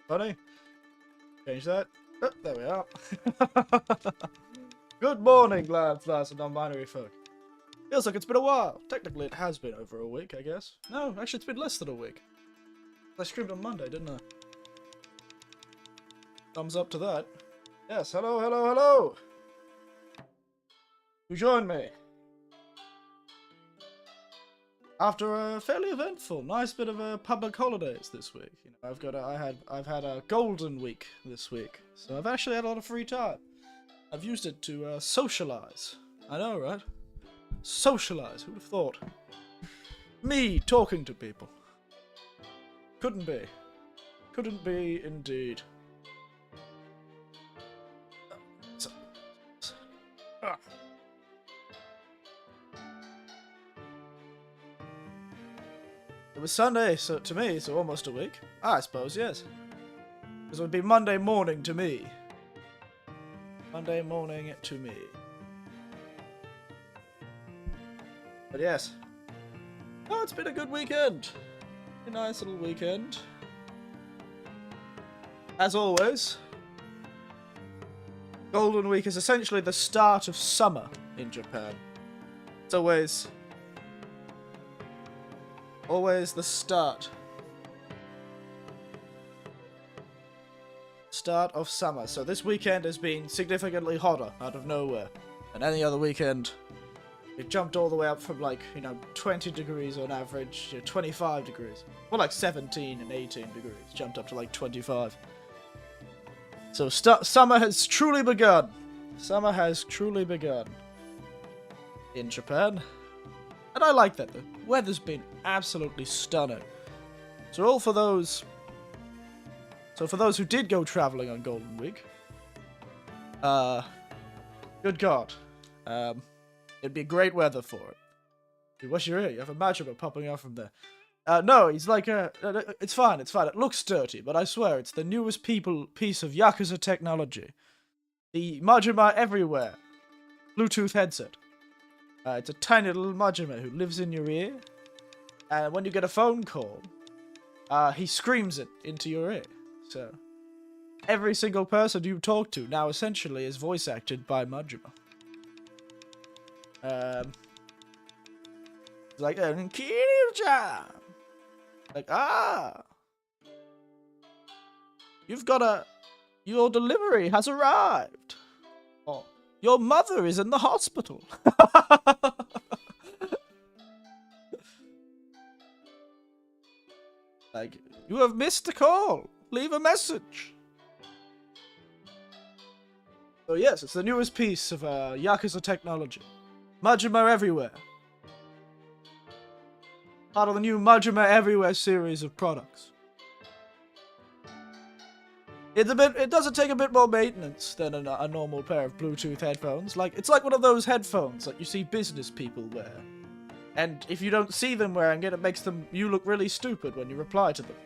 Funny. Change that. Oh, there we are. Good morning, lads and non-binary folk. Feels like it's been a while. Technically, it has been over a week, I guess. No, actually, it's been less than a week. I streamed on Monday, didn't I? Thumbs up to that. Yes, hello, hello, hello! You joined me. After a fairly eventful, nice bit of public holidays this week. You know, I've had a golden week this week, so I've actually had a lot of free time. I've used it to socialize. I know, right? Socialize. Who'd have thought? Me talking to people. Couldn't be. Couldn't be indeed. It was Sunday, so to me, so almost a week. I suppose, yes. Because it would be Monday morning to me. Monday morning to me. But yes. Oh, it's been a good weekend. A nice little weekend. As always, Golden Week is essentially the start of summer in Japan. It's always the start of summer. So this weekend has been significantly hotter out of nowhere. And any other weekend, it jumped all the way up from, like, 20 degrees on average to 25 degrees. Well, like 17 and 18 degrees. Jumped up to like 25. So summer has truly begun. Summer has truly begun in Japan. And I like that. The weather's been absolutely stunning. So for those who did go traveling on Golden Week, good God, it'd be great weather for it. What's your ear? You have a Majima popping out from there. No, he's like it's fine. It looks dirty, but I swear it's the newest piece of Yakuza technology. The Majima Everywhere Bluetooth headset. It's a tiny little Majima who lives in your ear, and when you get a phone call, he screams it into your ear. So, every single person you talk to now essentially is voice acted by Majima. It's like, Kiryu-chan! Like, your delivery has arrived. Oh, your mother is in the hospital. Like, you have missed a call. Leave a message. So yes, it's the newest piece of Yakuza technology. Majima Everywhere. Part of the new Majima Everywhere series of products. It does take a bit more maintenance than a normal pair of Bluetooth headphones. It's like one of those headphones that you see business people wear. And if you don't see them wearing it, it makes you look really stupid when you reply to them.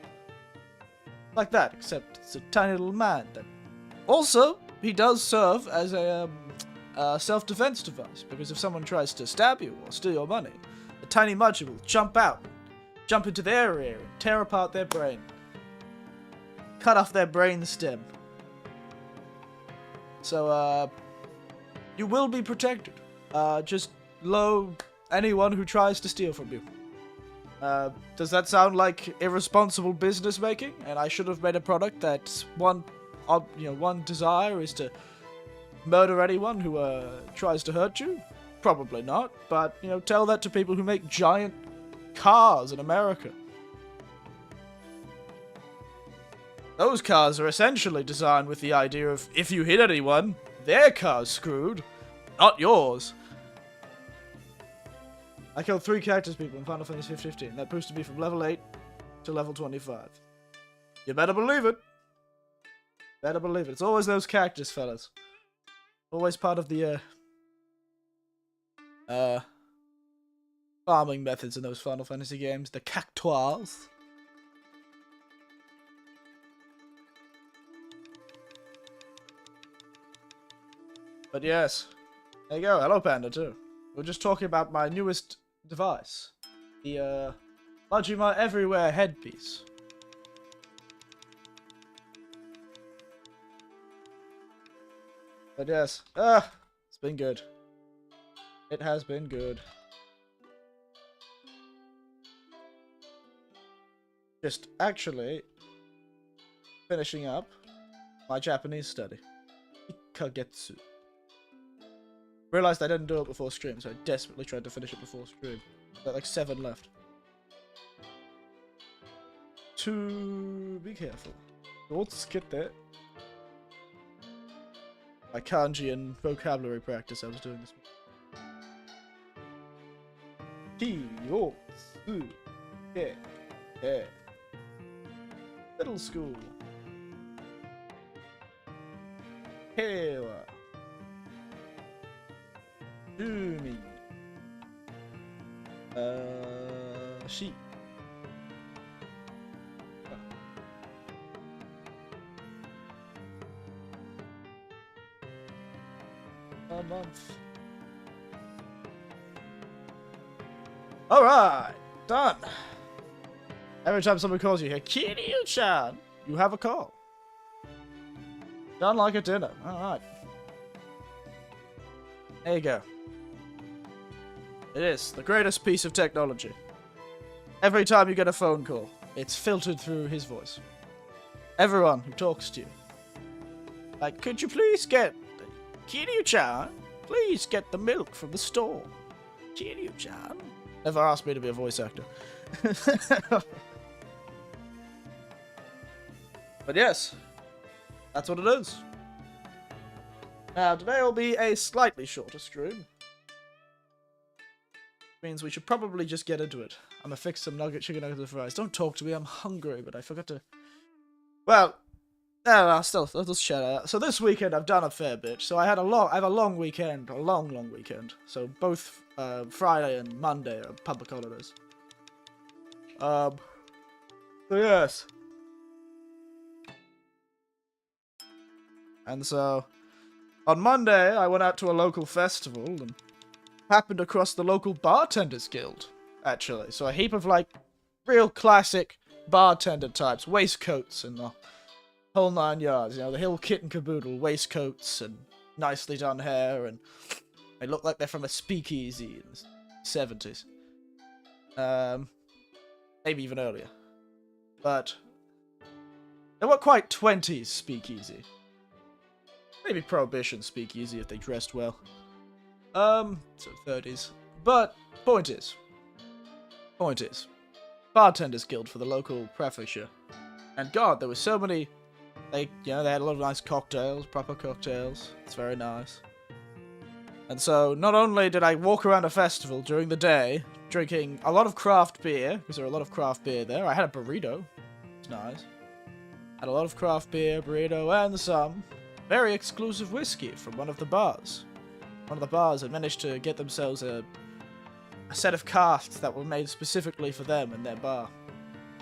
Like that, except it's a tiny little man. Also, he does serve as a self-defense device, because if someone tries to stab you or steal your money, the tiny Majima will jump into their ear and tear apart their brain. Cut off their brain stem. So, you will be protected. Just load anyone who tries to steal from you. Does that sound like irresponsible business making? And I should have made a product that's one desire is to murder anyone who tries to hurt you? Probably not, but tell that to people who make giant cars in America. Those cars are essentially designed with the idea of, if you hit anyone, their car's screwed, not yours. I killed 3 cactus people in Final Fantasy 15. That boosted me from level 8 to level 25. You better believe it. Better believe it. It's always those cactus fellas. Always part of the, farming methods in those Final Fantasy games. The cactuars. But yes. There you go. Hello, Panda, too. We're just talking about my newest device. The, Majima Everywhere headpiece. But yes, it's been good. It has been good. Just actually finishing up my Japanese study. Ikagetsu. Realized I didn't do it before stream, so I desperately tried to finish it before stream. Got like 7 left. Be careful. Don't get that. My kanji and vocabulary practice I was doing this morning. Kyoto. Middle school. Hewa. Shumi. Sheep. A month. Alright, done. Every time someone calls you here, Kiryu-chan, you have a call. Done like a dinner. Alright. There you go. It is the greatest piece of technology. Every time you get a phone call, it's filtered through his voice. Everyone who talks to you. Like, could you please get... Kiryu-chan, please get the milk from the store. Kiryu-chan. Never asked me to be a voice actor. But yes, that's what it is. Now, today will be a slightly shorter stream. Means we should probably just get into it. I'm gonna fix some chicken nuggets and fries. Don't talk to me, I'm hungry, but I forgot to... Well, I'll just shut out. So this weekend I've done a fair bit. So I have a long weekend, a long weekend. So both Friday and Monday are public holidays. So yes. And so on Monday I went out to a local festival and happened across the local bartenders guild, actually. So a heap of like real classic bartender types, waistcoats and the whole 9 yards, you know, the whole kit and caboodle, waistcoats and nicely done hair, and they look like they're from a speakeasy in the 70s. Maybe even earlier. But they weren't quite 20s speakeasy. Maybe Prohibition speakeasy if they dressed well. So 30s. But point is, bartenders guild for the local prefecture, and God, there were so many. They had a lot of nice cocktails, proper cocktails. It's very nice. And so, not only did I walk around a festival during the day, drinking a lot of craft beer, because there were a lot of craft beer there. I had a burrito. It's nice. Had a lot of craft beer, burrito, and some very exclusive whiskey from one of the bars. One of the bars had managed to get themselves a set of casks that were made specifically for them in their bar.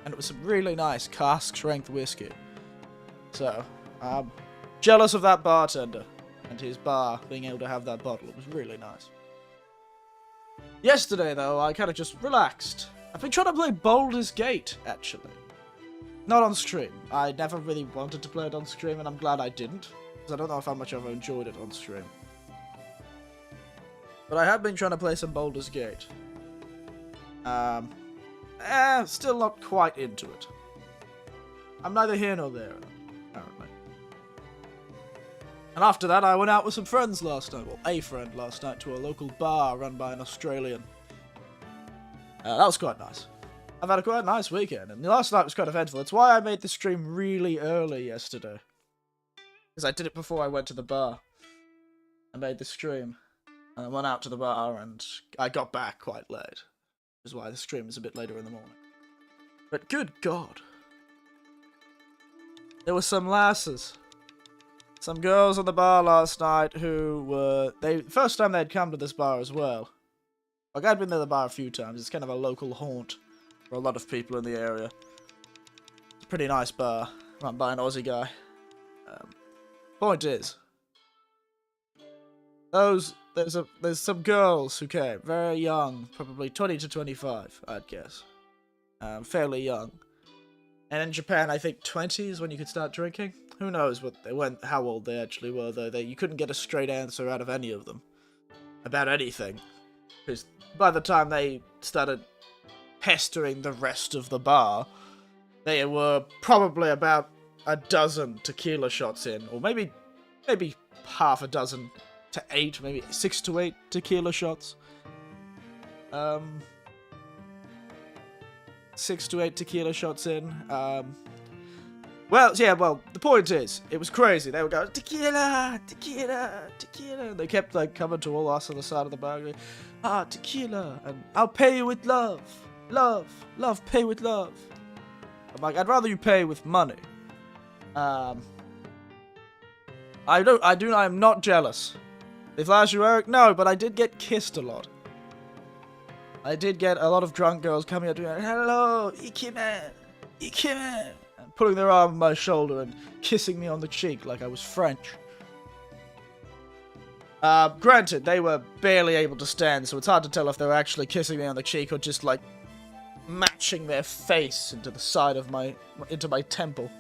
And it was some really nice cask-strength whiskey. So, I'm jealous of that bartender and his bar being able to have that bottle. It was really nice. Yesterday, though, I kind of just relaxed. I've been trying to play Baldur's Gate, actually. Not on stream. I never really wanted to play it on stream, and I'm glad I didn't, because I don't know how much I've enjoyed it on stream. But I have been trying to play some Baldur's Gate. Still not quite into it. I'm neither here nor there, apparently. And after that, I went out with some friends last night. Well, a friend last night to a local bar run by an Australian. That was quite nice. I've had a quite nice weekend, and last night was quite eventful. It's why I made the stream really early yesterday. Because I did it before I went to the bar. I made the stream. And I went out to the bar, and I got back quite late. Which is why the stream is a bit later in the morning. But good God. There were some lasses. Some girls at the bar last night who were... First time they'd come to this bar as well. Like, I'd been to the bar a few times. It's kind of a local haunt for a lot of people in the area. It's a pretty nice bar, run by an Aussie guy. Point is, there's some girls who came, very young, probably 20 to 25, I'd guess. Fairly young. And in Japan, I think 20 is when you could start drinking. Who knows how old they actually were, though. You couldn't get a straight answer out of any of them about anything. Because by the time they started pestering the rest of the bar, they were probably about a dozen tequila shots in. Or maybe half a dozen to 8, maybe 6 to 8 tequila shots. 6 to 8 tequila shots in. Well, the point is, it was crazy. They would go, tequila, tequila, tequila. They kept, like, coming to all us on the side of the bar, going, tequila, and I'll pay you with love. Love, love, pay with love. I'm like, I'd rather you pay with money. I'm not jealous. They flash you, Eric? No, but I did get kissed a lot. I did get a lot of drunk girls coming up to me, hello, Ikimen, Ikimen, and putting their arm on my shoulder and kissing me on the cheek like I was French. Granted, they were barely able to stand, so it's hard to tell if they were actually kissing me on the cheek or just, like, matching their face into the side of into my temple.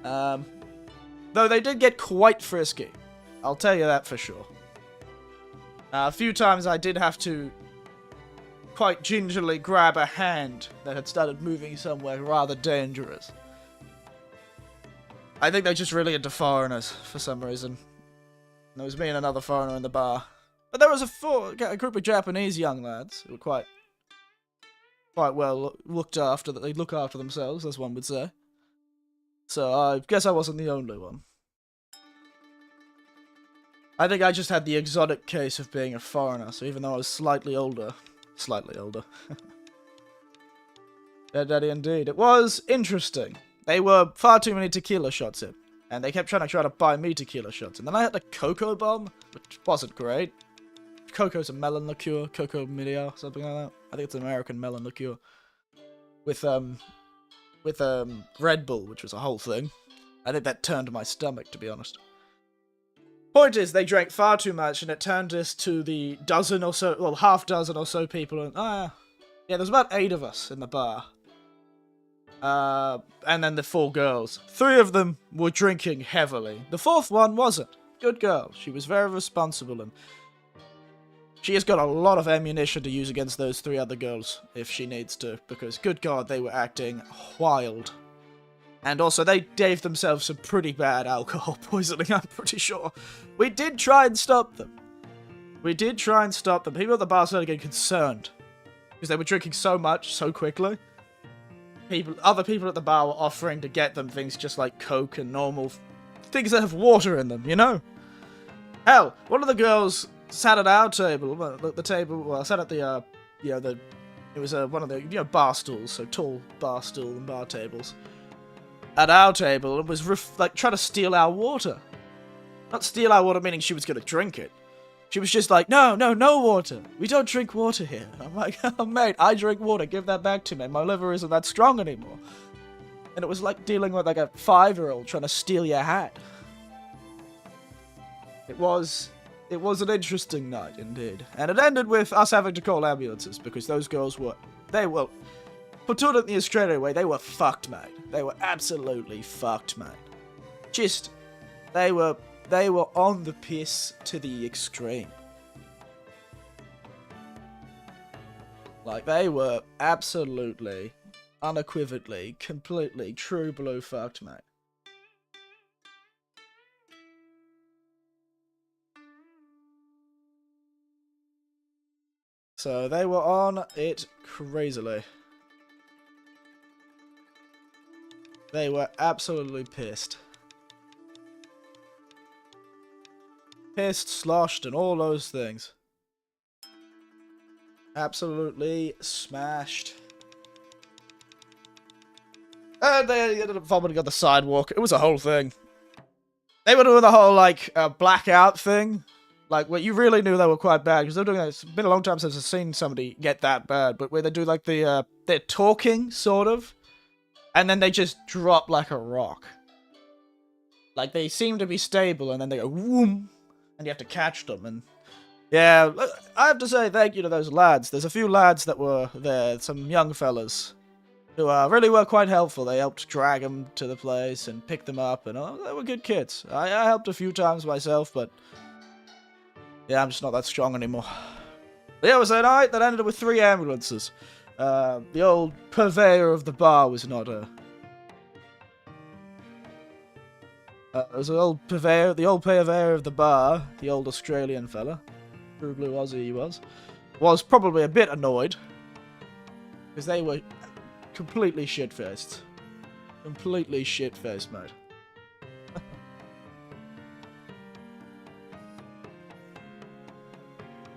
Though they did get quite frisky. I'll tell you that for sure. A few times I did have to quite gingerly grab a hand that had started moving somewhere rather dangerous. I think they're just really into foreigners for some reason. There was me and another foreigner in the bar. But there was a group of Japanese young lads who were quite well looked after. They look after themselves, as one would say. So I guess I wasn't the only one. I think I just had the exotic case of being a foreigner, so even though I was slightly older. Yeah, Daddy, indeed. It was interesting. They were far too many tequila shots in, and they kept trying to buy me tequila shots, and then I had the cocoa bomb, which wasn't great. Cocoa's a melon liqueur, cocoa media, something like that. I think it's an American melon liqueur. With Red Bull, which was a whole thing. I think that turned my stomach, to be honest. Point is, they drank far too much, and it turned us to the half dozen or so people. And, there's about 8 of us in the bar. And then the 4 girls. 3 of them were drinking heavily. The 4th one wasn't. Good girl. She was very responsible, and she has got a lot of ammunition to use against those 3 other girls if she needs to, because, good God, they were acting wild. And also, they gave themselves some pretty bad alcohol poisoning, I'm pretty sure. We did try and stop them. People at the bar started getting concerned, because they were drinking so much, so quickly. Other people at the bar were offering to get them things just like Coke and normal things that have water in them, you know? Hell, one of the girls sat at our table, sat at the, it was one of the, bar stools, so tall bar stool and bar tables. At our table, and was, trying to steal our water. Not steal our water meaning she was going to drink it. She was just like, no water. We don't drink water here. And I'm like, oh, mate, I drink water. Give that back to me. My liver isn't that strong anymore. And it was like dealing with, like, a 5-year-old trying to steal your hat. It was an interesting night, indeed. And it ended with us having to call ambulances, because those girls were, put it in the Australian way, they were fucked, mate. They were absolutely fucked, mate. Just, they were on the piss to the extreme. Like, they were absolutely, unequivocally, completely true blue fucked, mate. So they were on it crazily. They were absolutely pissed. Pissed, sloshed, and all those things. Absolutely smashed. And they ended up vomiting on the sidewalk. It was a whole thing. They were doing the whole, like, blackout thing. Like, where you really knew they were quite bad. Because they're doing that. It's been a long time since I've seen somebody get that bad. But where they do, like, they're talking, sort of. And then they just drop like a rock. Like, they seem to be stable, and then they go, whoom. And you have to catch them, and yeah, I have to say thank you to those lads. There's a few lads that were there, some young fellas. who really were quite helpful. They helped drag them to the place and pick them up, and they were good kids. I helped a few times myself, but yeah, I'm just not that strong anymore. But yeah, it was a night that ended with 3 ambulances. The old purveyor of the bar was not it was the old purveyor of the bar, the old Australian fella, true blue Aussie he was probably a bit annoyed, because they were completely shit-faced. Completely shit-faced, mate.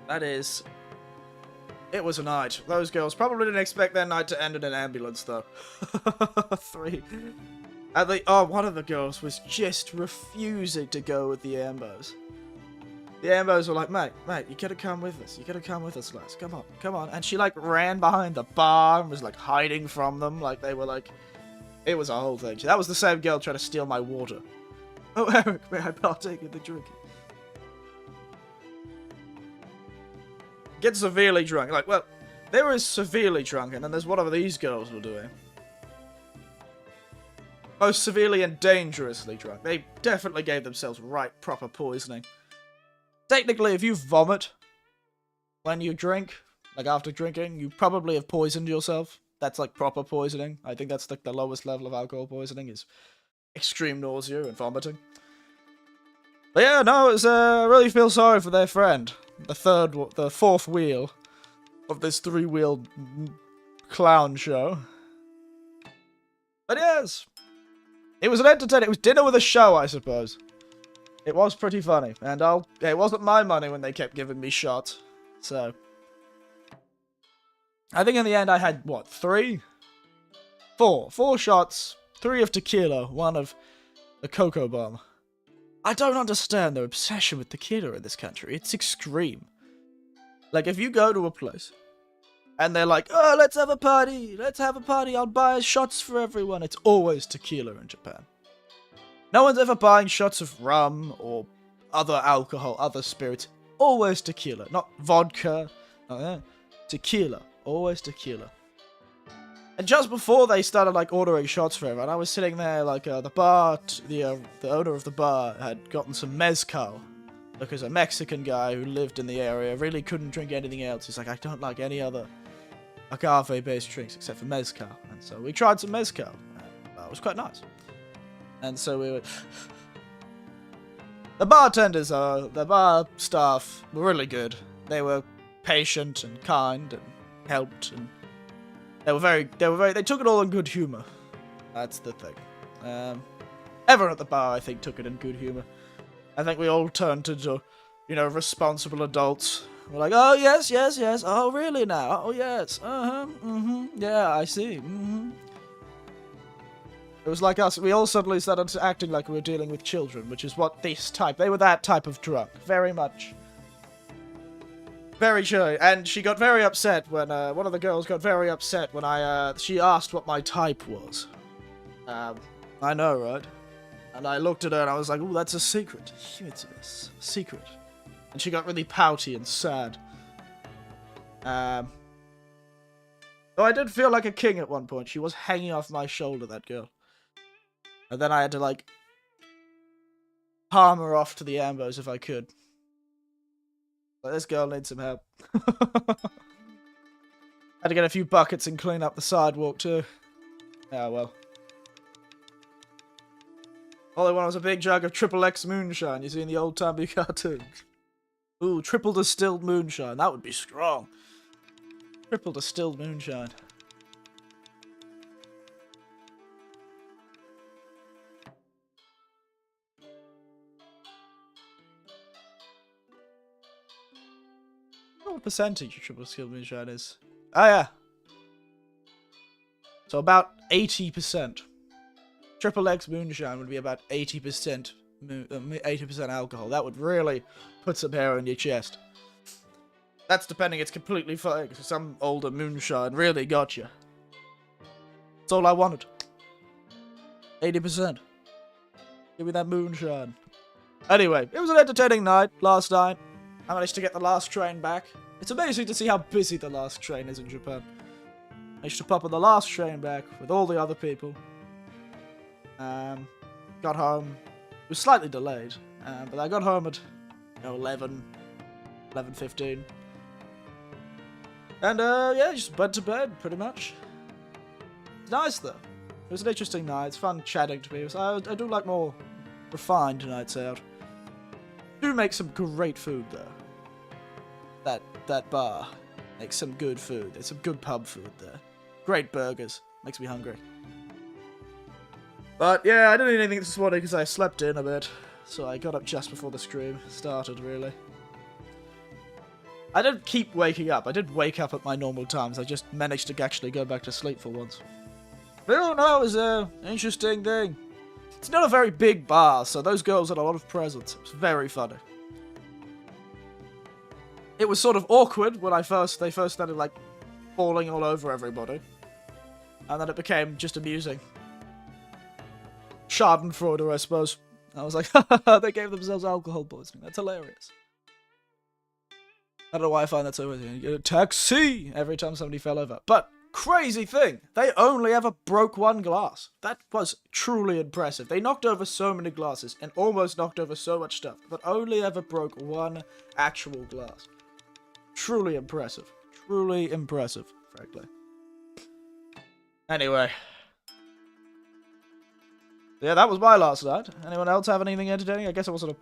That is... It was a night. Those girls probably didn't expect their night to end in an ambulance, though. 3. And one of the girls was just refusing to go with the ambos. The ambos were like, mate, you gotta come with us. You gotta come with us, lads. Come on. And she, like, ran behind the bar and was, like, hiding from them. Like, they were, like... It was a whole thing. That was the same girl trying to steal my water. Oh, Eric, may I partake in the drink? Get severely drunk. Like, well, they were severely drunk, and then there's what these girls were doing. Most severely and dangerously drunk. They definitely gave themselves proper poisoning. Technically, if you vomit when you drink, like after drinking, you probably have poisoned yourself. That's like proper poisoning. I think that's like the lowest level of alcohol poisoning is extreme nausea and vomiting. But yeah, no, it was, I really feel sorry for their friend. The 4th wheel of this 3-wheeled clown show. But yes, it was an entertaining, it was dinner with a show, I suppose. It was pretty funny, and it wasn't my money when they kept giving me shots, so. I think in the end I had, what, 3? 4. 4 shots, 3 of tequila, 1 of the cocoa bomb. I don't understand their obsession with tequila in this country. It's extreme. Like, if you go to a place, and they're like, oh, let's have a party, I'll buy shots for everyone. It's always tequila in Japan. No one's ever buying shots of rum, or other alcohol, other spirits. Always tequila. Not vodka. Tequila. Always tequila. And just before they started, like, ordering shots for everyone, I was sitting there, like, the owner of the bar had gotten some mezcal. Because a Mexican guy who lived in the area really couldn't drink anything else. He's like, I don't like any other agave-based drinks except for mezcal. And so we tried some mezcal. And it was quite nice. And so we were... The bartenders, the bar staff were really good. They were patient and kind and helped, and they took it all in good humor. That's the thing. Everyone at the bar, I think, took it in good humor. I think we all turned into, responsible adults. We're like, oh, yes. Oh, really now? Oh, yes. Yeah, I see. It was like us. We all suddenly started acting like we were dealing with children, which is what they were that type of drunk. Very much. Very true. And she got very upset when, one of the girls got very upset when she asked what my type was. I know, right? And I looked at her and I was like, ooh, that's a secret. It's a secret. And she got really pouty and sad. Though I did feel like a king at one point. She was hanging off my shoulder, that girl. And then I had to, like, palm her off to the ambos if I could. But this girl needs some help. Had to get a few buckets and clean up the sidewalk too. Yeah, well. All I wanted was a big jug of Triple X moonshine you see in the old-timey cartoons. Ooh, triple distilled moonshine. That would be strong. Triple distilled moonshine. What percentage of triple distilled moonshine is? Oh, yeah. So about 80%. Triple X moonshine would be about 80% 80% alcohol. That would really put some hair on your chest. That's depending, it's completely fine. Some older moonshine really got you. That's all I wanted. 80%. Give me that moonshine. Anyway, it was an entertaining night last night. I managed to get the last train back. It's amazing to see how busy the last train is in Japan. Managed to pop on the last train back with all the other people. Got home. It was slightly delayed, but I got home at 11:15. And yeah, just went to bed pretty much. It's nice though. It was an interesting night. It's fun chatting to people. I do like more refined nights out. Do make some great food though. That bar makes some good food. There's some good pub food there. Great burgers. Makes me hungry. But yeah, I didn't eat anything this morning because I slept in a bit. So I got up just before the stream started, really. I didn't keep waking up. I did wake up at my normal times. I just managed to actually go back to sleep for once. But I don't know, it was an interesting thing. It's not a very big bar, so those girls had a lot of presents. It was very funny. It was sort of awkward when they first started, like, falling all over everybody. And then it became just amusing. Schadenfreude, I suppose. I was like, they gave themselves alcohol poisoning. That's hilarious. I don't know why I find that so amusing. You get a taxi every time somebody fell over. But, crazy thing, they only ever broke one glass. That was truly impressive. They knocked over so many glasses and almost knocked over so much stuff, but only ever broke one actual glass. Truly impressive. Truly impressive, frankly. Anyway. Yeah, that was my last night. Anyone else have anything entertaining? I guess it wasn't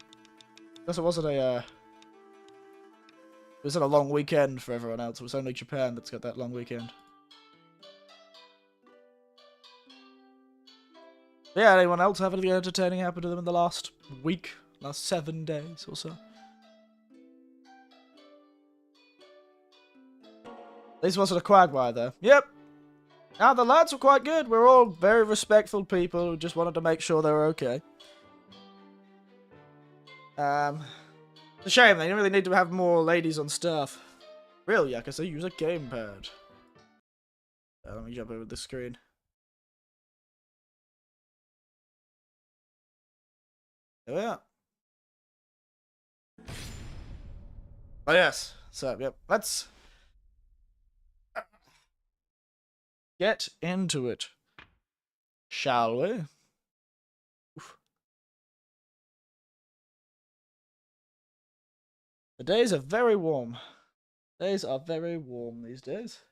a long weekend for everyone else. It was only Japan that's got that long weekend. Yeah, anyone else have anything entertaining happen to them in the last week? Last 7 days or so? At least wasn't a quagmire though. Yep. Now, the lads were quite good. We're all very respectful people who just wanted to make sure they were okay. It's a shame. They really need to have more ladies on staff. Real Yakuza, use a gamepad. Let me jump over the screen. There we are. Oh, yes. So, yep. Let's get into it, shall we? Oof. The days are very warm. Days are very warm these days.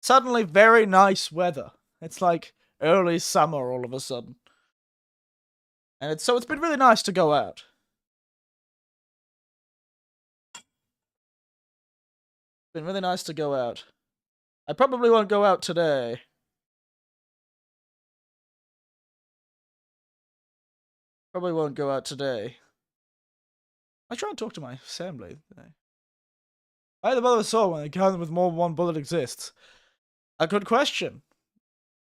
Suddenly very nice weather. It's like early summer all of a sudden. And it's been really nice to go out. It's been really nice to go out. I probably won't go out today. Probably won't go out today. I try and talk to my family today. Why the mother saw when a gun with more than one bullet exists? A good question.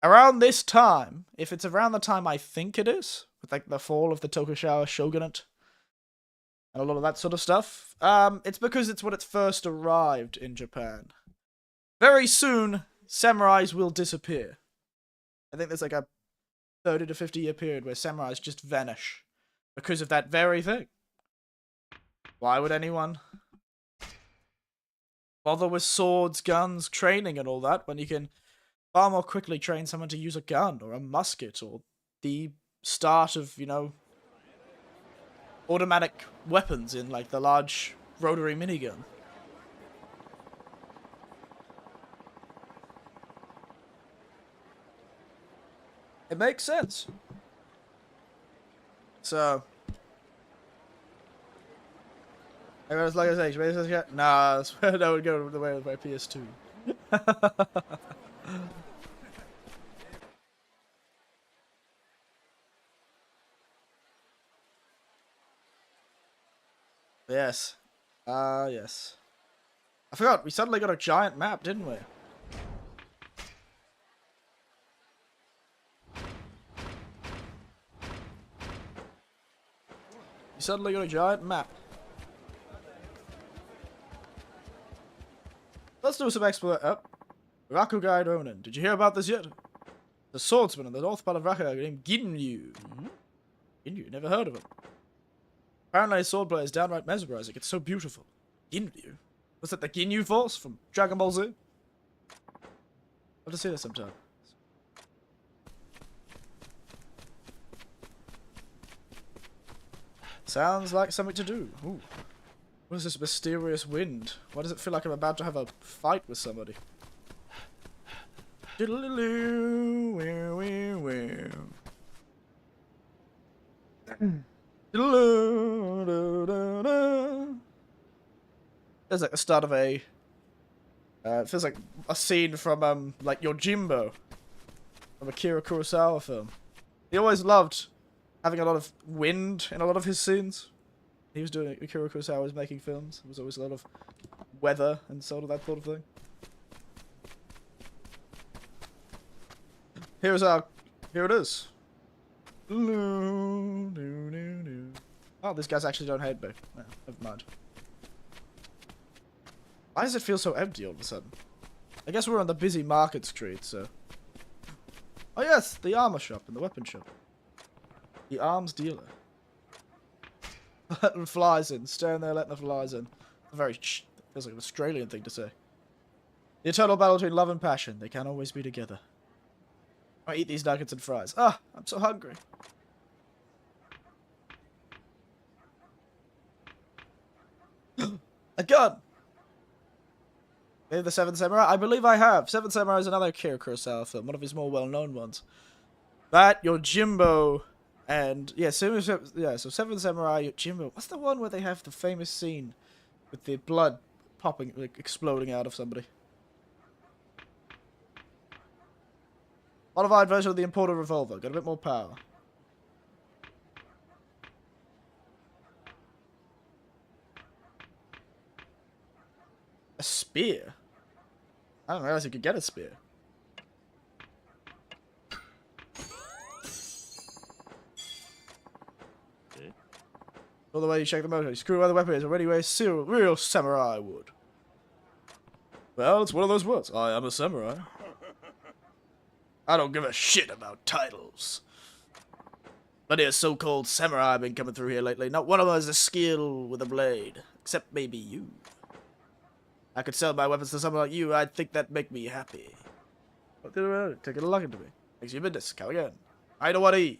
Around this time, if it's around the time I think it is, with like the fall of the Tokugawa shogunate and a lot of that sort of stuff, it's because it's when it first arrived in Japan. Very soon, samurais will disappear. I think there's like a 30 to 50 year period where samurais just vanish because of that very thing. Why would anyone bother with swords, guns, training and all that when you can far more quickly train someone to use a gun or a musket or the start of, automatic weapons in like the large rotary minigun? It makes sense. So, everyone's like I say, nah, that would go the way of my PS2. Yes. Yes. I forgot, we suddenly got a giant map, didn't we? You suddenly got a giant map. Let's do some exploration. Oh. Rakugai Ronin. Did you hear about this yet? The swordsman in the north part of Rakugai named Ginryu. Ginryu? Never heard of him. Apparently his swordplay is downright mesmerizing. It's so beautiful. Ginryu? Was that the Ginyu Force from Dragon Ball Z? I'll just see this sometime. Sounds like something to do. Ooh. What is this mysterious wind? Why does it feel like I'm about to have a fight with somebody? There's like the start of a... it feels like a scene from, like, Yojimbo. From a Akira Kurosawa film. He always loved having a lot of wind in a lot of his scenes. He was doing Akira Kurosawa was making films. There was always a lot of weather and sort of that sort of thing. Here it is. Oh, these guys actually don't hate me. No, never mind. Why does it feel so empty all of a sudden? I guess we're on the busy market street, so... Oh yes, the armor shop and the weapon shop. The arms dealer. Letting flies in. Staying there letting the flies in. A very... feels like an Australian thing to say. The eternal battle between love and passion. They can't always be together. I eat these nuggets and fries. Ah, I'm so hungry. A gun! Maybe the Seventh Samurai? I believe I have. Seventh Samurai is another Akira Kurosawa film, one of his more well-known ones. That, Yojimbo, and... Yeah, so Seventh Samurai, Yojimbo. What's the one where they have the famous scene with the blood popping, like, exploding out of somebody? Modified version of the imported revolver. Got a bit more power. A spear? I didn't realize you could get a spear. All the way you check the motor. You screw where the weapon is. Already weighs real samurai wood. Well, it's one of those words. I am a samurai. I don't give a shit about titles. But a so-called samurai have been coming through here lately. Not one of them has a skill with a blade. Except maybe you. I could sell my weapons to someone like you. I'd think that'd make me happy. What did I do? Take a look into me. Makes you business. Come again. I don't want to eat.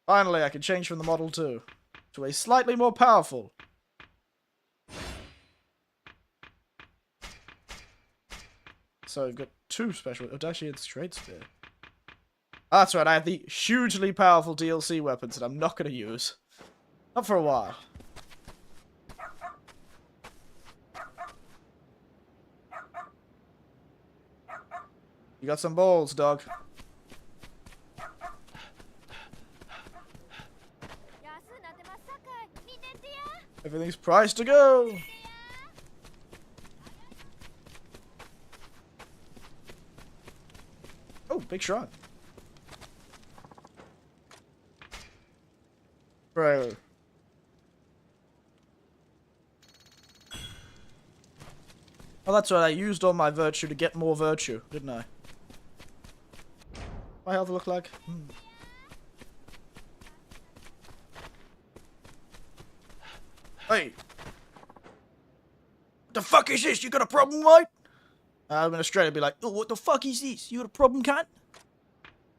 Finally, I can change from the Model 2 to a slightly more powerful. So I've got two special... Oh, actually, it's straight spear. Oh, that's right, I have the hugely powerful DLC weapons that I'm not going to use. Not for a while. You got some balls, dog. Everything's priced to go. Oh, big shrine. Bro. Oh, that's right. I used all my virtue to get more virtue, didn't I? My health look like? Hey! What the fuck is this? You got a problem, mate? I'm in Australia, be like, oh, what the fuck is this? You got a problem, cunt?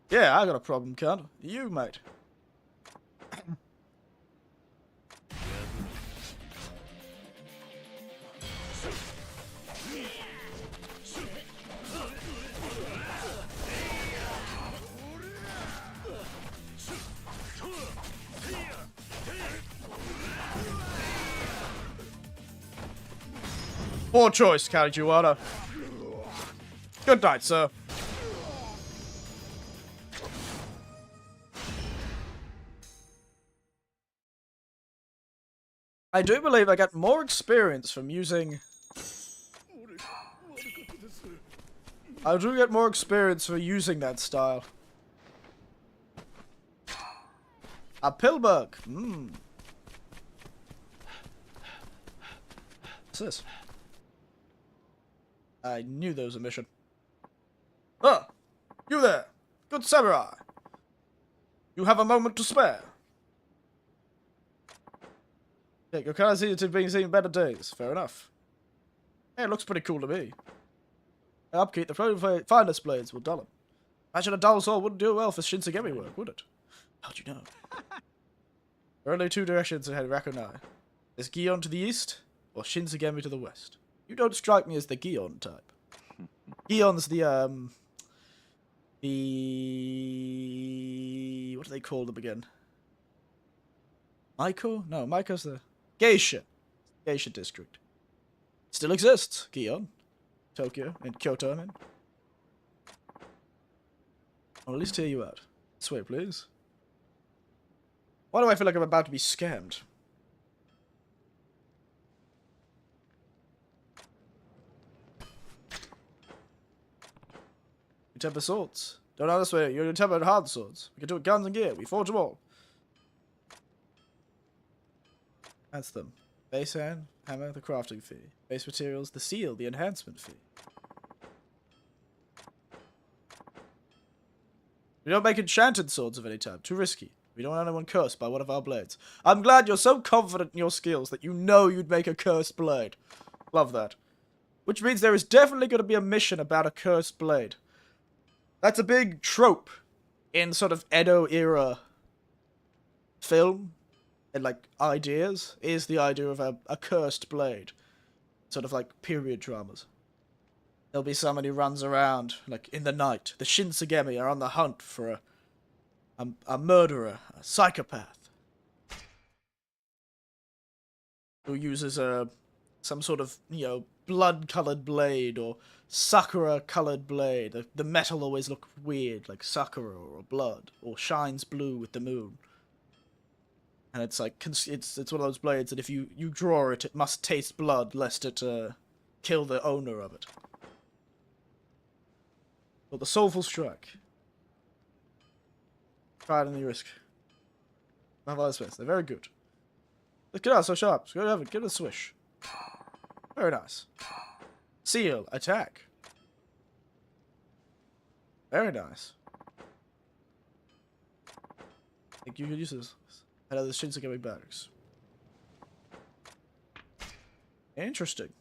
Yeah, I got a problem, cunt. You, mate. Poor choice, Kajiwara. Good night, sir. I do believe I got more experience from using... I do get more experience for using that style. A pillbug. What's this? I knew there was a mission. Ah! You there! Good samurai! You have a moment to spare. Yeah, you're kind of seeing to being seen better days. Fair enough. Hey, it looks pretty cool to me. Upkeep, the finest blades will dull him. Imagine a dull sword wouldn't do well for Shinsengumi work, would it? How'd you know? There are only two directions ahead, Rakunai. There's Gion to the east, or Shinsengumi to the west. You don't strike me as the Gion type. Gion's the, what do they call them again? Maiko? No, Maiko's the Geisha. Geisha district. Still exists, Gion. Tokyo, and Kyoto, I mean. I'll at least hear you out. This way, please. Why do I feel like I'm about to be scammed? You temper swords. Don't know this way. You're tempered hard swords. We can do it guns and gear. We forge them all. That's them. Base hand, hammer, the crafting fee. Base materials, the seal, the enhancement fee. We don't make enchanted swords of any type. Too risky. We don't want anyone cursed by one of our blades. I'm glad you're so confident in your skills that you know you'd make a cursed blade. Love that. Which means there is definitely going to be a mission about a cursed blade. That's a big trope in sort of Edo-era film and, like, ideas, is the idea of a cursed blade. Sort of like period dramas. There'll be someone who runs around, like, in the night. The Shinsengumi are on the hunt for a murderer, a psychopath, who uses some sort of, you know, blood-colored blade or sakura-colored blade. The metal always looks weird, like sakura or blood, or shines blue with the moon. And it's like, it's one of those blades that if you draw it, it must taste blood, lest it kill the owner of it. But the soulful strike. Pride in the risk. Have all space. They're very good. Let's get out so sharp. Go ahead, give it a swish. Very nice. Seal. Attack. Very nice. I think you could use this. Head out of the Shinsengumi barracks. Interesting.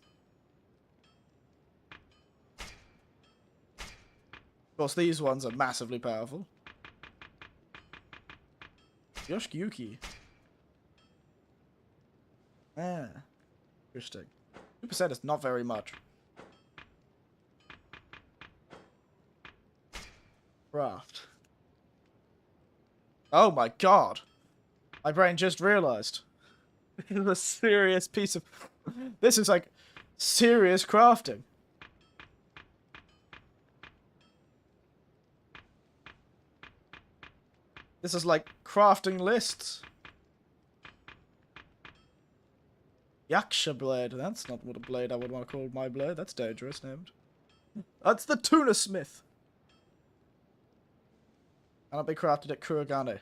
Of course, these ones are massively powerful. Yoshiyuki. Ah. Interesting. 2% is not very much. Craft. Oh my god. My brain just realized. This is a serious piece of... This is like serious crafting. This is like crafting lists. Yakuza blade. That's not what a blade I would want to call my blade. That's dangerous named. That's the tuna smith. Cannot be crafted at Kurogane.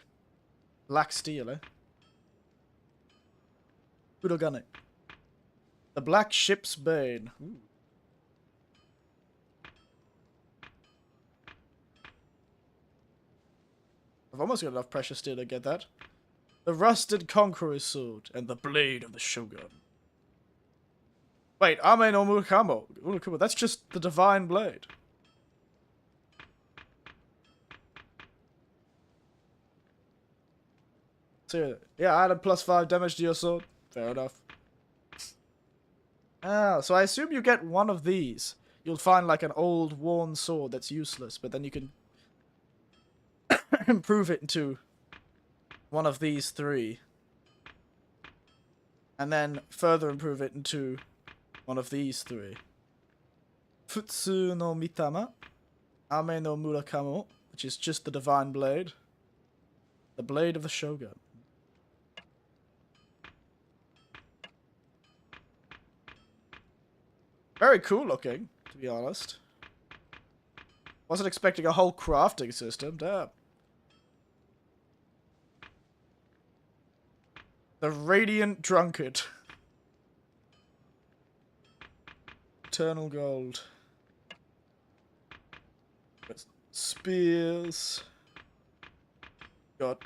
Black steel, eh? Kurogane. The Black Ship's Bane. Ooh. I've almost got enough precious steel to get that. The Rusted Conqueror's Sword and the Blade of the Shogun. Wait, Ame no Murakamo. That's just the Divine Blade. So, yeah, added +5 damage to your sword. Fair enough. Ah, so I assume you get one of these. You'll find like an old, worn sword that's useless, but then you can improve it into one of these three. And then further improve it into one of these three. Futsu no Mitama. Ame no Murakamo, which is just the Divine Blade. The Blade of the Shogun. Very cool looking, to be honest. Wasn't expecting a whole crafting system, damn. The Radiant Drunkard. Eternal Gold. Got spears. Got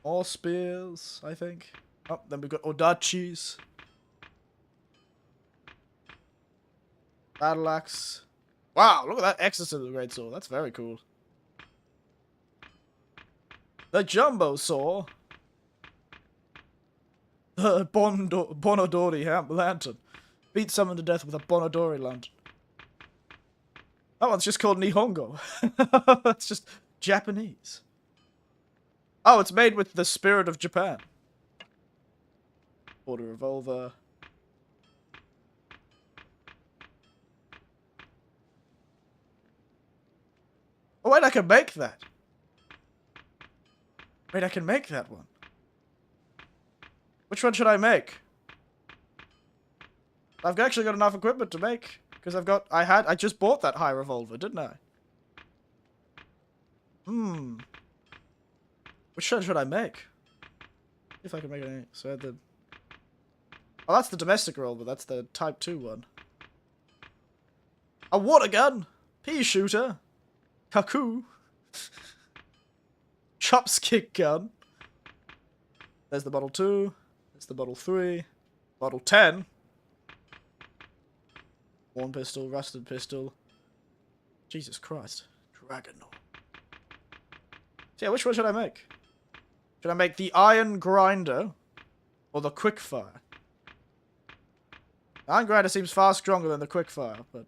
more spears, I think. Oh, then we've got Odachis. Battle axe. Wow, look at that Exorcism of the Great Sword. That's very cool. The Jumbo Saw. The Bonodori Lantern. Beat someone to death with a Bonodori lantern. That one's just called Nihongo. That's just Japanese. Oh, it's made with the spirit of Japan. Order revolver. Oh, wait, I can make that. Wait, I can make that one. Which one should I make? I've actually got enough equipment to make. Because I just bought that high revolver, didn't I? Which one should I make? If I can make any. So the... Oh, that's the domestic revolver. That's the Type 2 one. A water gun. Pea shooter. Kaku. Chopstick gun. There's the Model 2. There's the Model 3. Model 10. Worn pistol. Rusted pistol. Jesus Christ. Dragonor. So yeah, which one should I make? Should I make the Iron Grinder? Or the Quickfire? The Iron Grinder seems far stronger than the Quickfire, but...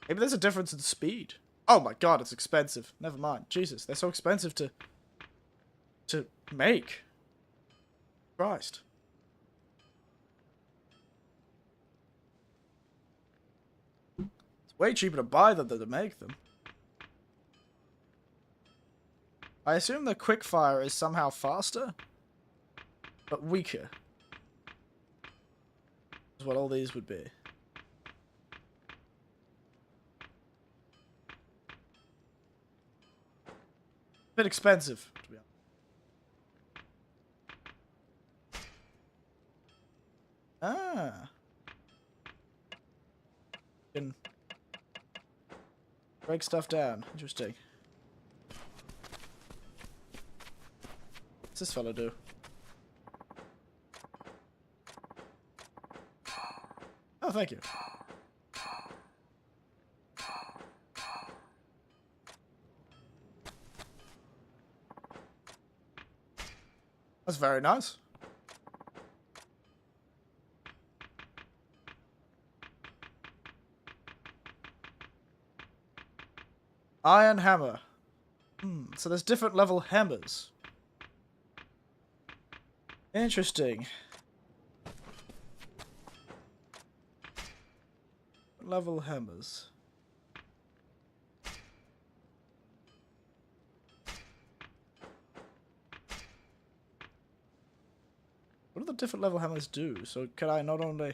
Maybe there's a difference in speed. Oh my god, it's expensive. Never mind. Jesus, they're so expensive to make. Christ. It's way cheaper to buy them than to make them. I assume the Quickfire is somehow faster, but weaker. Is what all these would be. Bit expensive, to be honest. Ah. You can break stuff down. Interesting. What's this fella do? Oh, thank you. That's very nice. Iron hammer. So there's different level hammers. Interesting. Level hammers. What do the different level hammers do? So can I not only...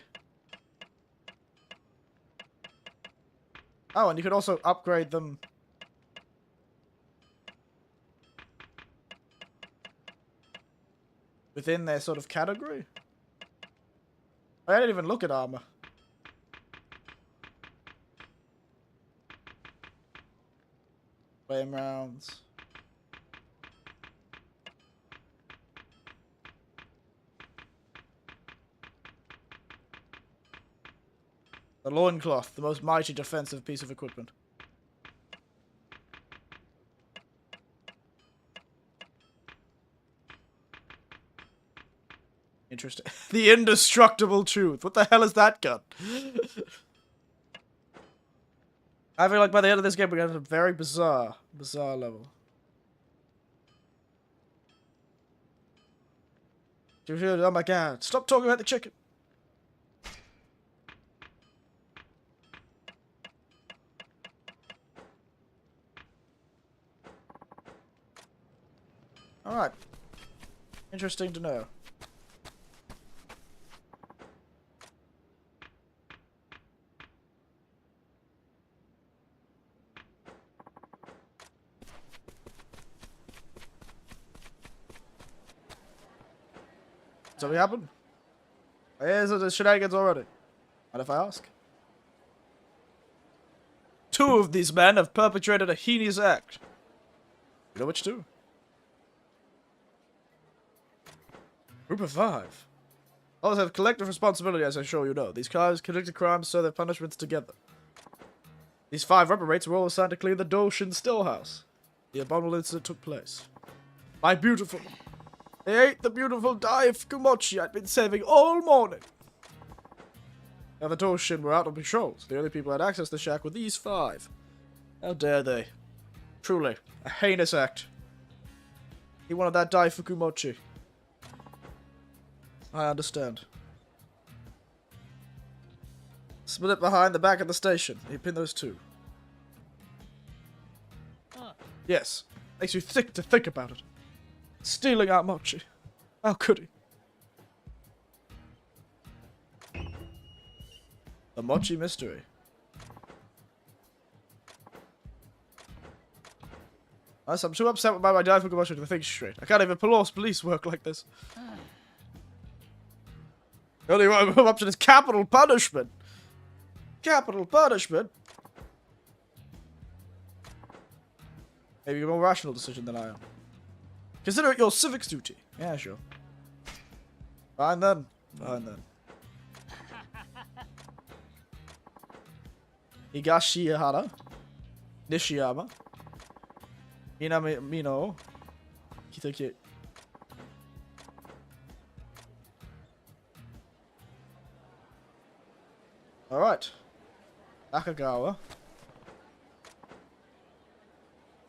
Oh, and you could also upgrade them... within their sort of category? I didn't even look at armor. Flame rounds. The loincloth, the most mighty defensive piece of equipment. Interesting. The indestructible truth. What the hell is that gun? I feel like by the end of this game we're gonna have a very bizarre level. Oh my god. Stop talking about the chicken. Alright. Interesting to know. So what happened? Here's the shenanigans already. What if I ask? 2 of these men have perpetrated a heinous act. You know which two? Group of 5. Others have collective responsibility, as I'm sure you know. These guys convicted crimes serve their punishments together. These 5 rubber rates were all assigned to clean the Doshin Stillhouse. The abominable incident took place. My beautiful. They ate the beautiful dye of Kumochi I'd been saving all morning. Now the Doshin were out on patrol, so the only people who had access to the shack were these 5. How dare they? Truly, a heinous act. He wanted that dye for Kumochi. I understand. Split it behind the back of the station. You pin those 2. Yes. Makes you sick to think about it. Stealing our mochi. How could he? The mochi mystery. I'm too upset about my dad for mochi to think straight. I can't even pull off police work like this. The only option is capital punishment. Capital punishment? Maybe a more rational decision than I am. Consider it your civics duty. Yeah, sure. Fine then. Fine then. Higashihara. Nishiyama. Mino. Kitaki. Alright. Nakagawa.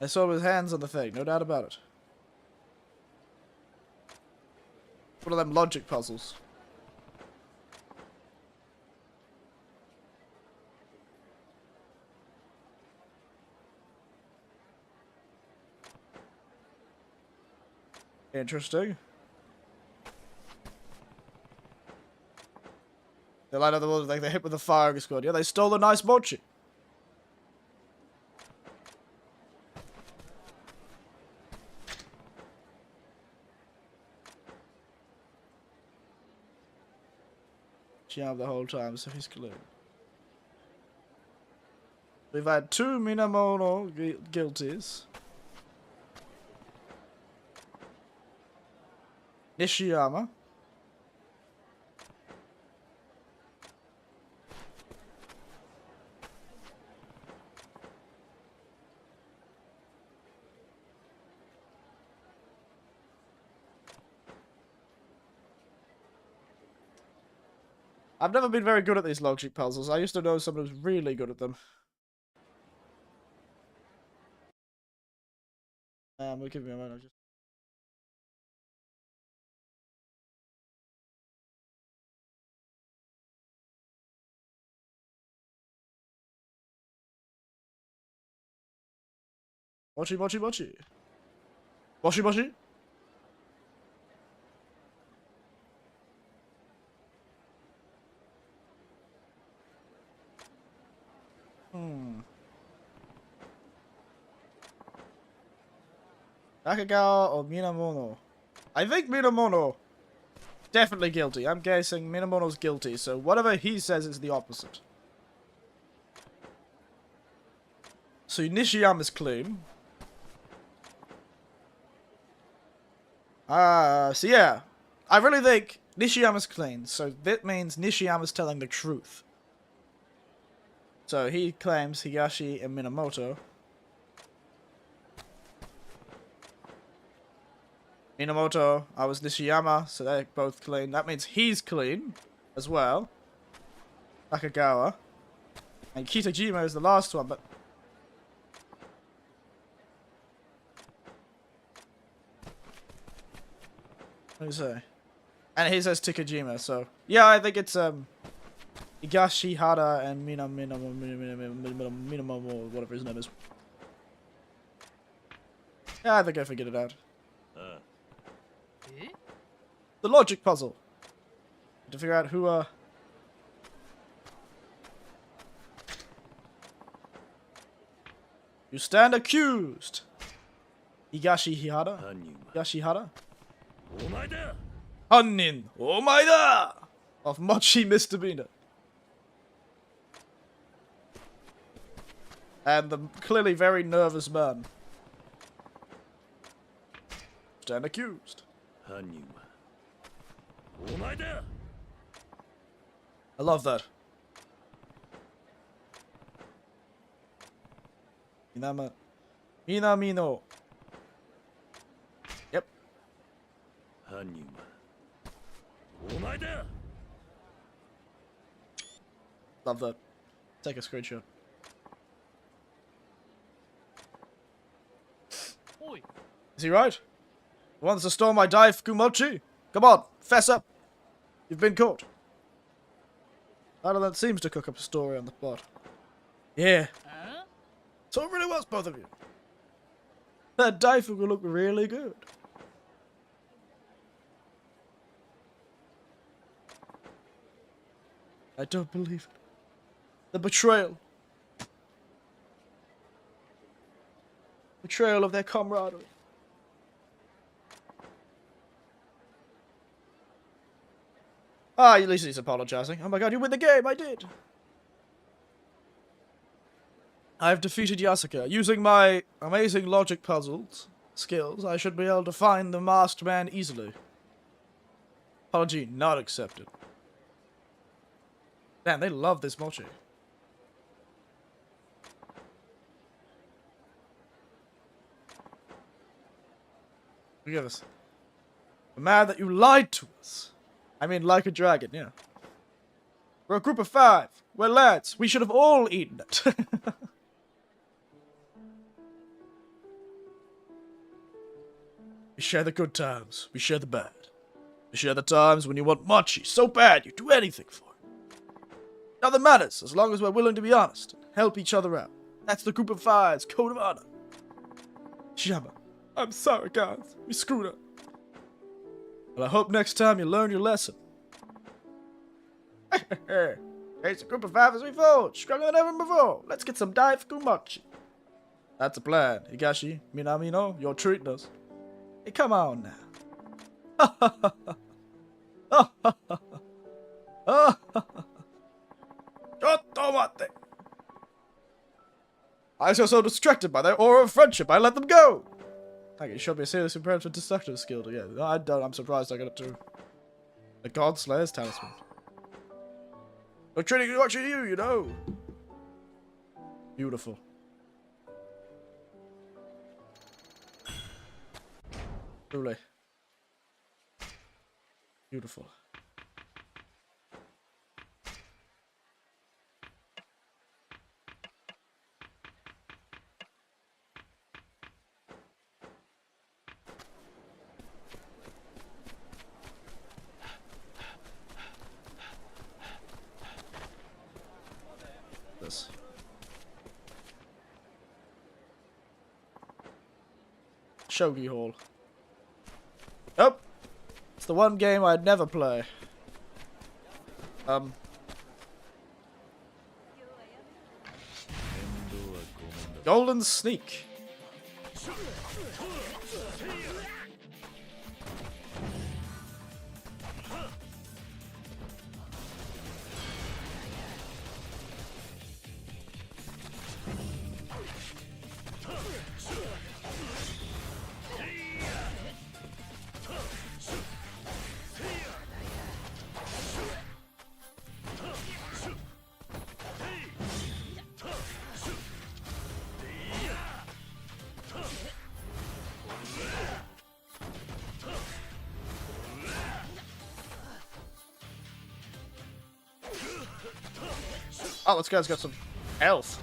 I saw his hands on the thing, no doubt about it. One of them logic puzzles. Interesting. They light up the world like they hit with a firing squad. Yeah, they stole a nice mochi. Jam the whole time, so he's clean. We've had 2 Minamoto guilties. Nishiyama. I've never been very good at these logic puzzles. I used to know someone who's really good at them. We'll give me a moment. Just... Mochi, mochi, mochi. Mochi, mochi. Nakagawa or Minamoto? I think Minamoto. Definitely guilty. I'm guessing Minamoto's guilty, so whatever he says is the opposite. So Nishiyama's clean. So yeah. I really think Nishiyama's clean, so that means Nishiyama's telling the truth. So he claims Higashi and Minamoto. Minamoto, I was Nishiyama, so they're both clean. That means he's clean as well. Nakagawa. And Kitajima is the last one, but... What do you say? And he says Tikajima, so... Yeah, I think it's, Higashihara and Minamoto, whatever his name is. Yeah, I think I figured it out. The logic puzzle. To figure out who, You stand accused! Higashihara? Higashihara? Hannin! Omae of mochi misdemeanor. And the clearly very nervous man. caught and accused. I love that. Minamino. Yep. Love that. Take a screenshot. Is he right? He wants to store my Daifuku mochi? Come on, fess up. You've been caught. That seems to cook up a story on the plot. Yeah. So it really was both of you. That Daifuku looked really good. I don't believe it. The betrayal. Betrayal of their camaraderie. Ah, at least he's apologizing. Oh my god, you win the game! I did! I have defeated Yasuka. Using my amazing logic puzzles skills, I should be able to find the masked man easily. Apology not accepted. Damn, they love this mochi. Look at this. The man that you lied to us. I mean, like a dragon, yeah. We're a group of 5. We're lads. We should have all eaten it. We share the good times. We share the bad. We share the times when you want mochi so bad you'd do anything for it. Nothing matters as long as we're willing to be honest and help each other out. That's the group of 5's code of honor. Shama, I'm sorry, guys. We screwed up. But I hope next time you learn your lesson. It's a group of 5 as we fold, stronger than ever before. Let's get some Daifuku mochi. That's a plan. Higashi, Minamino, you're treating us. Hey, come on now. Chotomate. I was so distracted by their aura of friendship, I let them go. Thank you. You showed me a serious improvement with destructive skill. Yeah, I'm surprised I got it too. The God Slayer's talisman. We're treating you, watching you, you know. Beautiful. Truly. Beautiful. This. Shogi Hall. Nope. It's the one game I'd never play. Golden Sneak. Oh, this guy's got some health.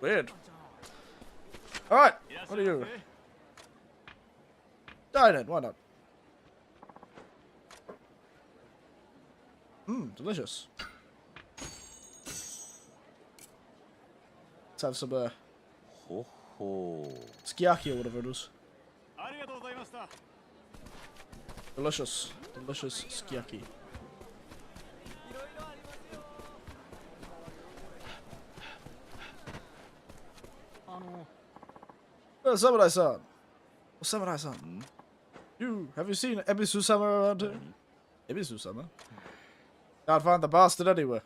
Weird. Alright, what are you? Dine in, why not? Mmm, delicious. Let's have some, sukiyaki or whatever it is. Delicious, delicious sukiyaki. Samurai-san. Oh, Samurai-san. Have you seen Ebisu-sama around here? Ebisu-sama? Can't find the bastard anywhere.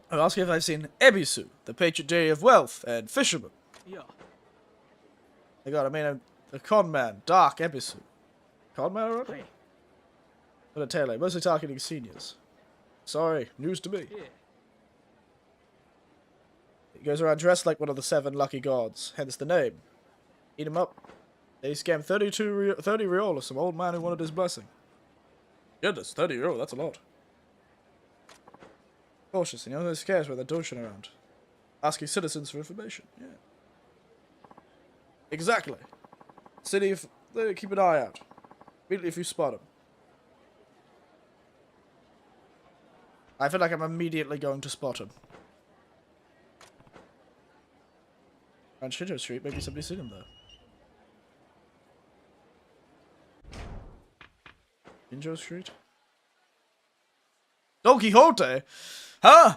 I'm asking if I've seen Ebisu, the patron deity of wealth and fishermen. Yeah. I mean a con man, Dark Ebisu. Con man around here? What a tale, mostly targeting seniors. Sorry, news to me. Yeah. He goes around dressed like one of the 7 lucky gods, hence the name. Eat him up. They scammed 30 real of some old man who wanted his blessing. Goodness, 30 real, that's a lot. Cautious, and only scares when they're doshin around. Asking citizens for information, yeah. Exactly. City, keep an eye out. Immediately if you spot him. I feel like I'm immediately going to spot him. On Shinjo Street, maybe somebody's seen him there. Shinjo Street? Don Quixote? Huh?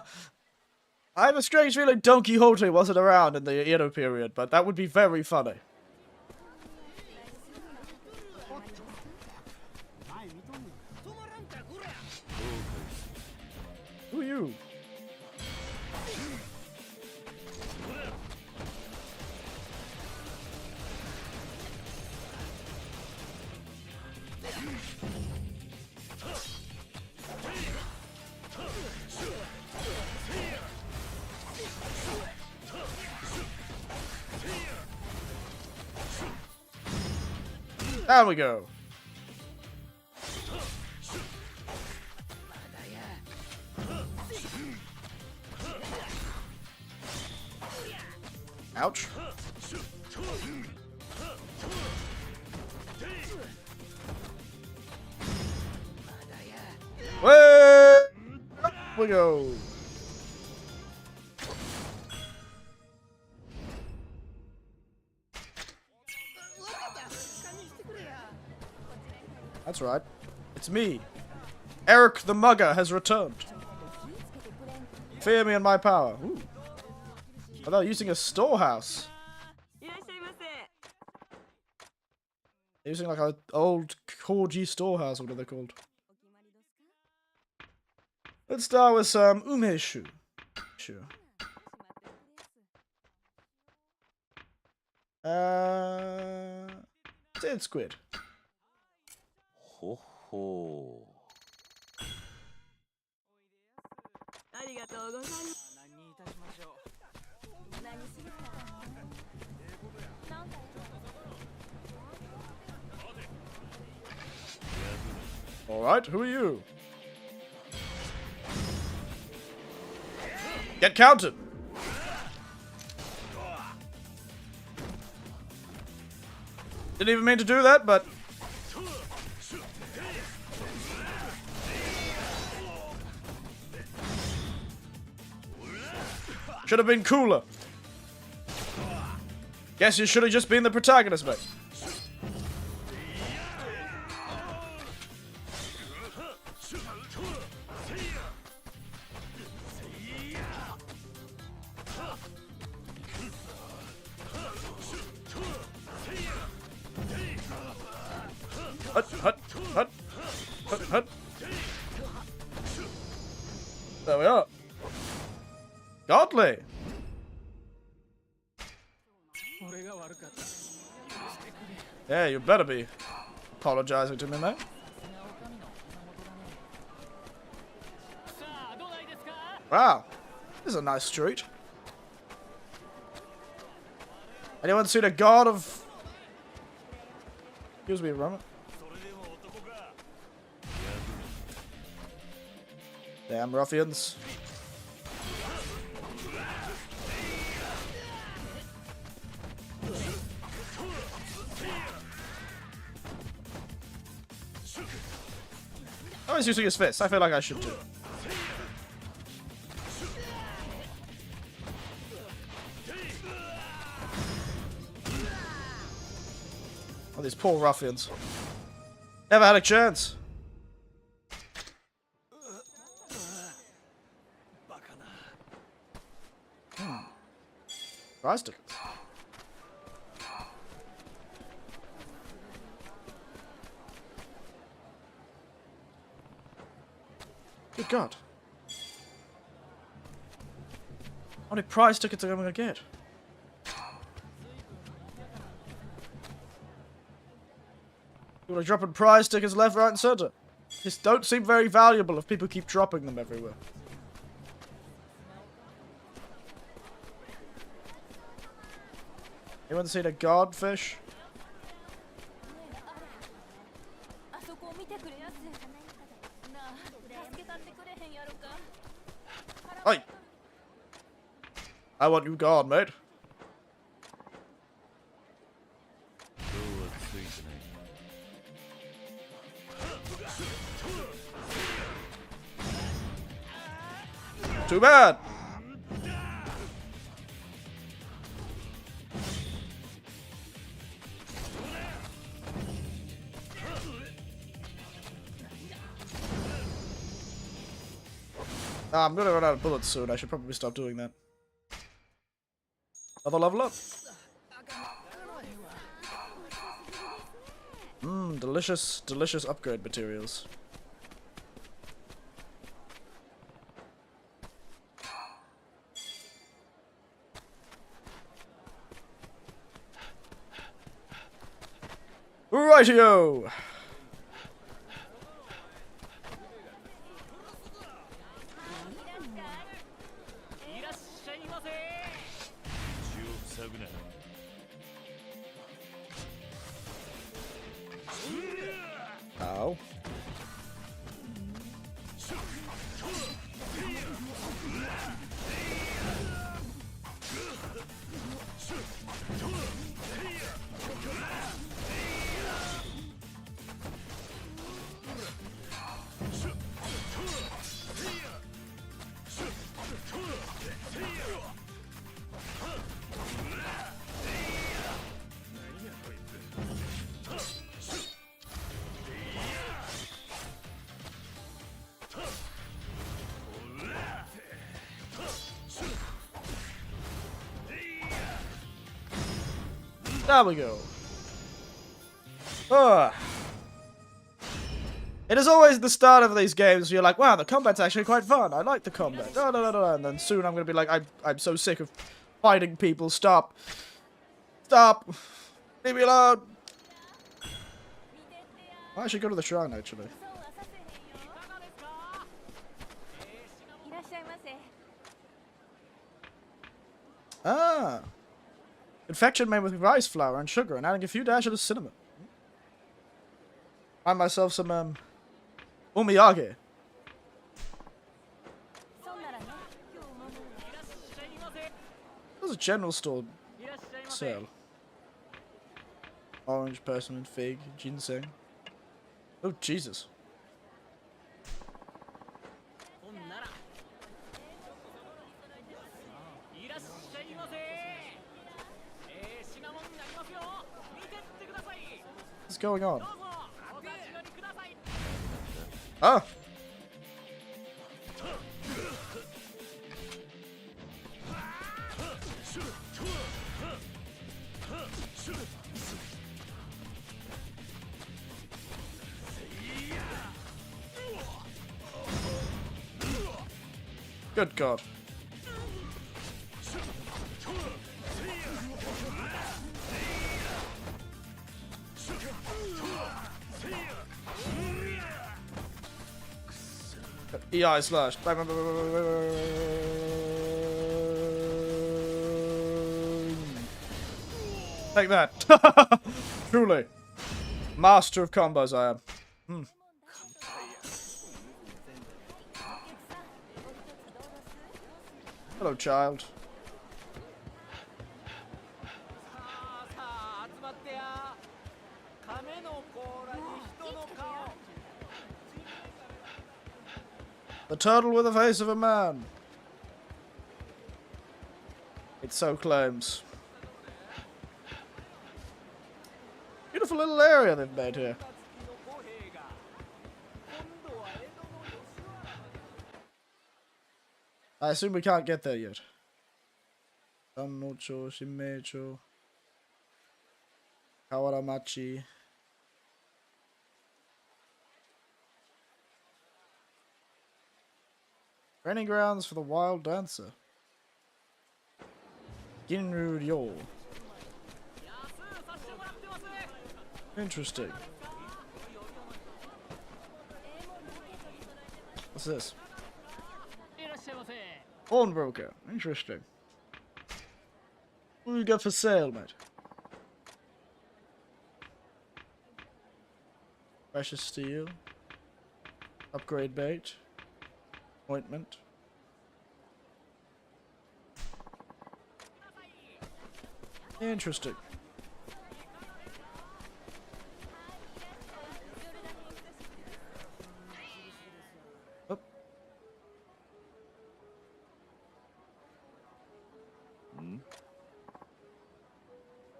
I have a strange feeling Don Quixote wasn't around in the Edo period, but that would be very funny. Who are you? Down we go. Ouch. Way up we go. That's right. It's me. Eric the Mugger has returned. Fear me and my power. Ooh. Oh, they're using a storehouse. They're using like an old Korji storehouse, what are they called? Let's start with some umeshu. Sure. Dead squid. Ho ho. Alright, who are you? Get counted! Didn't even mean to do that, but... should have been cooler. Guess you should have just been the protagonist, mate. Hut. There we are. Godly. Yeah, you better be apologizing to me, mate. Wow, this is a nice street. Anyone seen a god of... Excuse me, Roman. Damn ruffians. Oh, he's using his fist. I feel like I should too. Oh, these poor ruffians. Never had a chance. Prize tickets. Good God. How many prize tickets am I gonna get? People are dropping prize tickets left, right, and center. These don't seem very valuable if people keep dropping them everywhere. Anyone seen a godfish? Hey! I want you gone, mate. Too bad! I'm gonna run out of bullets soon. I should probably stop doing that. Another level up. Delicious, delicious upgrade materials. Rightio! Ow. There we go. It is always the start of these games where you're like, wow, the combat's actually quite fun. I like the combat. And then soon I'm going to be like, I'm so sick of fighting people. Stop. Stop. Leave me alone. I should go to the shrine, actually. Ah. Infection made with rice flour and sugar and adding a few dashes of cinnamon. Find myself some, omiyage. There's a general store sale. Orange, persimmon, fig, ginseng. Oh, Jesus. What's going on? Ah! Good God. EI slash. Take that. Truly. Master of combos I am. Hello, child. The turtle with the face of a man. It so claims. Beautiful little area they've made here. I assume we can't get there yet. Sannocho, Shimecho, Kawaramachi. Training grounds for the wild dancer. Ginru Ryo. Interesting. What's this? Pawnbroker. Interesting. What do you got for sale, mate? Precious steel. Upgrade bait. Ointment. Interesting. Oh.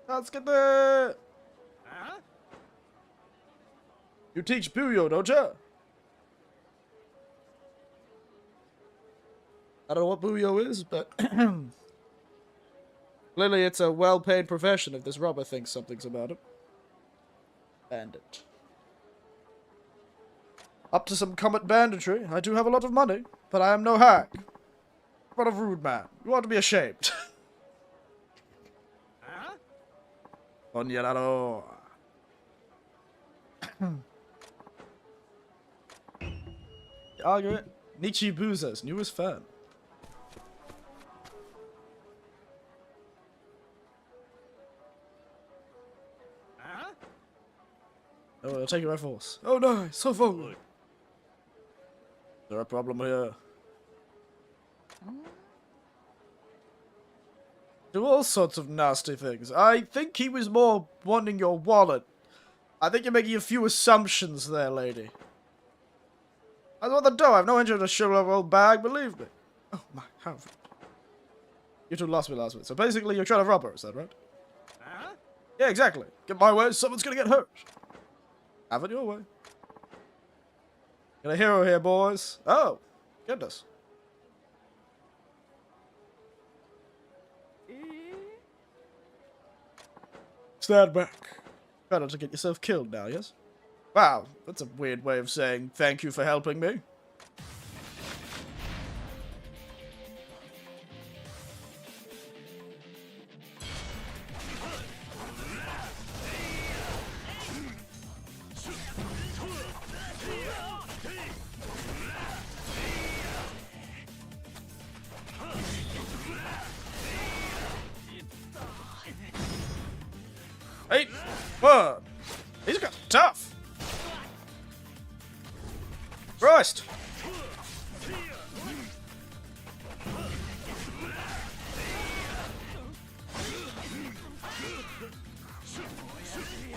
Let's get there. Huh? You teach Buyo, don't ya? I don't know what Buyo is, but clearly it's a well-paid profession if this robber thinks something's about it. Bandit. Up to some comet banditry. I do have a lot of money, but I am no hack. What a rude man. You ought to be ashamed. Onyararo. Argument. Nichibuza's newest fan. Oh, I'll take it by force. Oh no, so forward. Is there a problem here? Do all sorts of nasty things. I think he was more wanting your wallet. I think you're making a few assumptions there, lady. I want the dough. I have no interest in a shriveled old bag, believe me. Oh my, how rude. You two lost me last week. So basically you're trying to rob her, is that right? Huh? Yeah, exactly. Get my way, someone's gonna get hurt. Have it your way. Got a hero here, boys. Oh, goodness. Stand back. Try not to get yourself killed now, yes? Wow, that's a weird way of saying thank you for helping me. Hey, what? These guys are tough. Christ.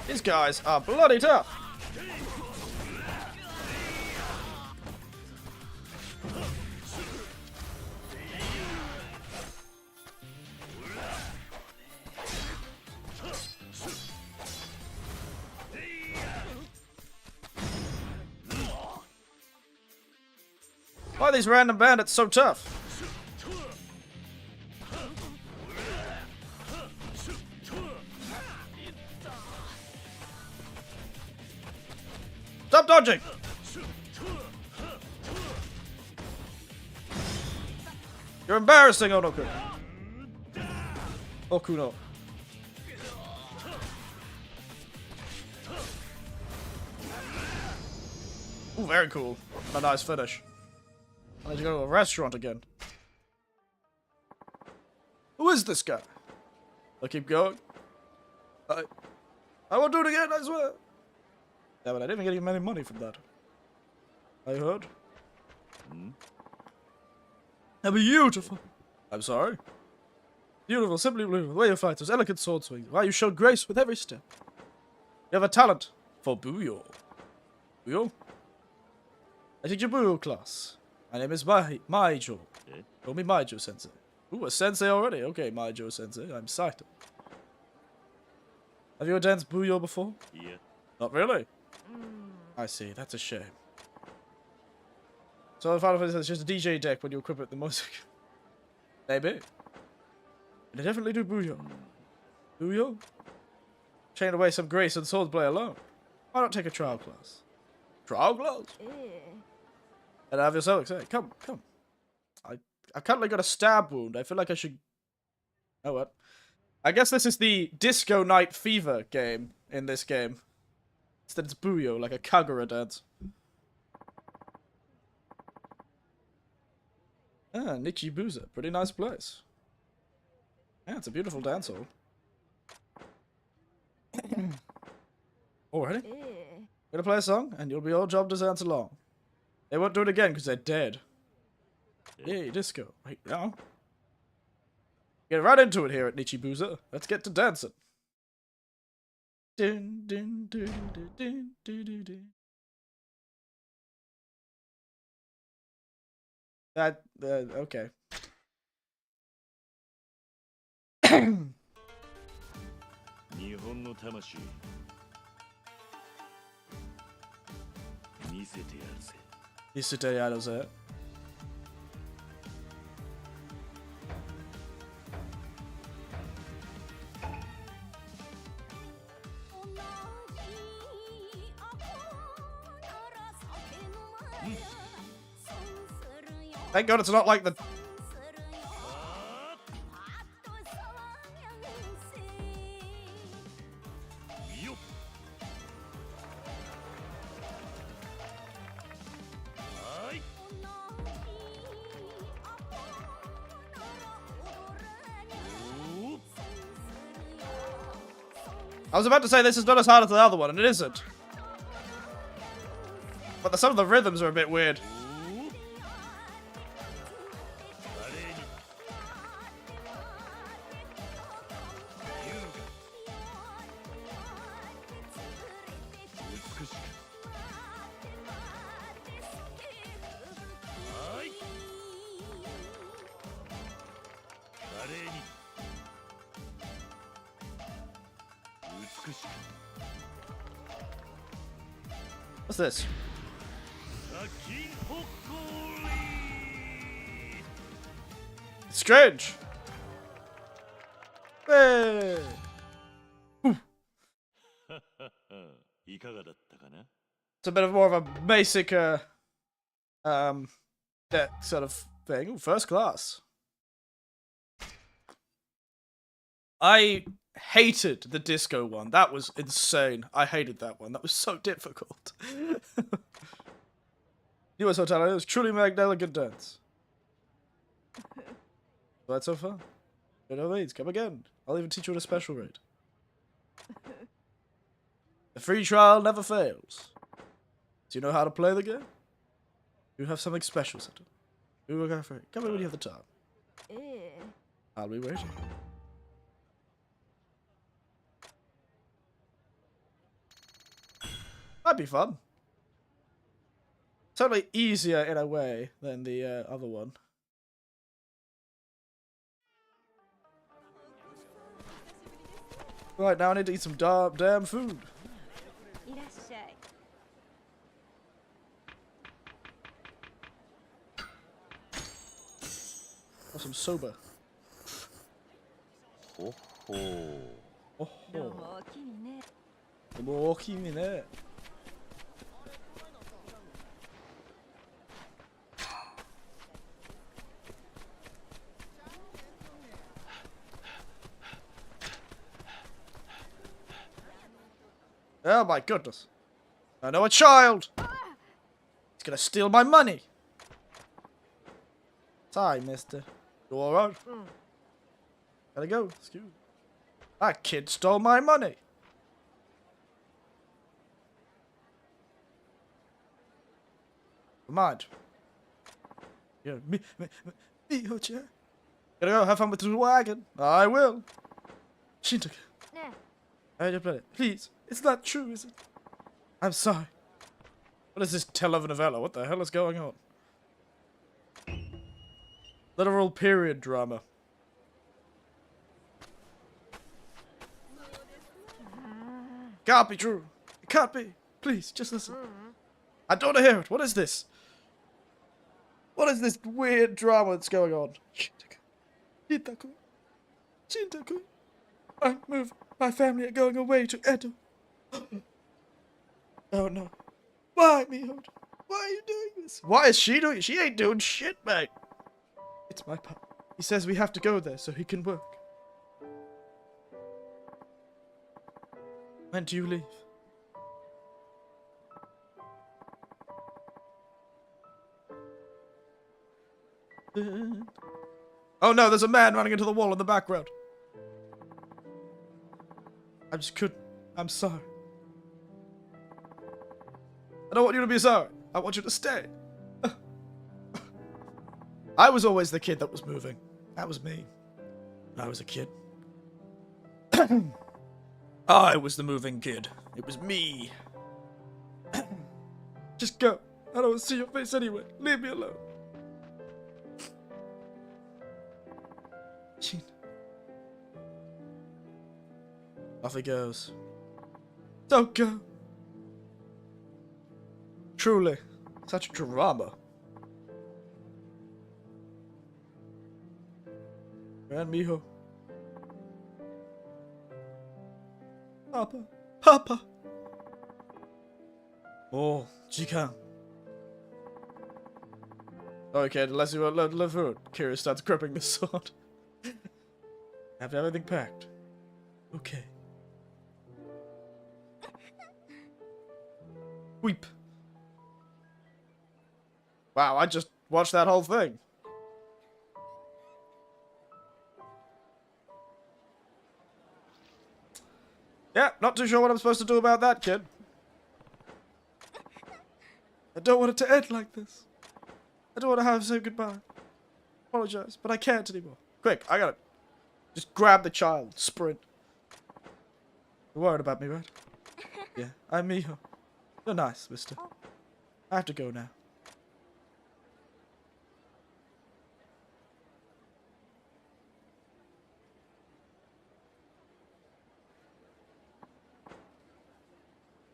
These guys are bloody tough. Why are these random bandits so tough? Stop dodging! You're embarrassing, Onoku. Okuno. Ooh, very cool. A nice finish. I need to go to a restaurant again. Who is this guy? I'll keep going. I won't do it again, I swear. Yeah, but I didn't get any money from that. I heard. They're beautiful. I'm sorry. Beautiful, simply beautiful. The way you fight, those elegant sword swings. Why you show grace with every step. You have a talent for Buyo. Buyo? I teach a Buyo class. My name is Maijo. Call me Maijo-sensei. Ooh, a sensei already. Okay, Maijo-sensei. I'm Saito. Have you danced Buyo before? Yeah. Not really? I see. That's a shame. So the Final Fantasy is just a DJ deck when you equip it with the music. Maybe. They definitely do Booyah. Booyah? Chain away some grace and swordplay alone. Why not take a trial class? Trial class? And have yourself excited. Come. I've currently got a stab wound. I feel like I should... Oh, what? I guess this is the Disco Night Fever game in this game. Instead it's Booyah, like a Kagura dance. Ah, Nichibuza. Pretty nice place. Yeah, it's a beautiful dance hall. Alrighty. Gonna play a song, and you'll be all job to dance along. They won't do it again because they're dead. Yay, disco. Right now. Get right into it here at Nichibuza. Let's get to dancing. Dun, dun, dun, dun, dun, dun, dun, dun. Okay. 日本の魂見せてやるぜ。見せてやるぜ。Thank God it's not like the... I was about to say this is not as hard as the other one, and it isn't. But some of the rhythms are a bit weird. What's this? It's strange. Hey. It's a bit of more of a basic deck sort of thing. Ooh, first class. I hated the disco one. That was insane. I hated that one. That was so difficult. US Hotel, it was truly magnificent dance. That's so fun. No needs, come again. I'll even teach you at a special rate. The free trial never fails. Do you know how to play the game? You have something special set up. We will go for it. Come in when you have the time. I'll be waiting. That'd be fun. Totally easier in a way than the other one. Right, now I need to eat some damn food. Or some soba. Oh ho. Oh my goodness. I know a child! He's gonna steal my money! Sorry, mister. You alright? Gotta go. Excuse me. That kid stole my money! Mind. Yeah, me, Hocha. Gotta go, have fun with the wagon. I will. Shintoka. I just play it. Please. It's not true, is it? I'm sorry. What is this telenovela? What the hell is going on? Literal period drama. Can't be true. It can't be. Please, just listen. I don't want to hear it. What is this? What is this weird drama that's going on? Shinta-kun, my family are going away to Edo. Oh no. Why, Miho? Why are you doing this? Why is she doing it? She ain't doing shit, mate. It's my papa. He says we have to go there so he can work. When do you leave? Oh no, there's a man running into the wall in the background. I just couldn't. I'm sorry. I don't want you to be sorry. I want you to stay. I was always the kid that was moving. That was me. When I was a kid. I was the moving kid. It was me. Just go. I don't want to see your face anyway. Leave me alone. Ishin. Off he goes. Don't go. Truly, such drama. And Miho. Papa. Papa. Oh, Jikan. Okay, unless you want to live food. Kira starts gripping the sword. Have everything packed. Okay. Weep. Wow, I just watched that whole thing. Yeah, not too sure what I'm supposed to do about that, kid. I don't want it to end like this. I don't want to have to say goodbye. Apologize, but I can't anymore. Quick, I gotta just grab the child. Sprint. You're worried about me, right? Yeah, I'm Miho. You're nice, mister. I have to go now.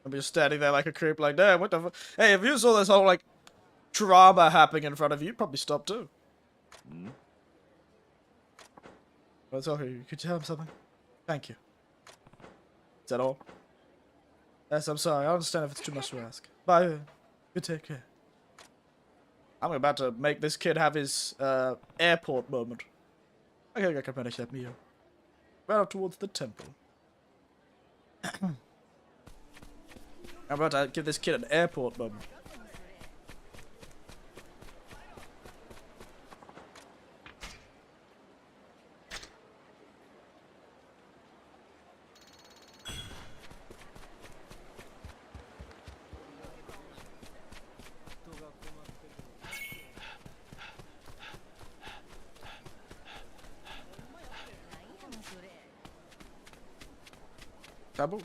I'm just standing there like a creep, like, damn, what the fuck? Hey, if you saw this whole, like, drama happening in front of you, you'd probably stop too. Hmm? Well, it's okay. Could you tell him something? Thank you. Is that all? Yes, I'm sorry. I understand if it's too much to ask. Bye. You take care. I'm about to make this kid have his airport moment. I think I can manage that, Mio. Right up towards the temple. I'm about to give this kid an airport moment. Taboo.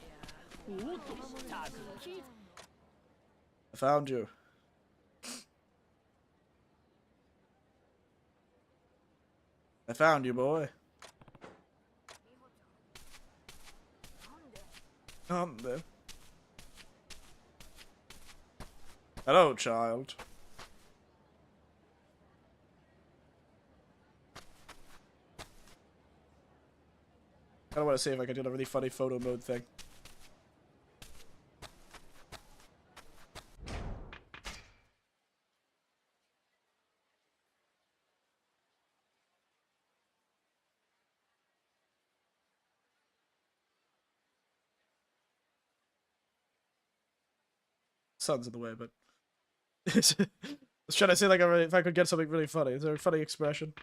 I found you. I found you, boy. Come there. Hello, child. I don't want to see if I can do a really funny photo mode thing. Sun's in the way, but I was trying to see like if I could get something really funny. Is there a funny expression?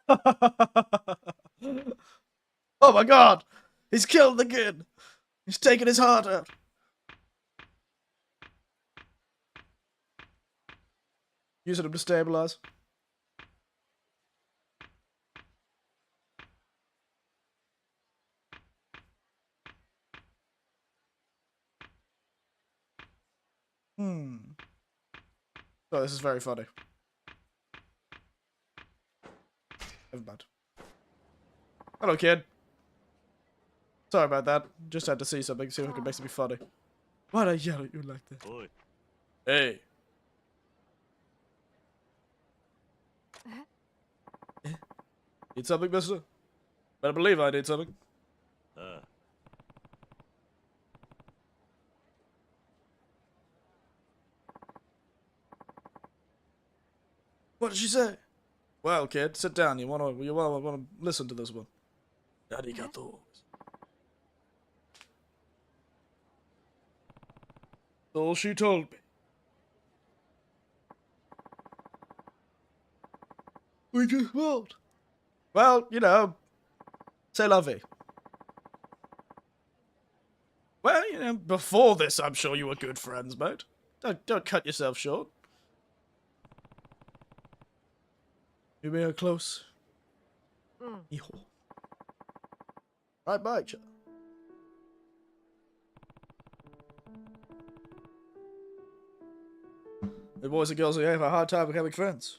Oh my god! He's killed the kid! He's taken his heart out! Using him to stabilize. Oh, this is very funny. Never mind. Hello, kid. Sorry about that. Just had to see something, see if it could make something funny. Why'd I yell at you like that? Oi. Hey. Need something, mister? Better believe I need something. What did she say? Well, kid, sit down. You wanna listen to this one. Arigato. That's all she told me. We just won't. Well, you know, c'est la vie. Well, you know, before this, I'm sure you were good friends, mate. Don't cut yourself short. You being close. Hijo. Right by each other. The boys and girls here have a hard time becoming friends.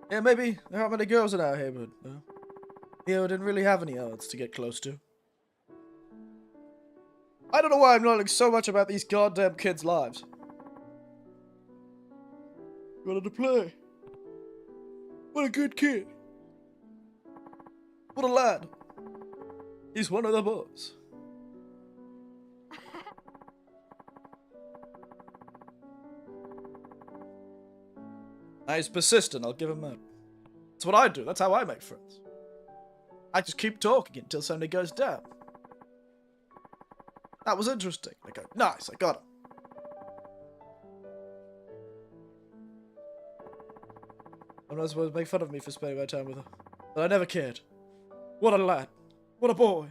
Yeah, maybe there aren't many girls in our neighborhood. No. Theo didn't really have any odds to get close to. I don't know why I'm learning so much about these goddamn kids' lives. Wanted to play. What a good kid. What a lad. He's one of the boys. He's persistent, I'll give him that. That's what I do, that's how I make friends. I just keep talking until somebody goes down. That was interesting. I go, nice, I got him. I'm not supposed to make fun of me for spending my time with her. But I never cared. What a lad. What a boy.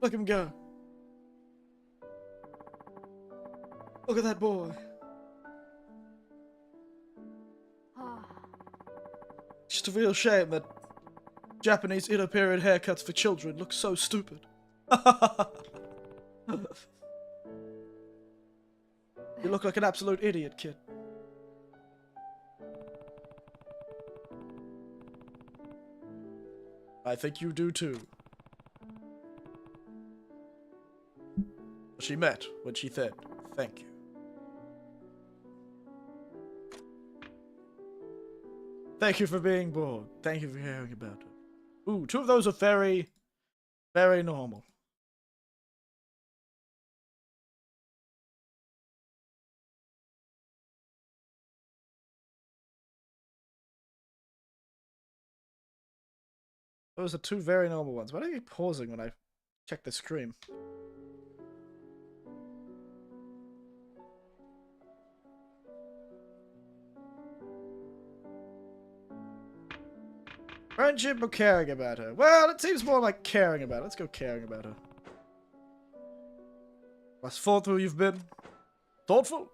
Look him go. Look at that boy. It's just a real shame that Japanese inner-period haircuts for children look so stupid. You look like an absolute idiot, kid. I think you do too. She meant when she said, thank you. Thank you for being born. Thank you for caring about it. Ooh, two of those are very, very normal. Those are two very normal ones. Why do I keep pausing when I check the screen? Friendship or caring about her? Well, it seems more like caring about her. Let's go caring about her. Less thoughtful you've been. Thoughtful?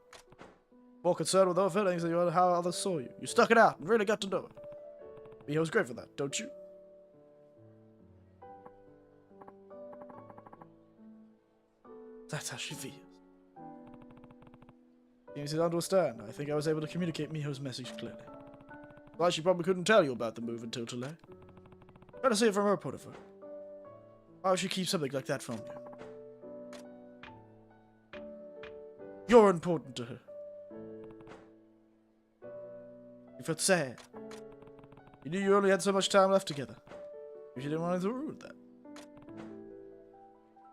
More concerned with other feelings than you are how others saw you. You stuck it out and really got to know it. Miho's great for that, don't you? That's how she feels. You to understand. I think I was able to communicate Miho's message clearly. Why she probably couldn't tell you about the move until today. Try to see it from her point of view. Why would she keep something like that from you? You're important to her. You felt sad. You knew you only had so much time left together. You didn't want to ruin that.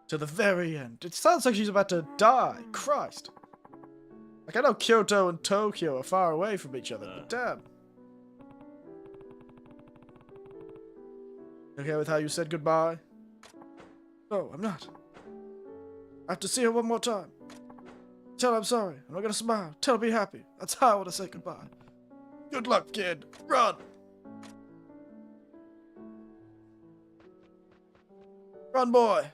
To the very end. It sounds like she's about to die. Christ. Like, I know Kyoto and Tokyo are far away from each other, but damn. Okay with how you said goodbye? No, I'm not. I have to see her one more time. Tell her I'm sorry. I'm not gonna smile. Tell her be happy. That's how I want to say goodbye. Good luck, kid. Run! Run, boy!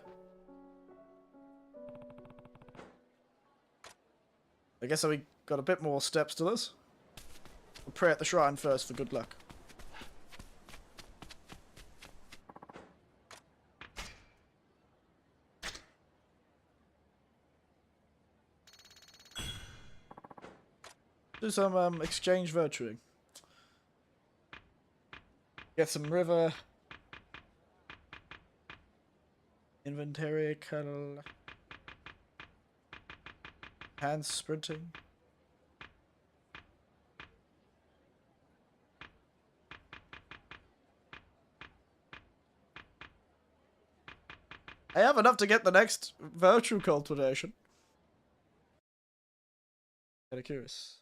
I guess we got a bit more steps to this. We'll pray at the shrine first for good luck. Do some exchange virtuing. Get some river inventory color. Hands sprinting. I have enough to get the next virtue cultivation. Kinda curious.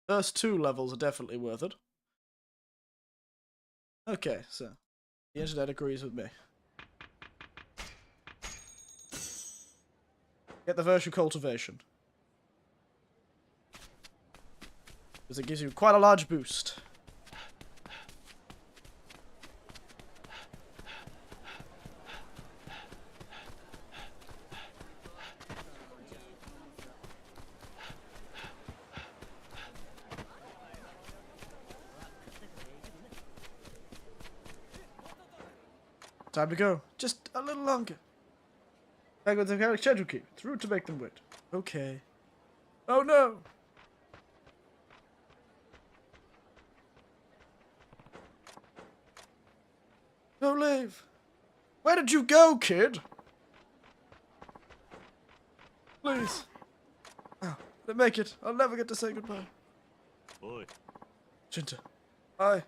First 2 levels are definitely worth it. Okay, so the internet agrees with me. Get the virtue cultivation. Because it gives you quite a large boost. Time to go. Just a little longer. Penguins have got a schedule key. It's rude to make them wait. Okay. Oh no! Don't leave. Where did you go, kid? Please. Oh, didn't make it. I'll never get to say goodbye. Boy. Shinta. I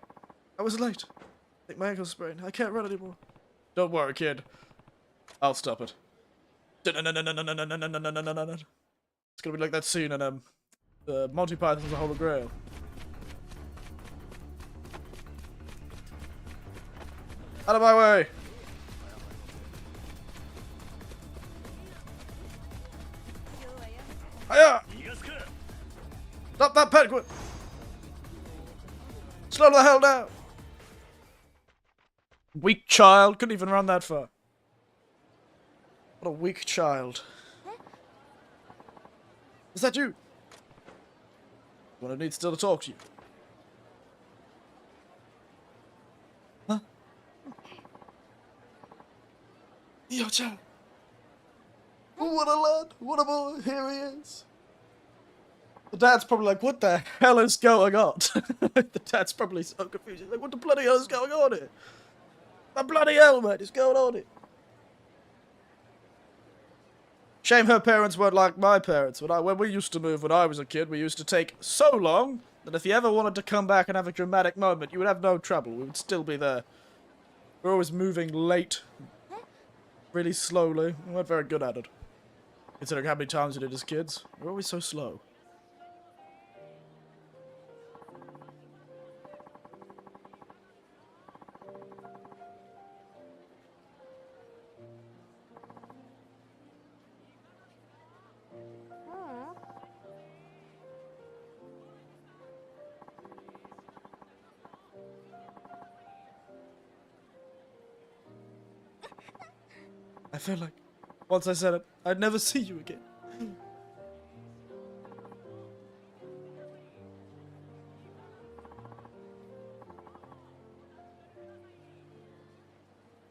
was late. I think my ankle's sprained. I can't run anymore. Don't worry, kid. I'll stop it. It's gonna be like that scene in the Monty Python's The Holy Grail. Out of my way! Hiya! Stop that penguin! Slow the hell down! Weak child, couldn't even run that far. What a weak child. Is that you? Well, I need still to talk to you. Huh? Yo, child. What a lad, what a boy, here he is. The dad's probably like, what the hell is going on? The dad's probably so confused. He's like, what the bloody hell is going on here? What the bloody hell, mate, is going on here? Shame her parents weren't like my parents. When we used to move when I was a kid, we used to take so long that if you ever wanted to come back and have a dramatic moment, you would have no trouble. We would still be there. We're always moving late. Really slowly. We weren't very good at it. Considering how many times we did as kids. We're always so slow. I feel like, once I said it, I'd never see you again.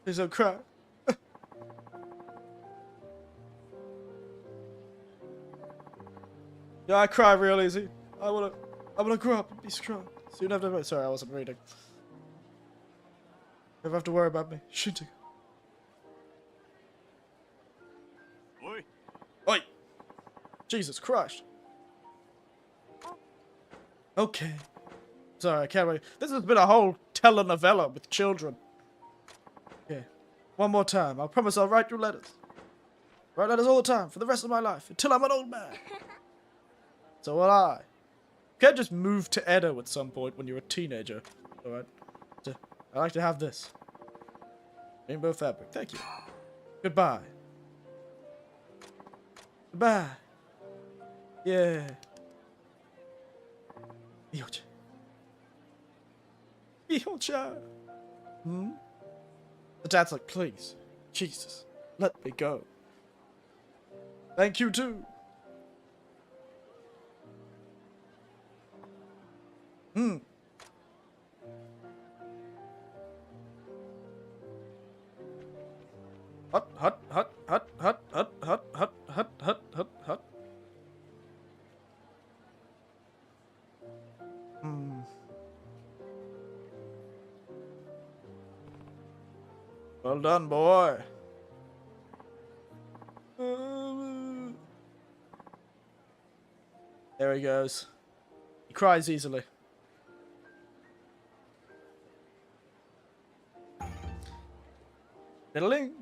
Please don't cry. Yeah, I cry real easy. I wanna grow up and be strong. So you don't have to. Sorry, I wasn't reading. You never have to worry about me. Shooting. Boy. Oi! Jesus Christ. Okay. Sorry, I can't wait. This has been a whole telenovela with children. Okay. One more time. I promise I'll write you letters. Write letters all the time for the rest of my life until I'm an old man. So will I. You can't just move to Edo at some point when you're a teenager. Alright? I like to have this. Rainbow fabric. Thank you. Goodbye. Goodbye. Yeah. Miyocha. Miyocha. Hmm? The dad's like, please. Jesus. Let me go. Thank you too. Hmm. Hut, hut, hut, hut, hut, hut, hut, hut, hut, hut, hut, hut. Well done, boy. There he goes. He cries easily. Diddling.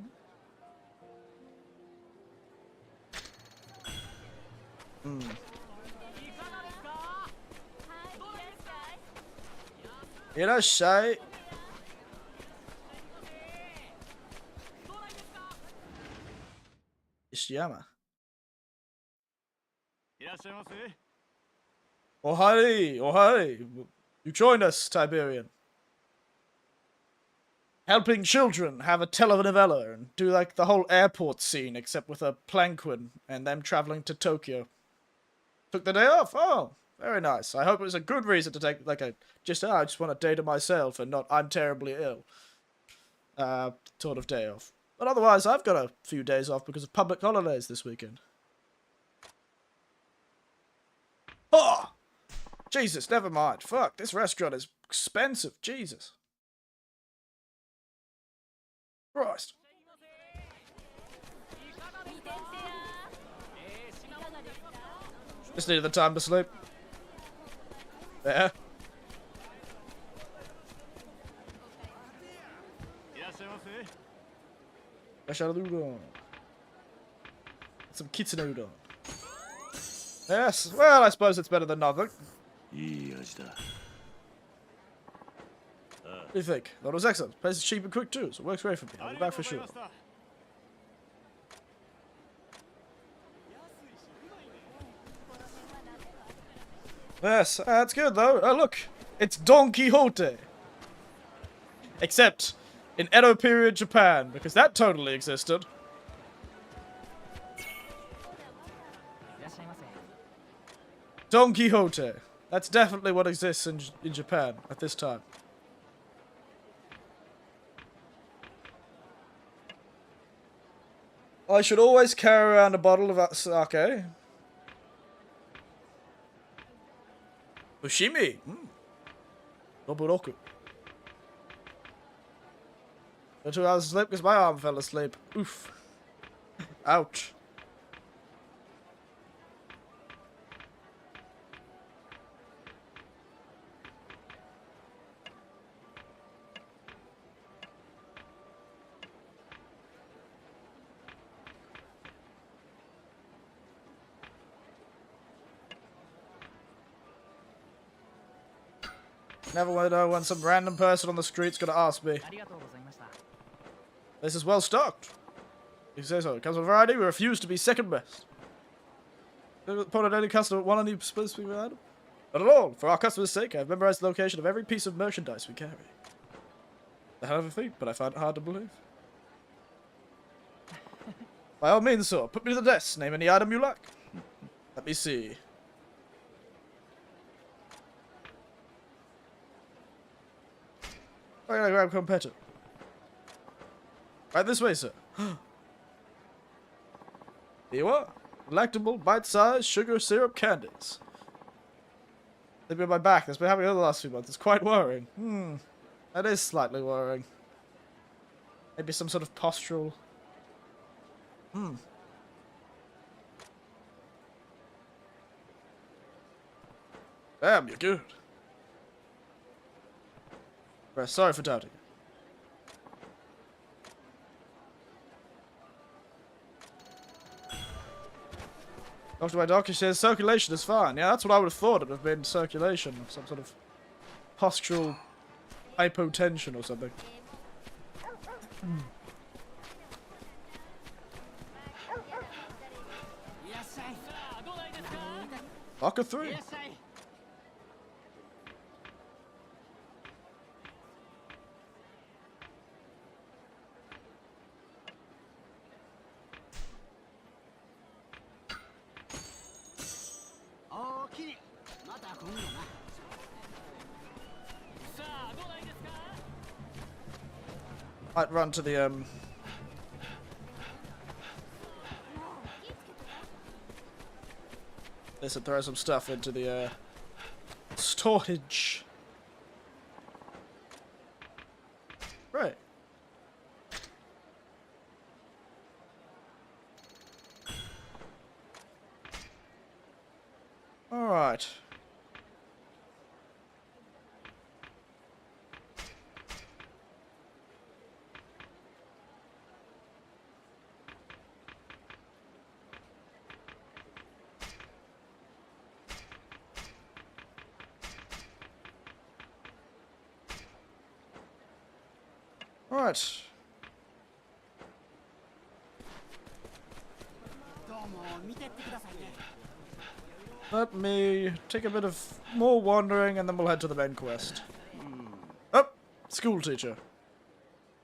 Irashai. Ishiyama. いらっしゃいませ。 Oh hi, oh hi. You join us, Tiberian. Helping children have a telenovela and do like the whole airport scene except with a planquin and them traveling to Tokyo. Took the day off? Oh, very nice. I hope it was a good reason to take like I just want a day to myself and not I'm terribly ill. Sort of day off. But otherwise I've got a few days off because of public holidays this weekend. Oh! Jesus, never mind. Fuck, this restaurant is expensive. Jesus. Christ. Just needed the time to sleep. There. いらっしゃいませ。 Fresh out of the udon. Some kitsune udon. Yes, well, I suppose it's better than nothing. いい味だ。 What do you think? That was excellent. The place is cheap and quick too, so it works great for me. I'll be back for sure. Yes, that's good though. Oh look, it's Don Quixote. Except in Edo period Japan, because that totally existed. Don Quixote. That's definitely what exists in Japan at this time. I should always carry around a bottle of sake. Fushimi. Noburoku. 2 hours of sleep because my arm fell asleep. Oof. Ouch. Never want to know when some random person on the street's gonna ask me. This is well stocked. You say so. It comes with variety. We refuse to be second best. Upon any customer want any specific item? Not at all. For our customers' sake, I have memorized the location of every piece of merchandise we carry. The hell of a feat, but I find it hard to believe. By all means, sir. Put me to the desk. Name any item you like. Let me see. I gotta grab competitor. Right this way, sir. Here you are. Delectable, bite-sized sugar syrup candies. They've been on my back. That's been happening over the last few months. It's quite worrying. That is slightly worrying. Maybe some sort of postural. Damn, you're good. Well, sorry for doubting. Talk to my doctor, says circulation is fine. Yeah, that's what I would have thought. It would have been circulation, some sort of postural hypotension or something. Locker 3. Might run to the this and throw some stuff into the storage. Right. All right. All right. Let me take a bit of more wandering and then we'll head to the main quest. Oh, school teacher.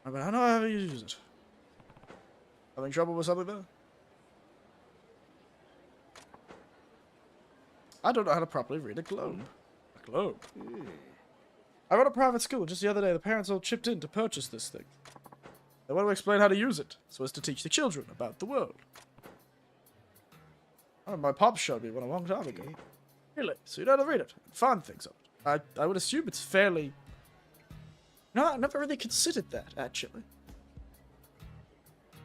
I know how to use it. Having trouble with something there? I don't know how to properly read a globe. A globe? I run a private school. Just the other day, the parents all chipped in to purchase this thing. They want to explain how to use it, so as to teach the children about the world. Oh, my pop showed me one a long time ago. Really? So you know how to read it? And find things of it. I would assume it's fairly... No, I never really considered that, actually.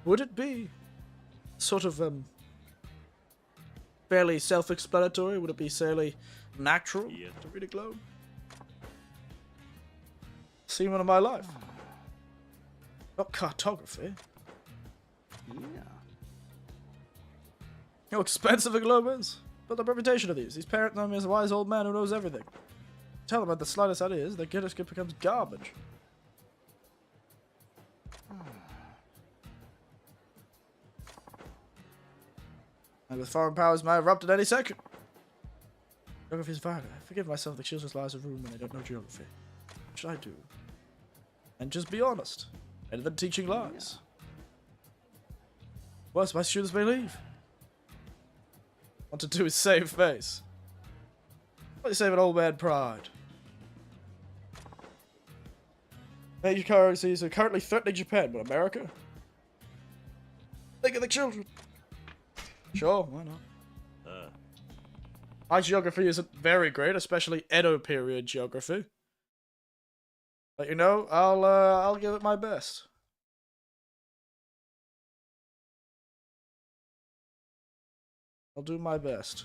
Would it be sort of, fairly self-explanatory? Would it be fairly natural to read a globe? Seen one in my life. Not cartography. Yeah. How expensive a globe is. But the reputation of these parents know me as a wise old man who knows everything. Tell them about the slightest ideas, their guinness becomes garbage. And with foreign powers might erupt at any second. Geography is violent. I forgive myself the children's lives of room when they don't know geography. What should I do? And just be honest. Better than teaching lies. Worse, my students may leave. What to do is save face. What do you save an old man pride? Major currencies are currently threatening Japan, but America? Think of the children. Sure, why not? My geography isn't very great, especially Edo period geography. But you know, I'll give it my best. I'll do my best.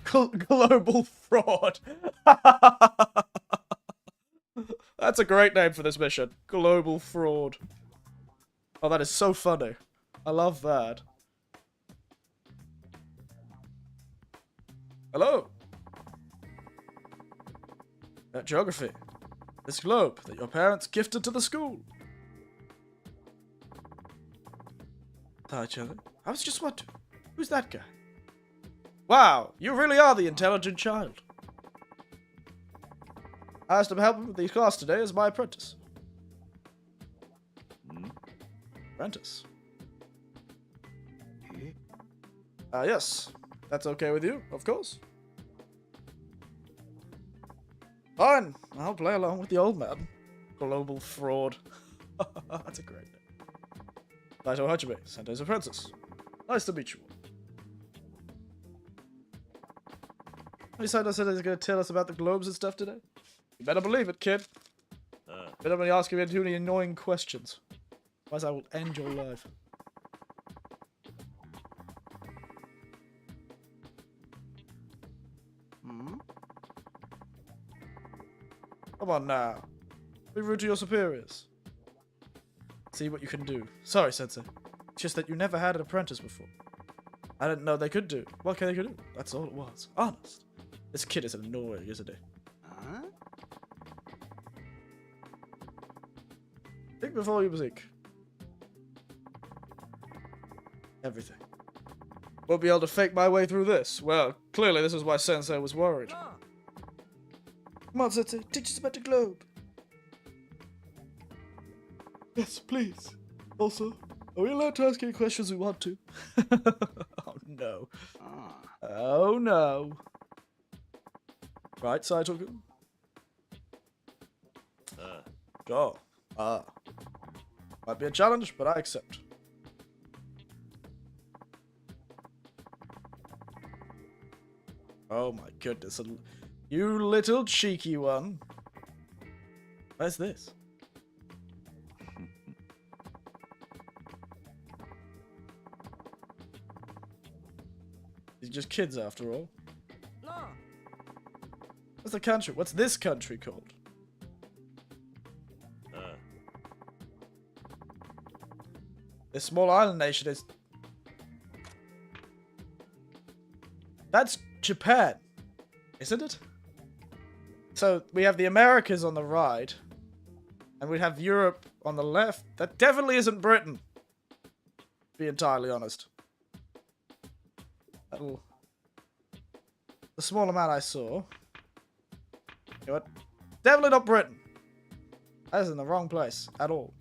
Global fraud. That's a great name for this mission. Global fraud. Oh, that is so funny. I love that. Hello. Geography. This globe that your parents gifted to the school. Hi, children. I was just wondering, who's that guy? Wow, you really are the intelligent child. I asked him to help him with these class today as my apprentice. Apprentice? Yes. That's okay with you, of course. Fine, I'll play along with the old man. Global fraud. That's a great name. Naito Hachime, Sentei's apprentice. Nice to meet you all. Saito said he's going to tell us about the globes and stuff today. You better believe it, kid. Better be asking me too many annoying questions. Otherwise I will end your life. Come on now. Be rude to your superiors. See what you can do. Sorry, Sensei. It's just that you never had an apprentice before. I didn't know they could do. What can they do? That's all it was. Honest. This kid is annoying, isn't he? Huh? Think before you think. Everything. Won't be able to fake my way through this. Well, clearly this is why Sensei was worried. Come on, Sensei. Teach us about the globe. Yes, please. Also, are we allowed to ask any questions we want to? Oh, no. Oh, no. Right, Saito-kun? Oh. Ah. Might be a challenge, but I accept. Oh my goodness. You little cheeky one. Where's this? These are just kids after all. No. What's the country? What's this country called? This small island nation is... That's Japan, isn't it? So we have the Americas on the right, and we have Europe on the left. That definitely isn't Britain, to be entirely honest. The small amount I saw. You know what? Definitely not Britain. That is in the wrong place at all.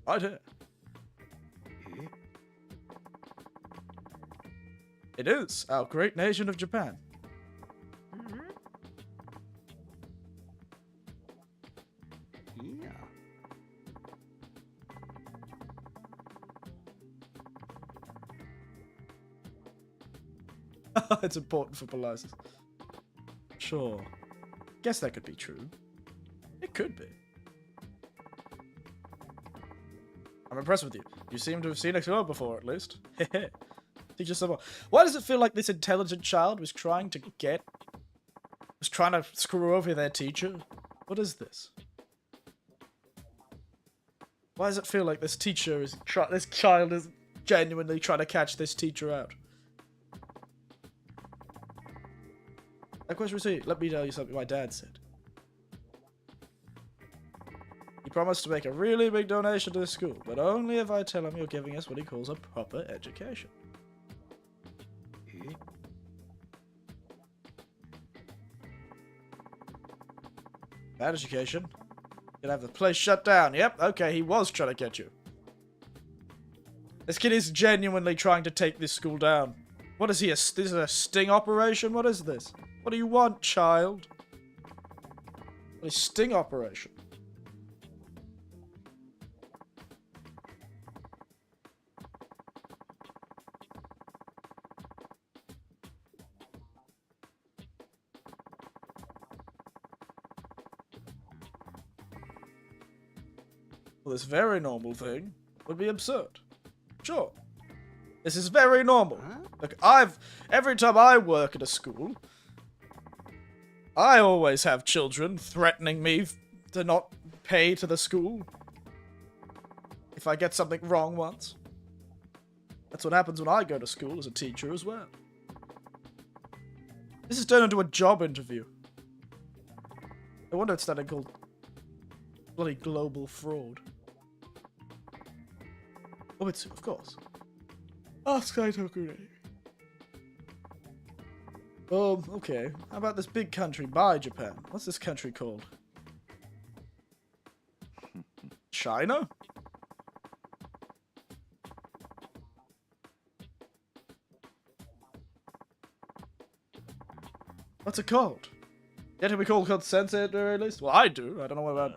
Right here. It is our great nation of Japan. Yeah. It's important for policies. Sure. Guess that could be true. It could be. I'm impressed with you. You seem to have seen a girl before, at least. Hehe. Teach us some more. Why does it feel like this intelligent child was trying to screw over their teacher? What is this? Why does it feel like this teacher is this child is genuinely trying to catch this teacher out? That question receipt. Let me tell you something my dad said. He promised to make a really big donation to the school, but only if I tell him you're giving us what he calls a proper education. Bad education? Gonna have the place shut down. Yep, okay, he was trying to get you. This kid is genuinely trying to take this school down. What is he, this is a sting operation? What is this? What do you want, child? A sting operation? Well, this very normal thing would be absurd. Sure. This is very normal. Look, every time I work at a school, I always have children threatening me to not pay to the school if I get something wrong once. That's what happens when I go to school as a teacher as well. This is turned into a job interview. I wonder it's that called bloody global fraud. Obitsu, of course. Ask Saitokure. Okay. How about this big country by Japan? What's this country called? China? What's it called? Yet to be called Sensei at the very least? Well, I do. I don't know what about...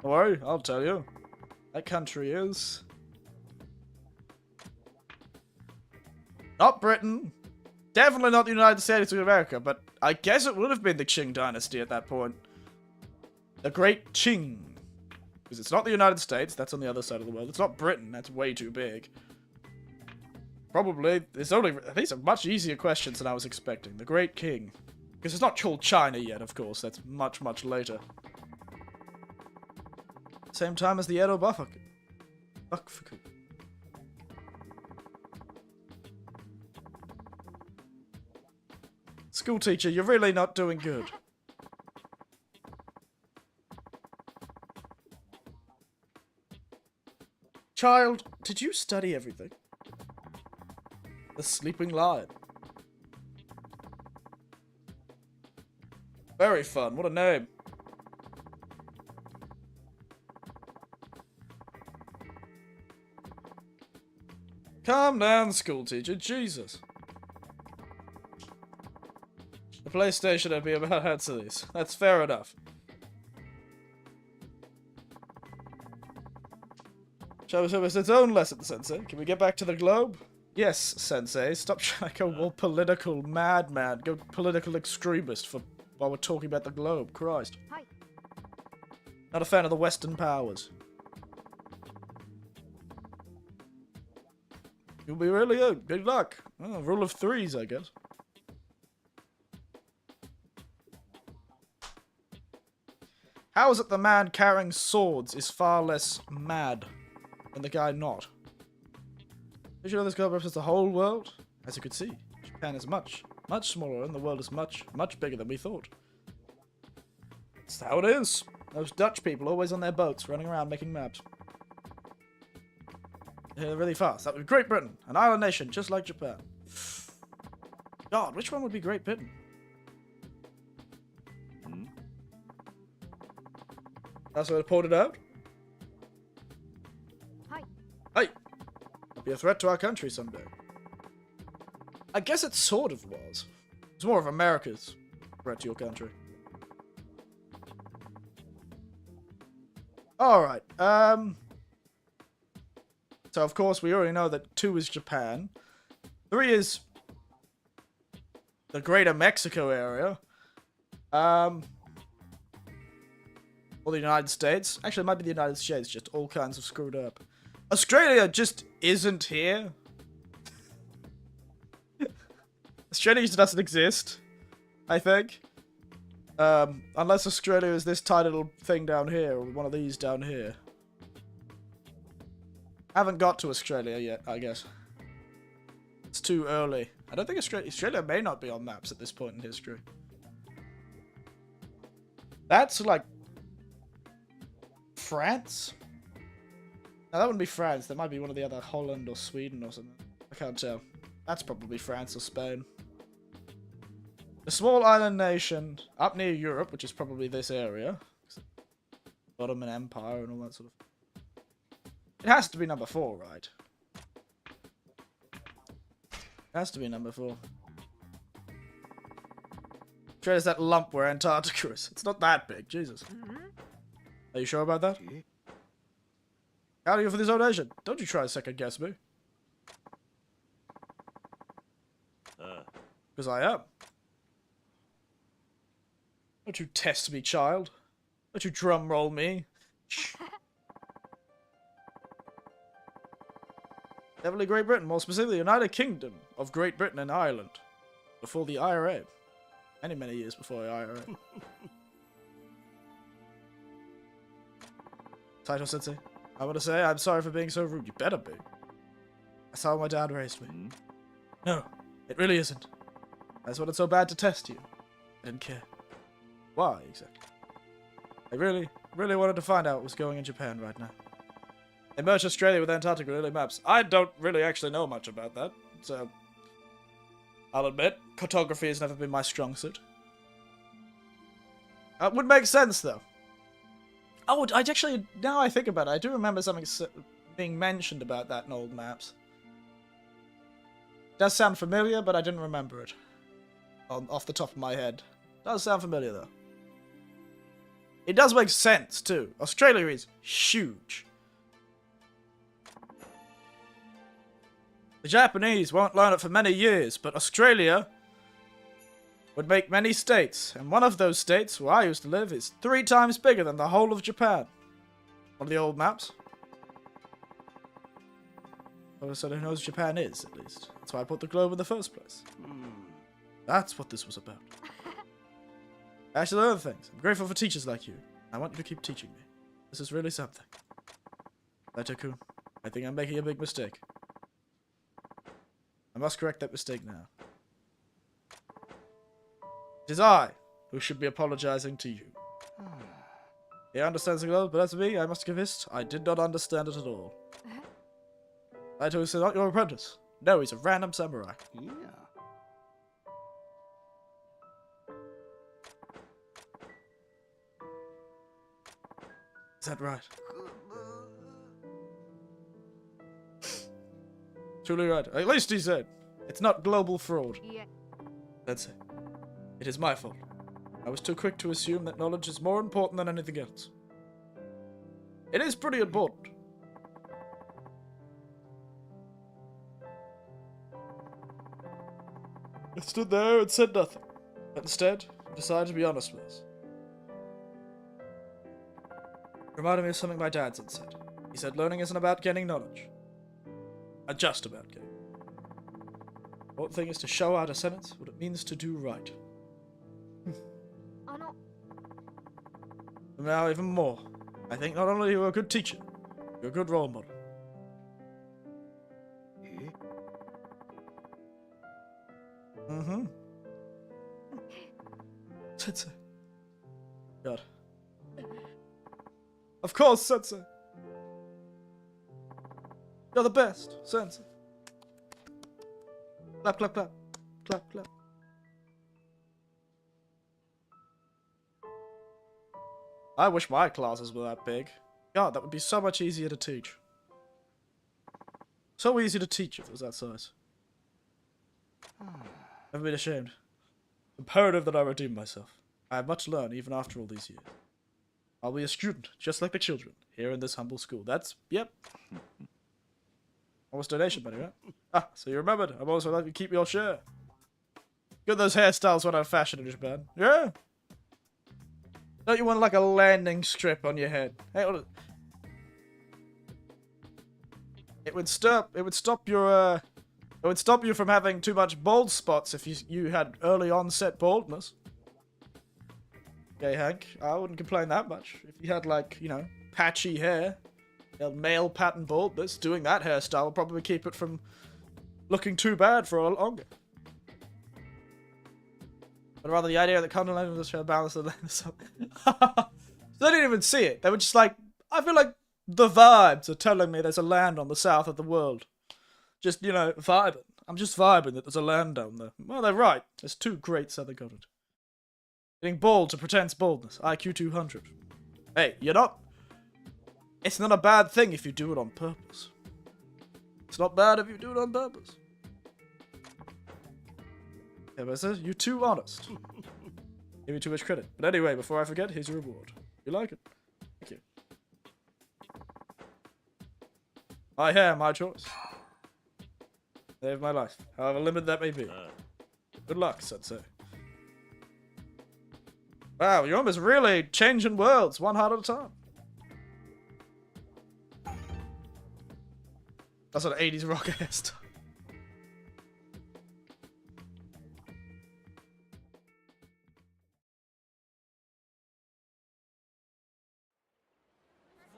Don't worry, I'll tell you. That country is... not Britain. Definitely not the United States of America, but I guess it would have been the Qing dynasty at that point. The Great Qing. Because it's not the United States, that's on the other side of the world. It's not Britain, that's way too big. Probably, these are much easier questions than I was expecting. The Great King. Because it's not called China yet, of course, that's much, much later. Same time as the Edo Bufuku. School teacher, you're really not doing good. Child, did you study everything? The Sleeping Lion. Very fun, what a name. Calm down, school teacher, Jesus. The PlayStation would be about Hercules. That's fair enough. Shall we service its own lesson, Sensei? Can we get back to the globe? Yes, Sensei. Stop trying to go all political madman. Go political extremist while we're talking about the globe. Christ. Hi. Not a fan of the Western powers. You'll be really good. Good luck. Oh, rule of threes, I guess. How is it the man carrying swords is far less mad than the guy not? Did you know this globe represents the whole world? As you can see, Japan is much, much smaller and the world is much, much bigger than we thought. That's how it is. Those Dutch people always on their boats running around making maps. They're really fast. That would be Great Britain, an island nation just like Japan. God, which one would be Great Britain? That's what it pointed out. Hi. Hey! Be a threat to our country someday. I guess it sort of was. It's more of America's threat to your country. Alright, so of course we already know that 2 is Japan. 3 is the greater Mexico area. Or the United States. Actually, it might be the United States, just all kinds of screwed up. Australia just isn't here. Australia just doesn't exist, I think. Unless Australia is this tiny little thing down here, or one of these down here. Haven't got to Australia yet, I guess. It's too early. I don't think Australia may not be on maps at this point in history. That's like France? No, that wouldn't be France. That might be one of the other Holland or Sweden or something. I can't tell. That's probably France or Spain. A small island nation up near Europe, which is probably this area. Ottoman Empire and all that sort of... It has to be number 4, right? It has to be number 4. There's that lump where Antarctica is. It's not that big, Jesus. Are you sure about that? How are you for this old nation? Don't you try to second guess me. Because I am. Don't you test me, child. Don't you drum roll me. Definitely Great Britain, more specifically the United Kingdom of Great Britain and Ireland. Before the IRA. Many, many years before the IRA. Taito Sensei, I want to say I'm sorry for being so rude. You better be. That's how my dad raised me. No, it really isn't. That's what it's so bad to test you. I didn't care. Why, exactly? I really, really wanted to find out what was going in Japan right now. They merged Australia with Antarctica in early maps. I don't really actually know much about that, so... I'll admit, cartography has never been my strong suit. Would make sense, though. Oh, I actually, now I think about it, I do remember something being mentioned about that in old maps. Does sound familiar, but I didn't remember it. Off the top of my head. Does sound familiar, though. It does make sense, too. Australia is huge. The Japanese won't learn it for many years, but Australia would make many states, and one of those states, where I used to live, is 3 times bigger than the whole of Japan. On the old maps. So who knows Japan is, at least. That's why I put the globe in the first place. That's what this was about. Actually, other things. I'm grateful for teachers like you. I want you to keep teaching me. This is really something. Taito-kun, I think I'm making a big mistake. I must correct that mistake now. It is I who should be apologizing to you. He understands the globe, but as for me, I must confess, I did not understand it at all. Taito is not your apprentice. No, he's a random samurai. Yeah. Is that right? Truly right. At least he said. It's not global fraud. Yeah. That's it. It is my fault. I was too quick to assume that knowledge is more important than anything else. It is pretty important. I stood there and said nothing. But instead, I decided to be honest with us. It reminded me of something my dad had said. He said learning isn't about gaining knowledge. Not just about gaining. The important thing is to show out a sentence what it means to do right. And now even more. I think not only are you a good teacher, you're a good role model. Mm-hmm. Sensei. God. Of course, Sensei. You're the best, Sensei. Clap, clap, clap. Clap, clap. I wish my classes were that big. God, that would be so much easier to teach. So easy to teach if it was that size. I've been ashamed. Imperative that I redeem myself. I have much to learn even after all these years. I'll be a student, just like the children, here in this humble school. That's, yep. Almost donation money, right? Ah, so you remembered. I'm also letting you keep your share. Good, those hairstyles went out of fashion in Japan. Yeah. Don't you want like a landing strip on your head? Hey, it would stop your it would stop you from having too much bald spots if you had early onset baldness. Okay, Hank, I wouldn't complain that much. If you had like, you know, patchy hair, you had male pattern baldness, doing that hairstyle would probably keep it from looking too bad for a lot longer. But rather the idea that continental languages shall balance the land. So they didn't even see it. They were just like, I feel like the vibes are telling me there's a land on the south of the world. Just, you know, vibing. I'm just vibing that there's a land down there. Well, they're right. There's two great southern continents. Getting bald to pretense baldness. IQ 200. Hey, you're not... It's not a bad thing if you do it on purpose. It's not bad if you do it on purpose. Yeah, but you're too honest. Give me too much credit. But anyway, before I forget, here's your reward. You like it? Thank you. My hair, my choice. Saved my life, however limited that may be. Good luck, Sensei. Wow, you're almost really changing worlds one heart at a time. That's an 80s rock hairstyle.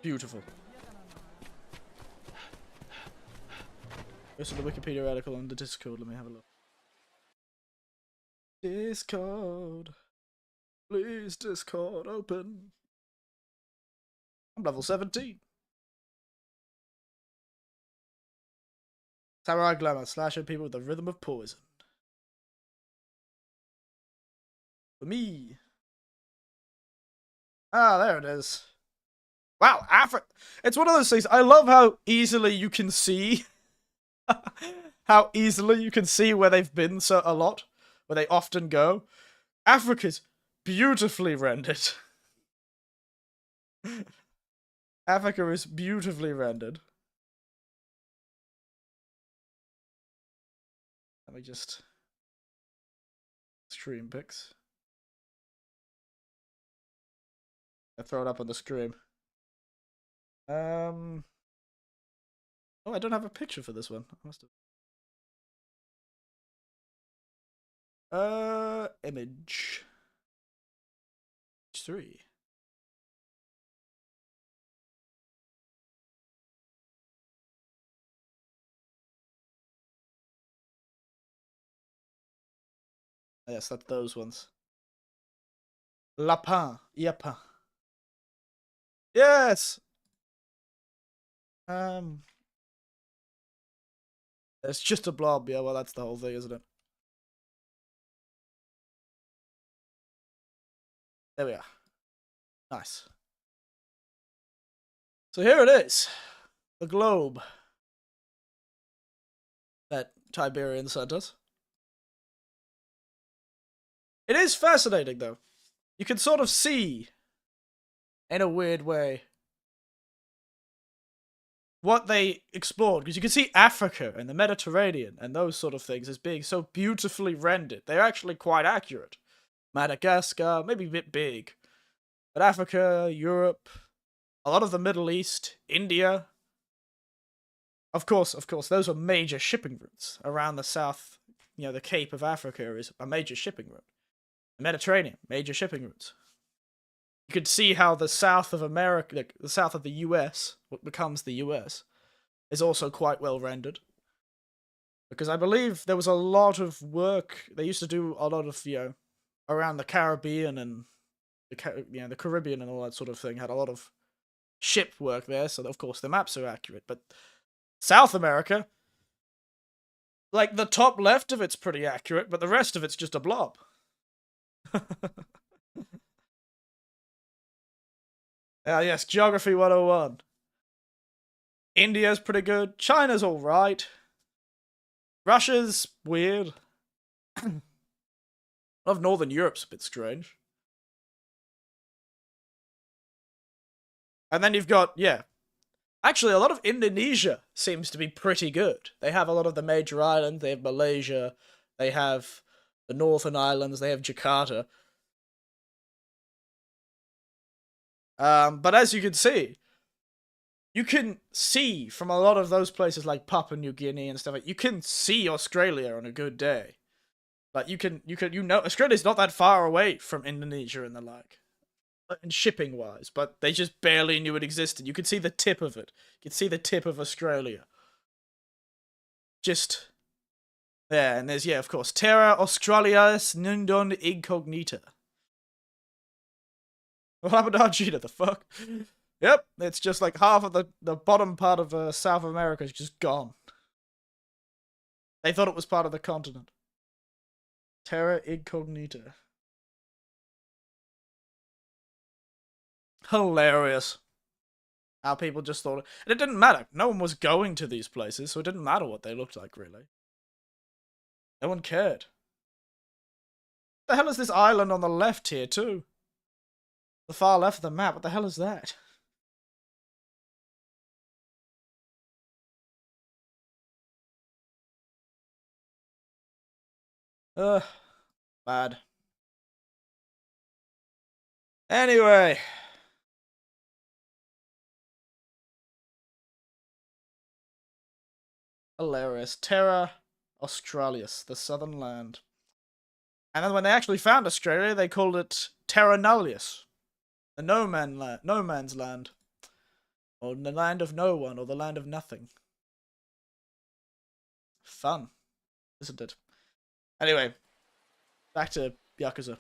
Beautiful. Go to the Wikipedia article on the Discord. Let me have a look. Discord. Please, Discord, open. I'm level 17. Samurai Glamour, slashing people with the rhythm of poison. For me. Ah, there it is. Wow, it's one of those things. I love how easily you can see. How easily you can see where they've been a lot. Where they often go. Africa's beautifully rendered. Africa is beautifully rendered. Let me just... Stream pics. I throw it up on the stream. Oh, I don't have a picture for this one. I must have. Image. 3. Yes, that's those ones. Lapin. Yapin. Yes! It's just a blob. Yeah, well, that's the whole thing, isn't it? There we are. Nice. So here it is. The globe that Tiberian sent us. It is fascinating, though. You can sort of see, in a weird way, what they explored. Because you can see Africa and the Mediterranean and those sort of things as being so beautifully rendered. They're actually quite accurate. Madagascar, maybe a bit big. But Africa, Europe, a lot of the Middle East, India. Of course, those are major shipping routes around the south. You know, the Cape of Africa is a major shipping route. The Mediterranean, major shipping routes. You could see how the south of America, like the south of the US, what becomes the US, is also quite well rendered. Because I believe there was a lot of work, they used to do a lot of, around the Caribbean and the Caribbean and all that sort of thing, had a lot of ship work there, so of course the maps are accurate. But South America, like the top left of it's pretty accurate, but the rest of it's just a blob. Yes, Geography 101. India's pretty good. China's alright. Russia's weird. A lot of Northern Europe's a bit strange. And then you've got, actually a lot of Indonesia seems to be pretty good. They have a lot of the major islands. They have Malaysia. They have the Northern Islands. They have Jakarta. But as you can see from a lot of those places like Papua New Guinea and stuff, you can see Australia on a good day. Like, Australia's not that far away from Indonesia and the like. And shipping-wise, but they just barely knew it existed. You could see the tip of it. You could see the tip of Australia. Just there, and there's, of course, Terra Australis Nundon Incognita. What happened to Argentina? The fuck? Yep, it's just like half of the bottom part of South America is just gone. They thought it was part of the continent. Terra Incognita. Hilarious. How people just thought it. And it didn't matter. No one was going to these places, so it didn't matter what they looked like, really. No one cared. What the hell is this island on the left here, too? The far left of the map, what the hell is that? Bad. Anyway. Hilarious. Terra Australis, the southern land. And then when they actually found Australia, they called it Terra Nullius. The no man's land. Or the land of no one, or the land of nothing. Fun, isn't it? Anyway, back to Yakuza.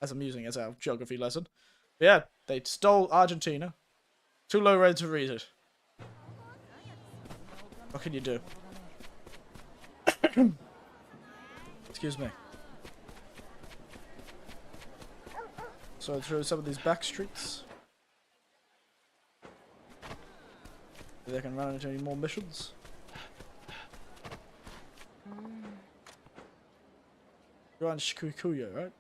As amusing as our geography lesson. But yeah, they stole Argentina. Too low rate to read it. What can you do? Excuse me. So through some of these back streets. They can run into any more missions. You're on Shikukuya, right?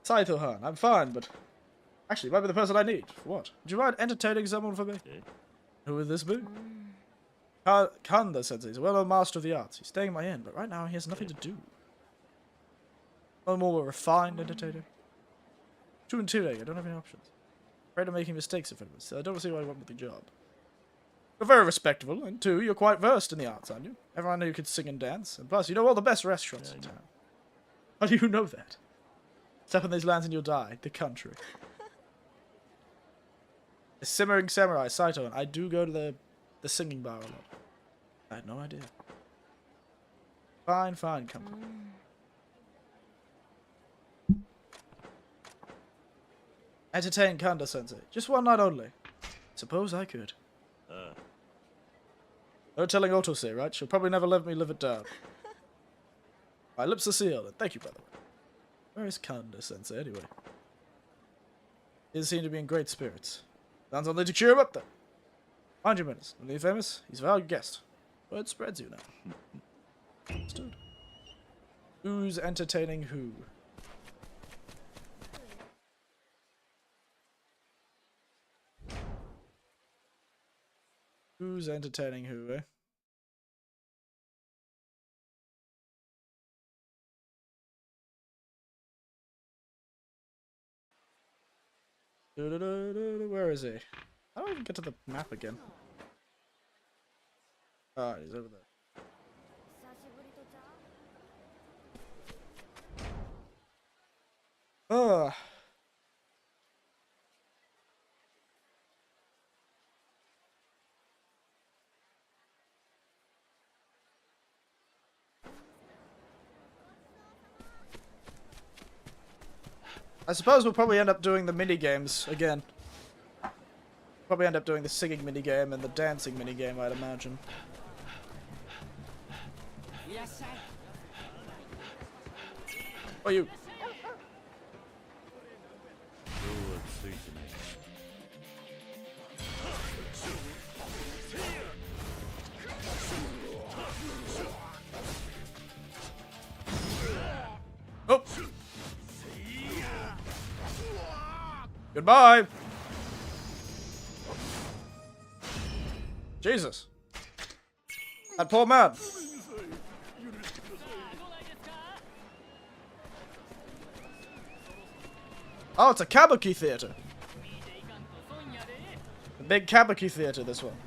Saito-han, I'm fine, but actually, might be the person I need. For what? Would you mind entertaining someone for me? Who would this be? Kanda Sensei is a well-known master of the arts. He's staying at my inn, but right now he has nothing to do. No more refined entertainer. Too intimidating, I don't have any options. Afraid of making mistakes in front of us, so I don't see why I want with the job. You're very respectable, and two, you're quite versed in the arts, aren't you? Everyone knew you could sing and dance, and plus, you know all the best restaurants in town. How do you know that? Step in these lands and you'll die. The country. The Simmering Samurai, Saito, and I do go to the singing bar a lot. I had no idea. Fine, come on. Entertain Kanda Sensei. Just one night only. Suppose I could. No telling Otose, right? She'll probably never let me live it down. My lips are sealed, and thank you, by the way. Where is Kanda Sensei, anyway? He seems to be in great spirits. Sounds only to cheer him up, though. Mind your manners. When he's famous, he's a valued guest. Word spreads, you know. Understood. Who's entertaining who? Who's entertaining who, eh? Where is he? How do I even get to the map again? Ah, he's over there. Ah. I suppose we'll probably end up doing the mini games again. Probably end up doing the singing mini game and the dancing mini game, I'd imagine. Oh, you. Oh. Goodbye. Jesus. That poor man. Oh, it's a kabuki theater. A big kabuki theater, this one.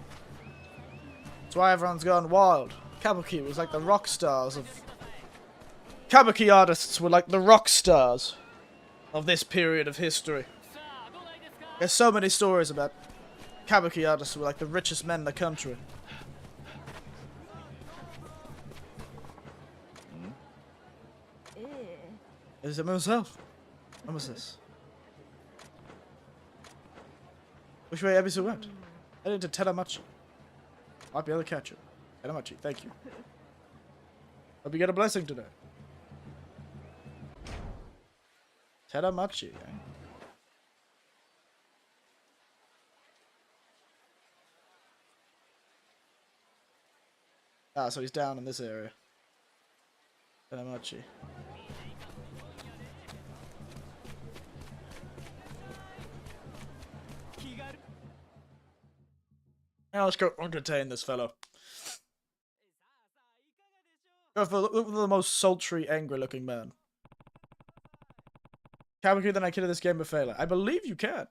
That's why everyone's gone wild. Kabuki was like the rock stars of... Kabuki artists were like the rock stars of this period of history. There's so many stories about kabuki artists who were like the richest men in the country. Is it myself? What was this? Which way Ebisu went? Heading to Teramachi. Might be able to catch it. Teramachi, thank you. Hope you get a blessing today. Teramachi, eh? Ah, so he's down in this area. Teramachi. Now let's go entertain this fellow. Go for the most sultry, angry-looking man. Kabuki, then I kid this game of failure. I believe you can.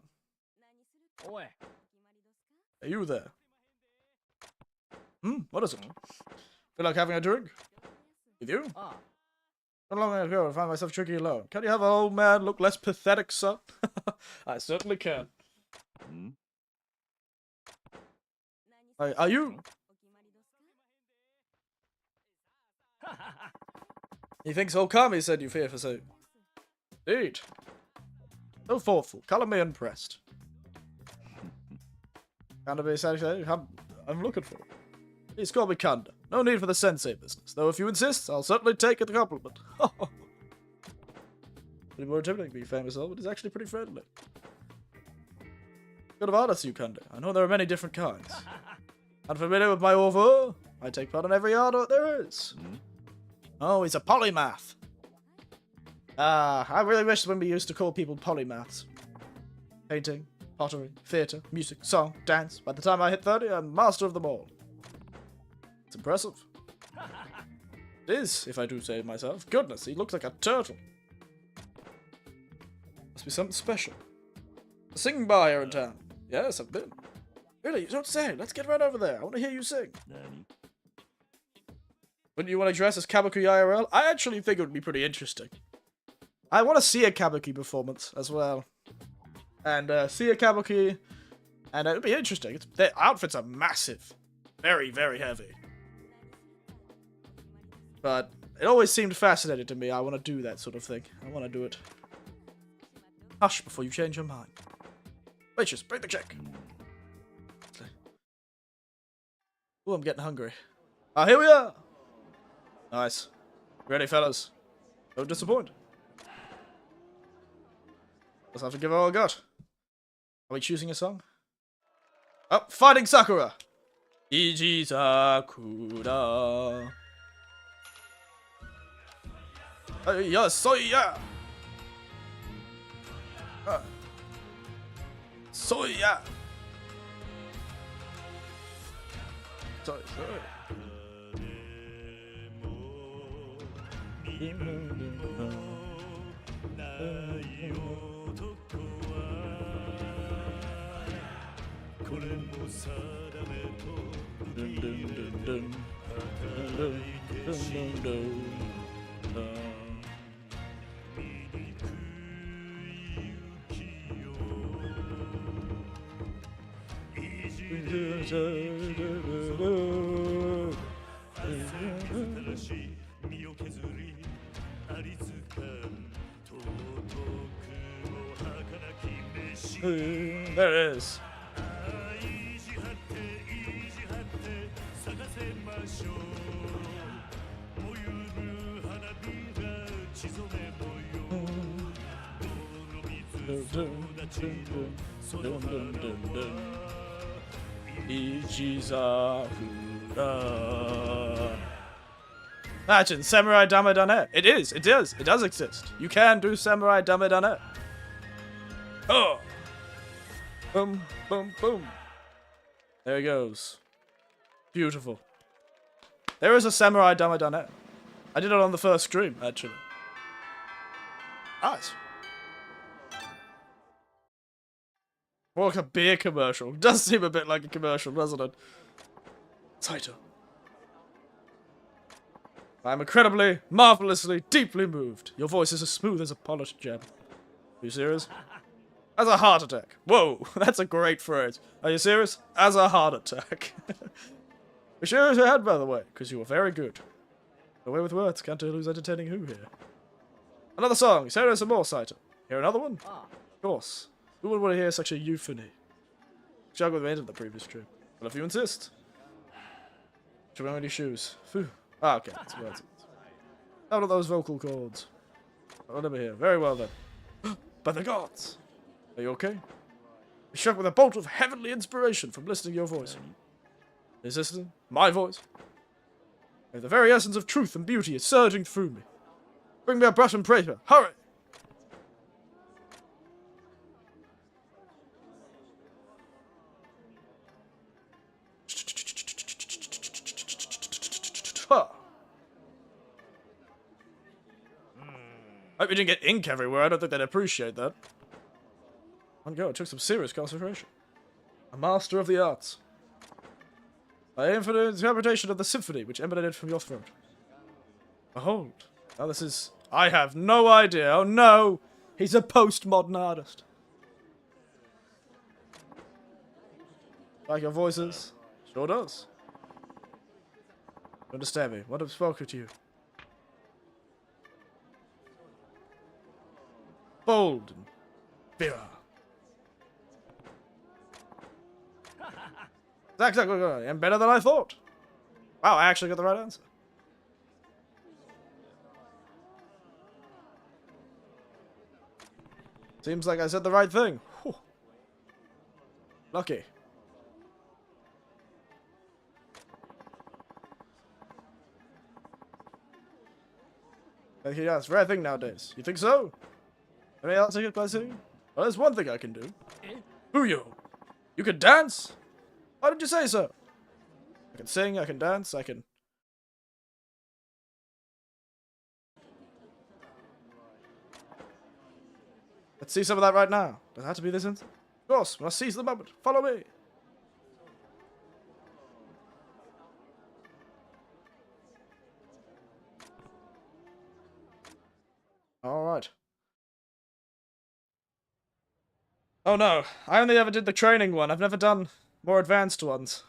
Are you there? What is it? Feel like having a drink? With you? Not long ago, I found myself drinking alone. Can you have an old man look less pathetic, son? I certainly can. Are you? He thinks old Kami said you fear for so. Indeed. So thoughtful. Color me impressed. Can't be satisfied. I'm looking for it. Please call me Kanda. No need for the sensei business. Though if you insist, I'll certainly take the compliment. Pretty more intimidating to be famous, but it's actually pretty friendly. Good of artists, you Kanda. I know there are many different kinds. Unfamiliar with my offer? I take part in every art there is. Oh, he's a polymath. I really wish when we used to call people polymaths. Painting, pottery, theatre, music, song, dance. By the time I hit 30, I'm master of them all. It's impressive. It is, if I do say it myself. Goodness, he looks like a turtle. Must be something special. A singing bar here in town. Yes, I've been. Really, you don't say. Let's get right over there. I want to hear you sing. Wouldn't you want to dress as Kabuki IRL? I actually think it would be pretty interesting. I want to see a Kabuki performance as well. And see a Kabuki. And it would be interesting. Their outfits are massive. Very, very heavy. But it always seemed fascinating to me. I want to do that sort of thing. I want to do it. Hush before you change your mind. Waitress, bring the check. Ooh, I'm getting hungry. Ah, here we are! Nice. Ready, fellas? Don't disappoint. Let's have to give it all I got. Are we choosing a song? Oh, Fighting Sakura! Iji Sakura. Yeah, soya. Soya. Sorry. There it is. Imagine Samurai Dame Dane. It is. It does. It does exist. You can do Samurai Dame Dane. Oh. Boom, boom, boom. There he goes. Beautiful. There is a Samurai Dame Dane. I did it on the first stream, actually. Nice. More like a beer commercial. Does seem a bit like a commercial, doesn't it? Saito. I'm incredibly, marvelously, deeply moved. Your voice is as smooth as a polished gem. Are you serious? As a heart attack. Whoa, that's a great phrase. Are you serious? As a heart attack. You sure as your head, by the way, because you were very good. Away with words, can't tell who's entertaining who here. Another song. Say some more, Saito. Hear another one? Of course. Who would want to hear such a euphony? Jug with the end of the previous stream. Well, if you insist. Should we wear any shoes? Phew. Ah, okay. That's words. Out of those vocal cords. I'll never hear. Very well then. By the gods. Are you okay? You're struck with a bolt of heavenly inspiration from listening to your voice. Is this my voice? The very essence of truth and beauty is surging through me. Bring me a brush and paper. Hurry! Huh. Hope you didn't get ink everywhere. I don't think they'd appreciate that. One go, it took some serious concentration. A master of the arts. I aim for the interpretation of the symphony which emanated from your throat. Behold. Now this is... I have no idea. Oh no! He's a postmodern artist. Like your voices? Sure does. You understand me? What have spoken to you? Bold and virile. Exactly, and better than I thought. Wow, I actually got the right answer. Seems like I said the right thing. Whew. Lucky. Yeah, it's a rare thing nowadays. You think so? Any else I get by singing? Well, there's one thing I can do. Booyo! You can dance? Why did you say so? I can sing, I can dance, I can... Let's see some of that right now. Does it have to be this instant? Of course, we must seize the moment. Follow me. Alright. Oh no, I only ever did the training one. I've never done more advanced ones.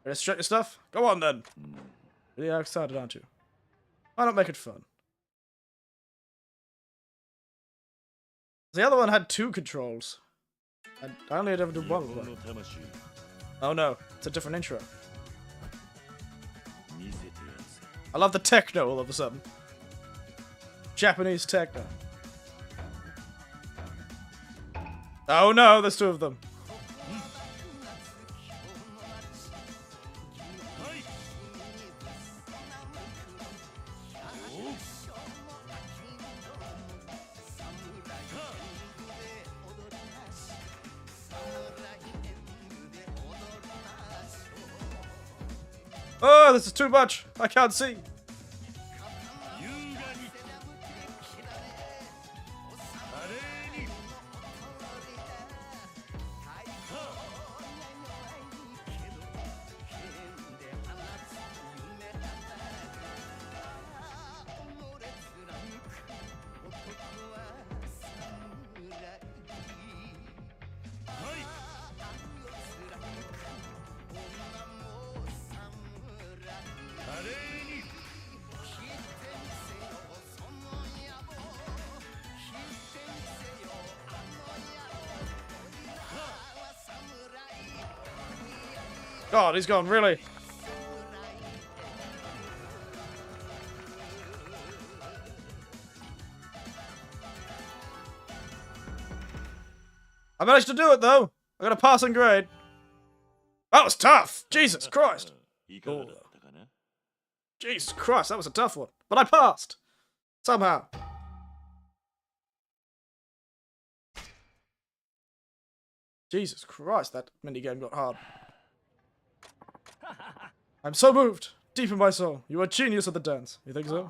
Ready to stretch your stuff? Go on then. Really excited, aren't you? Why not make it fun? The other one had 2 controls. And I only had ever done one of them. Oh no, it's a different intro. I love the techno all of a sudden. Japanese techno. Oh no, there's 2 of them. Oh, this is too much. I can't see. God, he's gone, really? I managed to do it, though. I got a passing grade. That was tough. Jesus Christ. いかがだったかな Jesus Christ, that was a tough one. But I passed. Somehow. Jesus Christ, that minigame got hard. I'm so moved. Deep in my soul. You are a genius at the dance. You think so?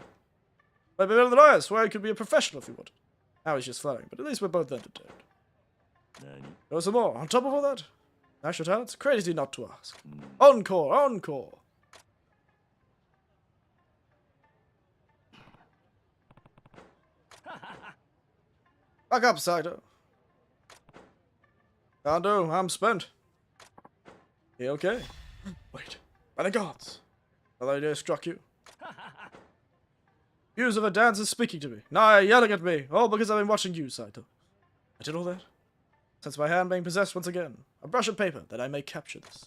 Maybe better than I am. Swear you could be a professional if you want. Now he's just flirting, but at least we're both entertained. 何 There some more. On top of all that, national talents? Crazy not to ask. Encore, encore. Back up, Saito. Can't do. I'm spent. You okay? Wait. By the gods. Another idea struck you. Views of a dance is speaking to me. Now yelling at me. All because I've been watching you, Saito. I did all that. Since my hand being possessed once again. A brush of paper that I may capture this.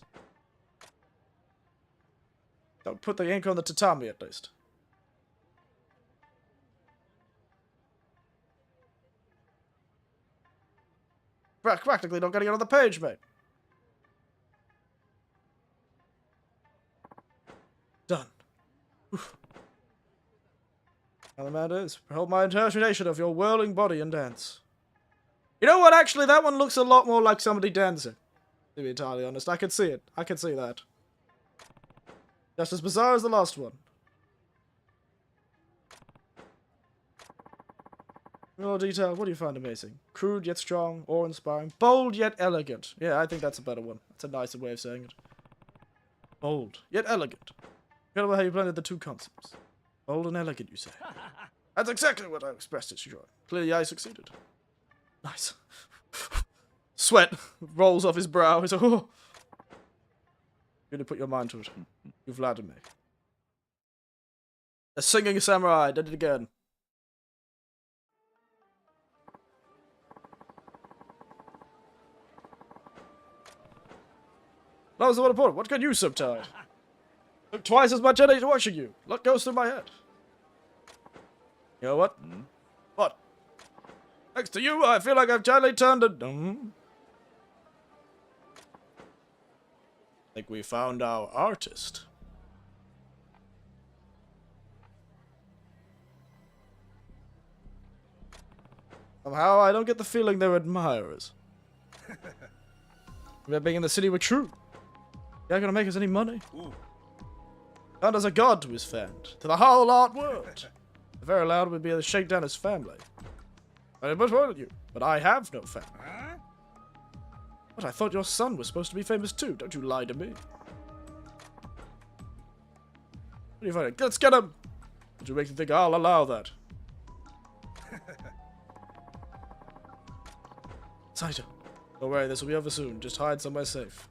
Don't put the ink on the tatami at least. Practically not getting it on the page, mate. Done. Oof. Now the matter is, behold my interpretation of your whirling body and dance. You know what, actually, that one looks a lot more like somebody dancing. To be entirely honest, I can see it. I can see that. Just as bizarre as the last one. More detail, what do you find amazing? Crude yet strong, awe-inspiring, bold yet elegant. Yeah, I think that's a better one. That's a nicer way of saying it. Bold yet elegant. Incredible how you blended the two concepts. Bold and elegant, you say. That's exactly what I expressed it, Shiro. Clearly I succeeded. Nice. Sweat rolls off his brow. He's like, oh. You really put your mind to it. You flattered me. A singing samurai did it again. That was the one important. What can you subtide? Took twice as much energy watching you. What goes through my head? You know what? What? Next to you, I feel like I've gently turned a... I think we found our artist. Somehow, I don't get the feeling they're admirers. We're being in the city, we're true. You're not gonna make us any money. Found as a god to his fan, to the whole art world. The very loud would be to shake down his family. I much more than you, but I have no family. But I thought your son was supposed to be famous too. Don't you lie to me. What are you fighting? Let's get him! Did you make me think I'll allow that? Saito, don't worry, this will be over soon. Just hide somewhere safe.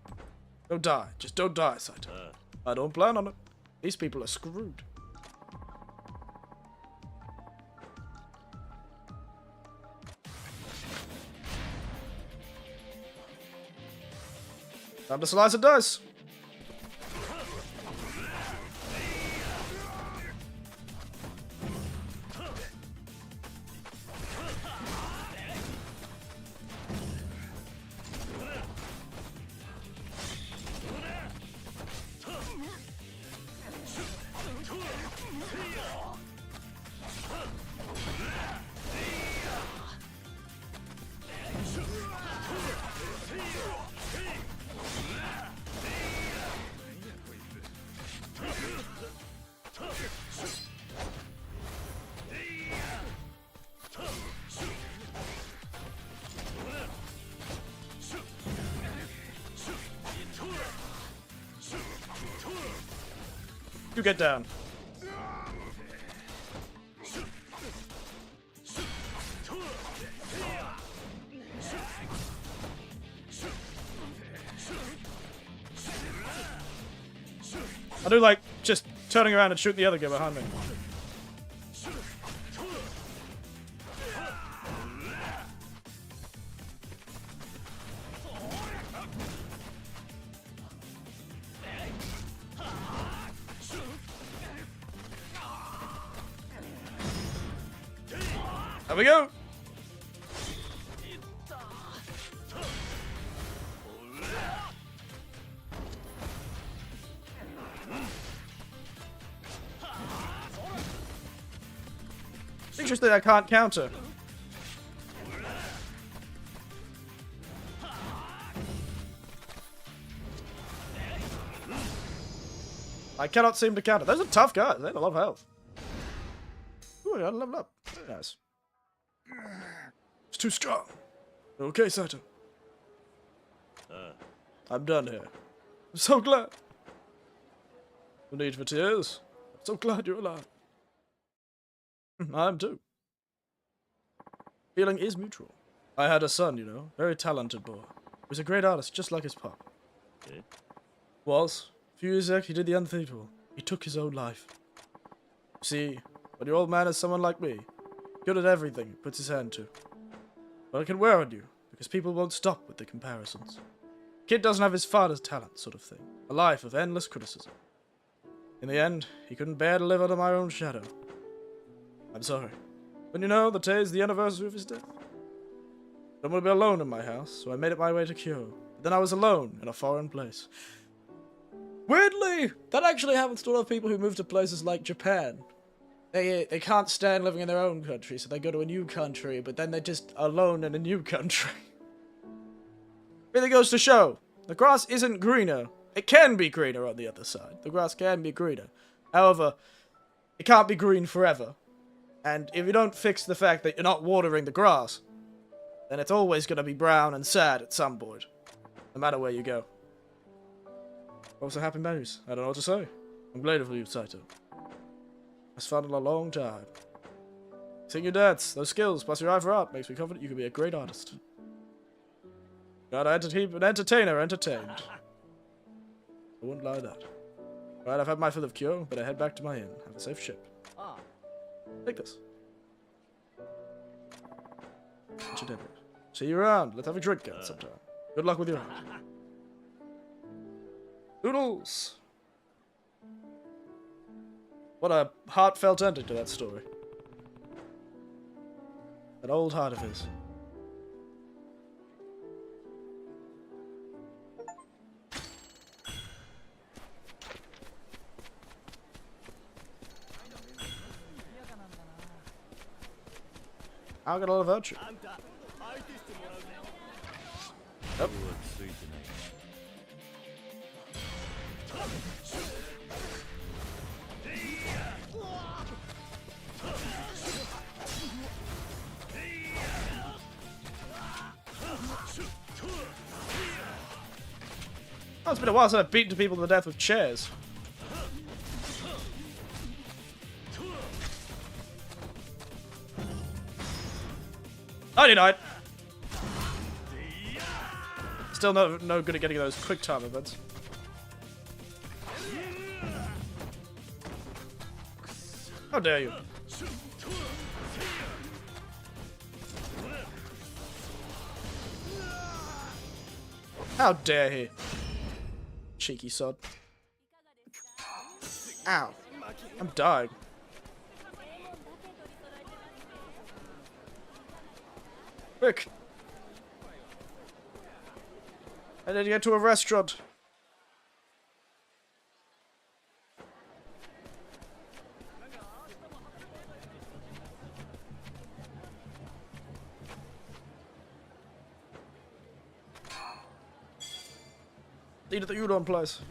Don't die. Just don't die, Saito. I don't plan on it. These people are screwed. Time to slice and dice. You get down. I do like just turning around and shooting the other guy behind me. There we go. Interesting, I can't counter. I cannot seem to counter. Those are tough guys. They have a lot of health. Ooh, I gotta level up. Very nice. It's too strong. Okay, Saito. I'm done here. I'm so glad. No need for tears. I'm so glad you're alive. I am too. Feeling is mutual. I had a son, you know, very talented boy. He was a great artist, just like his pop. Okay. Was. A few years back, he did the unthinkable. He took his own life. You see, when your old man is someone like me, good at everything he puts his hand to. But I can wear on you, because people won't stop with the comparisons. Kid doesn't have his father's talent, sort of thing. A life of endless criticism. In the end, he couldn't bear to live under my own shadow. I'm sorry. But you know, the day is the anniversary of his death. I don't want to be alone in my house, so I made it my way to Kyoto. But then I was alone in a foreign place. Weirdly, that actually happens to a lot of people who move to places like Japan. They can't stand living in their own country, so they go to a new country, but then they're just alone in a new country. Really goes to show, the grass isn't greener. It can be greener on the other side. The grass can be greener. However, it can't be green forever. And if you don't fix the fact that you're not watering the grass, then it's always going to be brown and sad at some point. No matter where you go. Also, happy news. I don't know what to say. I'm glad for you, Saito. It's fun in a long time. Seeing you dance, those skills, plus your eye for art, makes me confident you can be a great artist. Gotta keep an entertainer entertained. I wouldn't lie to that. Alright, I've had my fill of cure, but I head back to my inn. Have a safe ship. Take this. See you around. Let's have a drink again sometime. Good luck with your art. Noodles! What a heartfelt ending to that story. That old heart of his. I'll get a lot of virtue. Yep. Oh, it's been a while since I've beaten people to death with chairs. I denied. Still no good at getting those quick time events. How dare you? How dare he? Cheeky sod. Ow. I'm dying. Quick. I need to get to a restaurant. Need at the udon place.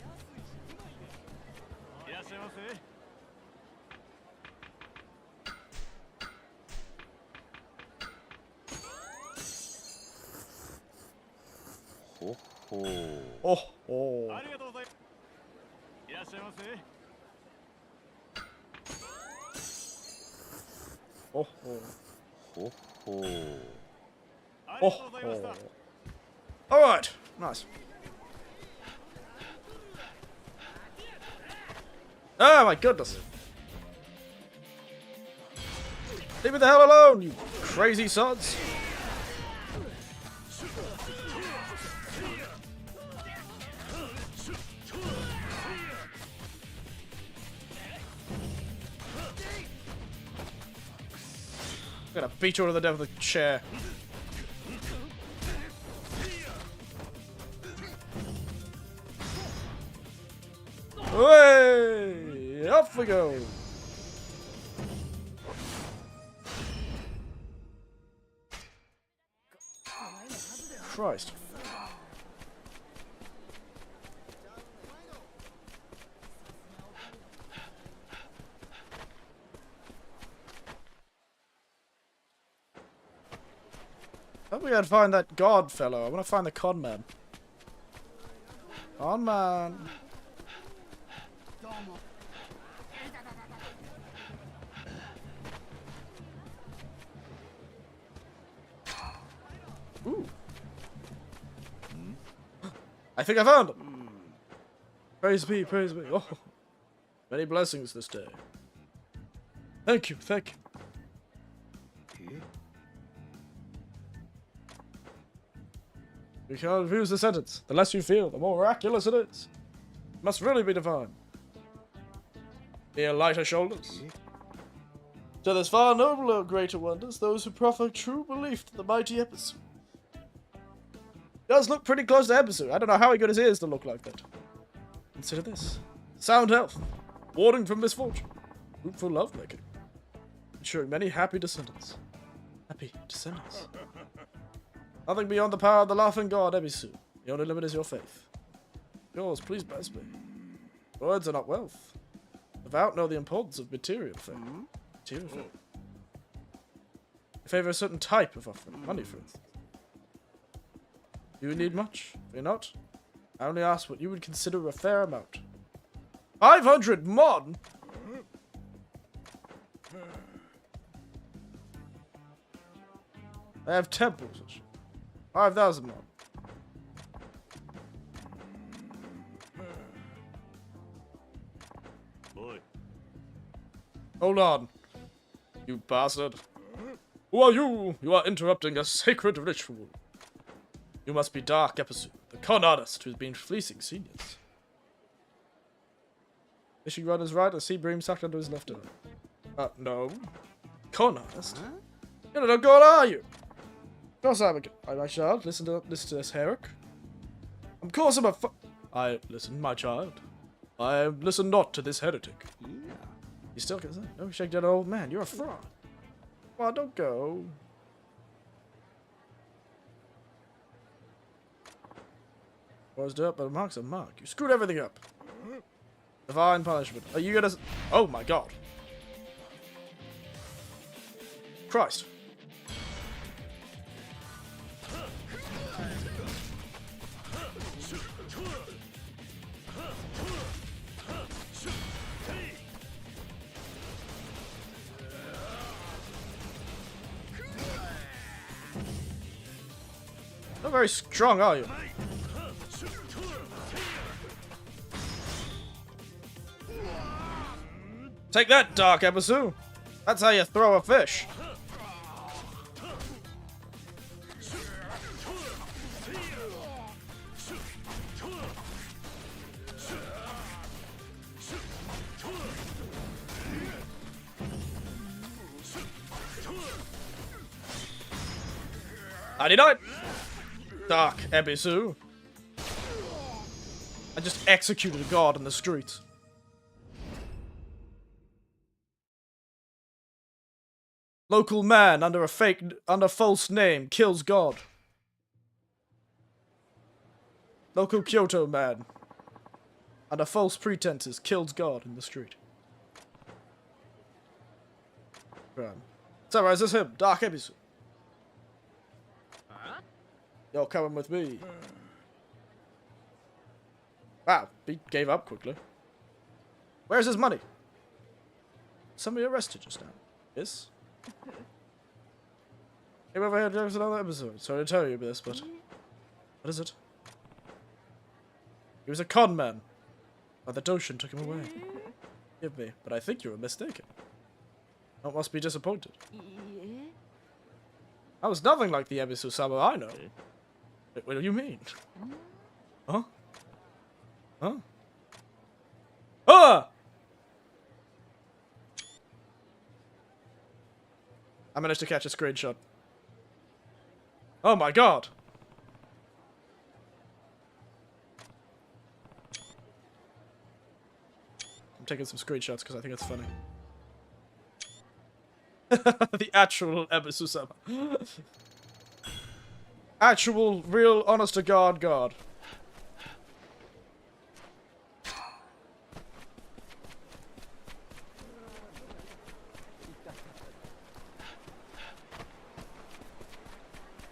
Oh, oh. Oh, oh. ほほう。 Oh, oh. Alright, nice. Oh my goodness. Leave me the hell alone, you crazy sods. I'm gonna beat you over the death with a chair. Hey, off we go. Christ. I thought we had to find that god fellow. I want to find the con man. Con man. Ooh. I think I found him. Praise be, praise be. Oh, many blessings this day. Thank you, thank you. You can't refuse the sentence. The less you feel, the more miraculous it is. It must really be divine. Mere lighter shoulders. So there's far nobler, greater wonders, those who proffer true belief to the mighty episode. Does look pretty close to episode. I don't know how he got his ears to look like that. Consider this. Sound health. Warding from misfortune. Fruitful lovemaking. Ensuring many happy descendants. Happy descendants. Nothing beyond the power of the laughing god, Ebisu. The only limit is your faith. Yours, please bless me. Words are not wealth. Without know the importance of material faith. Material faith. You favor a certain type of offering. Money, for instance. You need much? Fear not. I only ask what you would consider a fair amount. 500 mon! I have temples. 5,000 mon. Boy. Hold on. You bastard. Who are you? You are interrupting a sacred ritual. You must be Dark Episu, the con artist who's been fleecing seniors. Fishing rod is right, a sea bream sucked under his left arm. No. Con artist? You're not a god, are you? Of course I'm my child. Listen to this, Herrick. Of course I'm listen, my child. I listen not to this heretic. Yeah. You still can say, don't shake that old man. You're a fraud. Come on, don't go. Was dirt, but a mark's a mark. You screwed everything up. Divine punishment. Are you gonna... Oh my god. Christ. Not very strong, are you? Take that, Dark Episu. That's how you throw a fish. $99. Dark Episu. I just executed a god in the streets. Local man under false name kills god. Local Kyoto man under false pretenses kills god in the street. Crime. Summarize this him, Dark Episu. You're coming with me. Wow, he gave up quickly. Where's his money? Somebody arrested just now. Yes? Came over here to another episode. Sorry to tell you this, but what is it? He was a con man. But the Doshin took him away. Forgive me, but I think you were mistaken. I must be disappointed. That was nothing like the Ebisu-sama I know. What do you mean? Huh? Huh? Ah! I managed to catch a screenshot. Oh my god! I'm taking some screenshots because I think it's funny. The actual Ebisu-sama. Actual, real, honest-to-God God.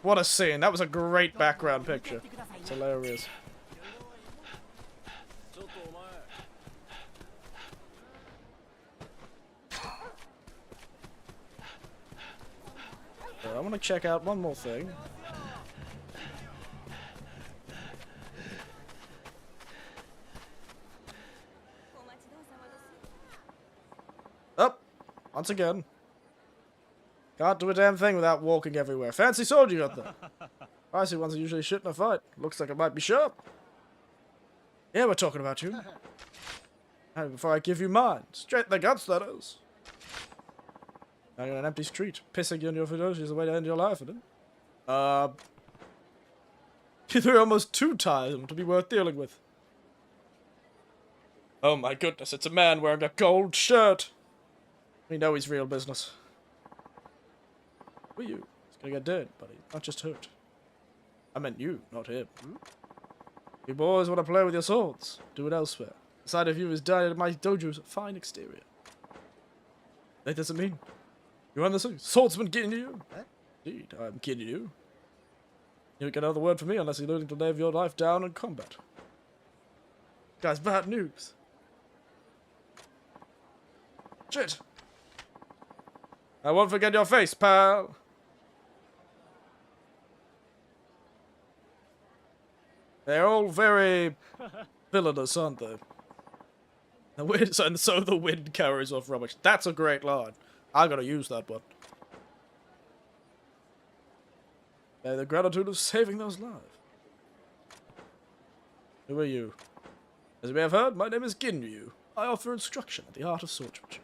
What a scene. That was a great background picture. It's hilarious. I want to check out one more thing. Up! Once again. Can't do a damn thing without walking everywhere. Fancy sword you got there. Pricey ones are usually shit in a fight. Looks like it might be sharp. Yeah, we're talking about you. Hey, before I give you mine. Straight in the guts, that is. Now you're on an empty street. Pissing you on your fidelity is the way to end your life, isn't it? You threw almost too tiresome to be worth dealing with. Oh my goodness, it's a man wearing a gold shirt. We know he's real business. Who are you? He's gonna get dead, buddy. Not just hurt. I meant you, not him. You boys want to play with your swords? Do it elsewhere. The sight of you is dyed in my dojo's fine exterior. That doesn't mean you want the swordsman getting you? Indeed, I'm kidding you. You get another word from me unless you're willing to lay your life down in combat. Guys, bad news. Shit. I won't forget your face, pal. They're all very villainous, aren't they? The wind, and so the wind carries off rubbish. That's a great line. I gotta use that one. The gratitude of saving those lives. Who are you? As you may have heard, my name is Ginryu. I offer instruction in the art of swordsmanship.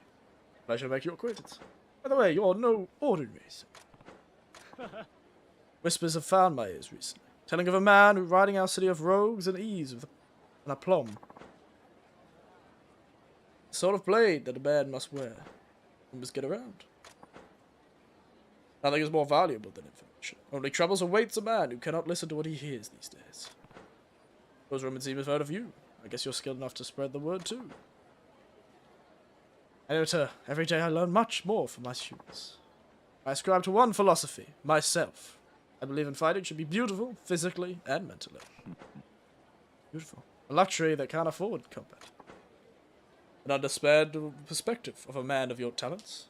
Pleasure to make your acquaintance. By the way, you're no ordinary. Whispers have found my ears recently, telling of a man who riding our city of rogues and ease with an aplomb. The sort of blade that a man must wear and must get around. Nothing is more valuable than information. Only troubles awaits a man who cannot listen to what he hears these days. Those rumors seem to have heard of you. I guess you're skilled enough to spread the word too. Editor, every day I learn much more from my students. I ascribe to one philosophy, myself. I believe in fighting should be beautiful, physically and mentally. Beautiful. A luxury that can't afford combat. An understandable perspective of a man of your talents.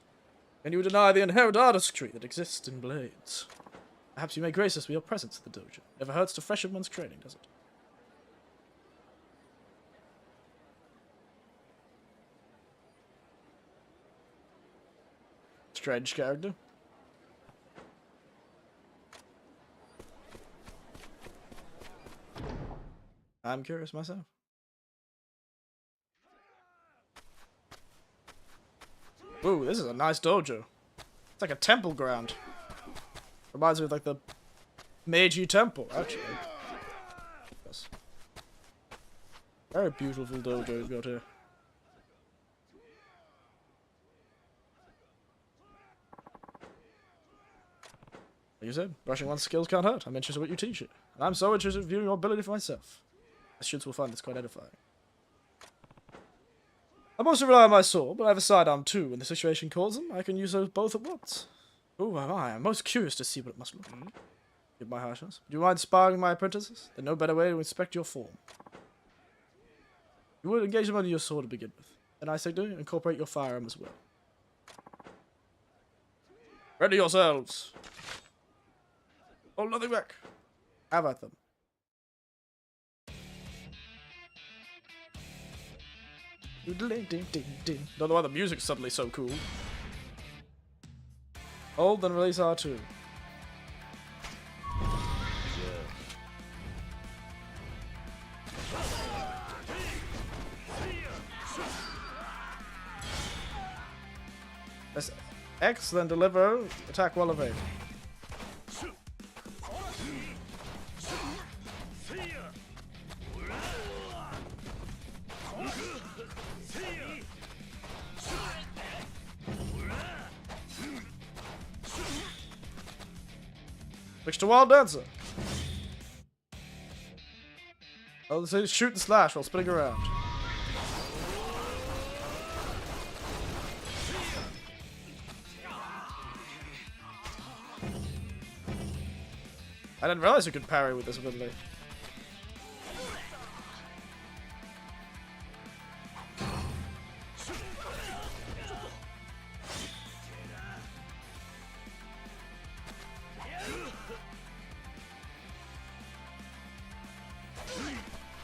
And you deny the inherent artistry that exists in blades. Perhaps you may grace us with your presence at the dojo. Never hurts to freshen one's training, does it? Strange character. I'm curious myself. Ooh, this is a nice dojo. It's like a temple ground. Reminds me of like the Meiji Temple, actually. Yes. Very beautiful dojo you've got here. Like you said, brushing one's skills can't hurt. I'm interested in what you teach it. And I'm so interested in viewing your ability for myself. My students will find this quite edifying. I mostly rely on my sword, but I have a sidearm too. When the situation calls them, I can use those both at once. Ooh, I'm most curious to see what it must look like. Give my harshness. Do you mind sparring my apprentices? There's no better way to inspect your form. You would engage them under your sword to begin with. Then I say to incorporate your firearm as well. Ready yourselves. Hold nothing back. Have at them. Don't know why the music's suddenly so cool. Hold, then release R2. Press X, then deliver, attack while evading. Switch to Wild Dancer. Oh, this is shoot and slash while spinning around. I didn't realize you could parry with this ability.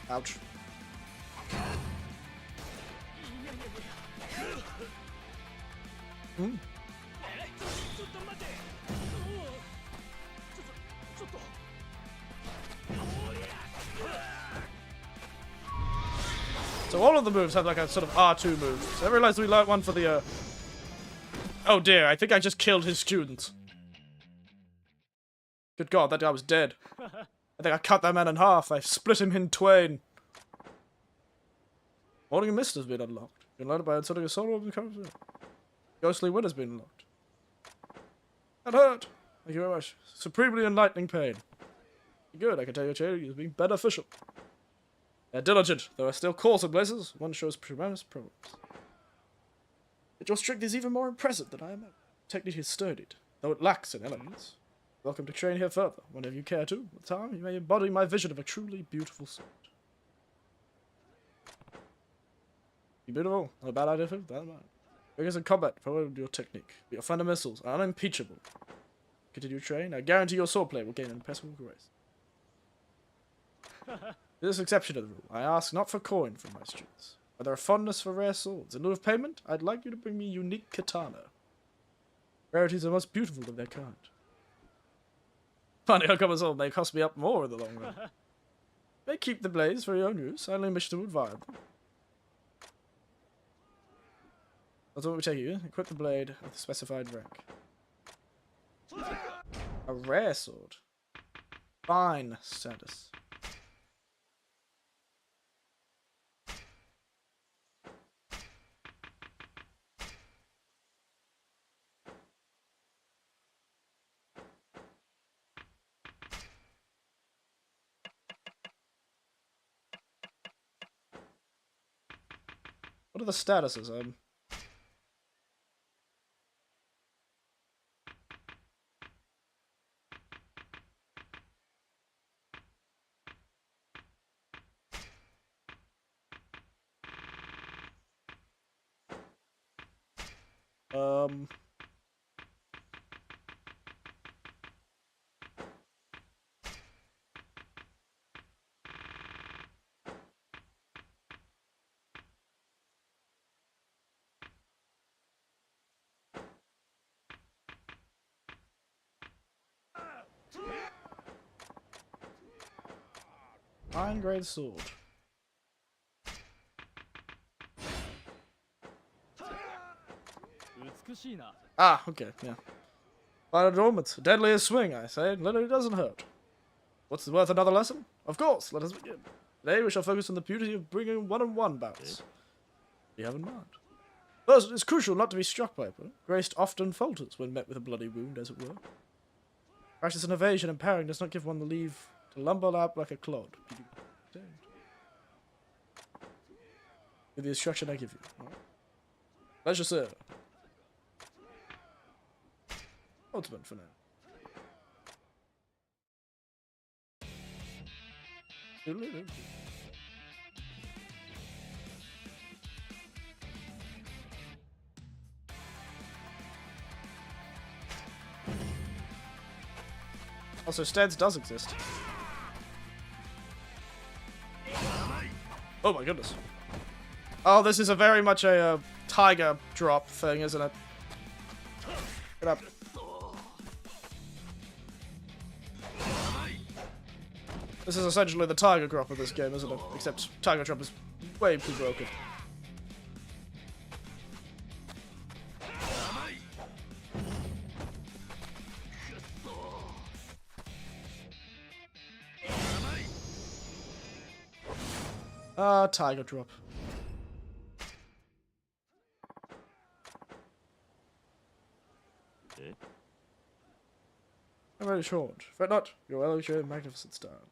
Ouch. Hmm. So all of the moves have like a sort of R2 move. So I realized we learned one for the, Oh dear, I think I just killed his student. Good God, that guy was dead. I think I cut that man in half. I split him in twain. Morning Mist has been unlocked. Been loaded by inserting a soul orb in the current. Ghostly Wind has been unlocked. That hurt. Thank you very much. Supremely enlightening pain. Good, I can tell your training is being beneficial. They're diligent. There are still calls in places. One shows tremendous problems. Yet your strength is even more impressive than I am. Technique is sturdy, though it lacks in elements. Welcome to train here further. Whenever you care to, with time, you may embody my vision of a truly beautiful sword. You beautiful? Not a bad idea for you? That mind. Figures in combat, follow your technique. Your fundamentals are unimpeachable. Continue to train. I guarantee your swordplay will gain impressive grace. With this exception to the rule, I ask not for coin from my students, but their fondness for rare swords. In lieu of payment, I'd like you to bring me a unique katana. Rarities are most beautiful of their kind. Funny how come as all may cost me up more in the long run. May keep the blades for your own use. I only wish to admire them. That's what we take you. Equip the blade of the specified rank. A rare sword. Fine status. What are the statuses? Fine grade sword. Ah, okay, yeah. Fine adornment. Deadliest swing, I say. Literally doesn't hurt. What's worth another lesson? Of course, let us begin. Today we shall focus on the beauty of bringing one-on-one bouts. You have in mind. First, it is crucial not to be struck by a blow. Grace often falters when met with a bloody wound, as it were. Practice in evasion and parrying does not give one the leave to lumber up like a clod. With the instruction I give you. Right. Pleasure, sir. Ultimate for now. Also, stance does exist. Oh my goodness. Oh, this is a very much a tiger drop thing, isn't it? Get up. This is essentially the tiger drop of this game, isn't it? Except tiger drop is way too broken. Ah, tiger drop. Okay. I'm very short. Fret not, your well-shaped magnificent style.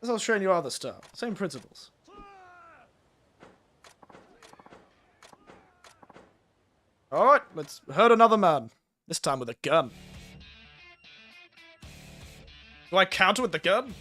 As I'll train your other style. Same principles. Alright, let's hurt another man. This time with a gun. Do I counter with the gun?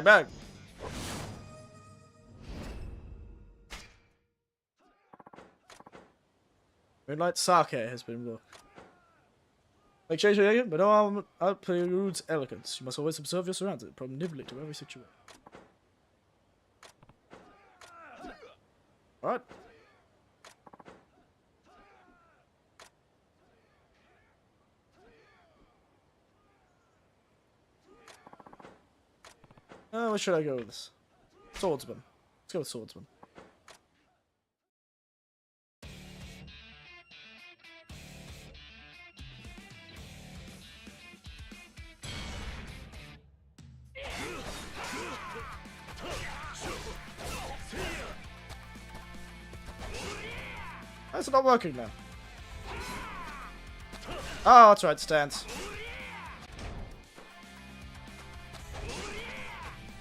Back. Moonlight sake has been looked. Like JJ, but no outproves elegance. You must always observe your surroundings, probably nimbly to every situation. Alright. What should I go with this? Swordsman. Let's go with swordsman. Why is it not working now? Oh, that's right, stance.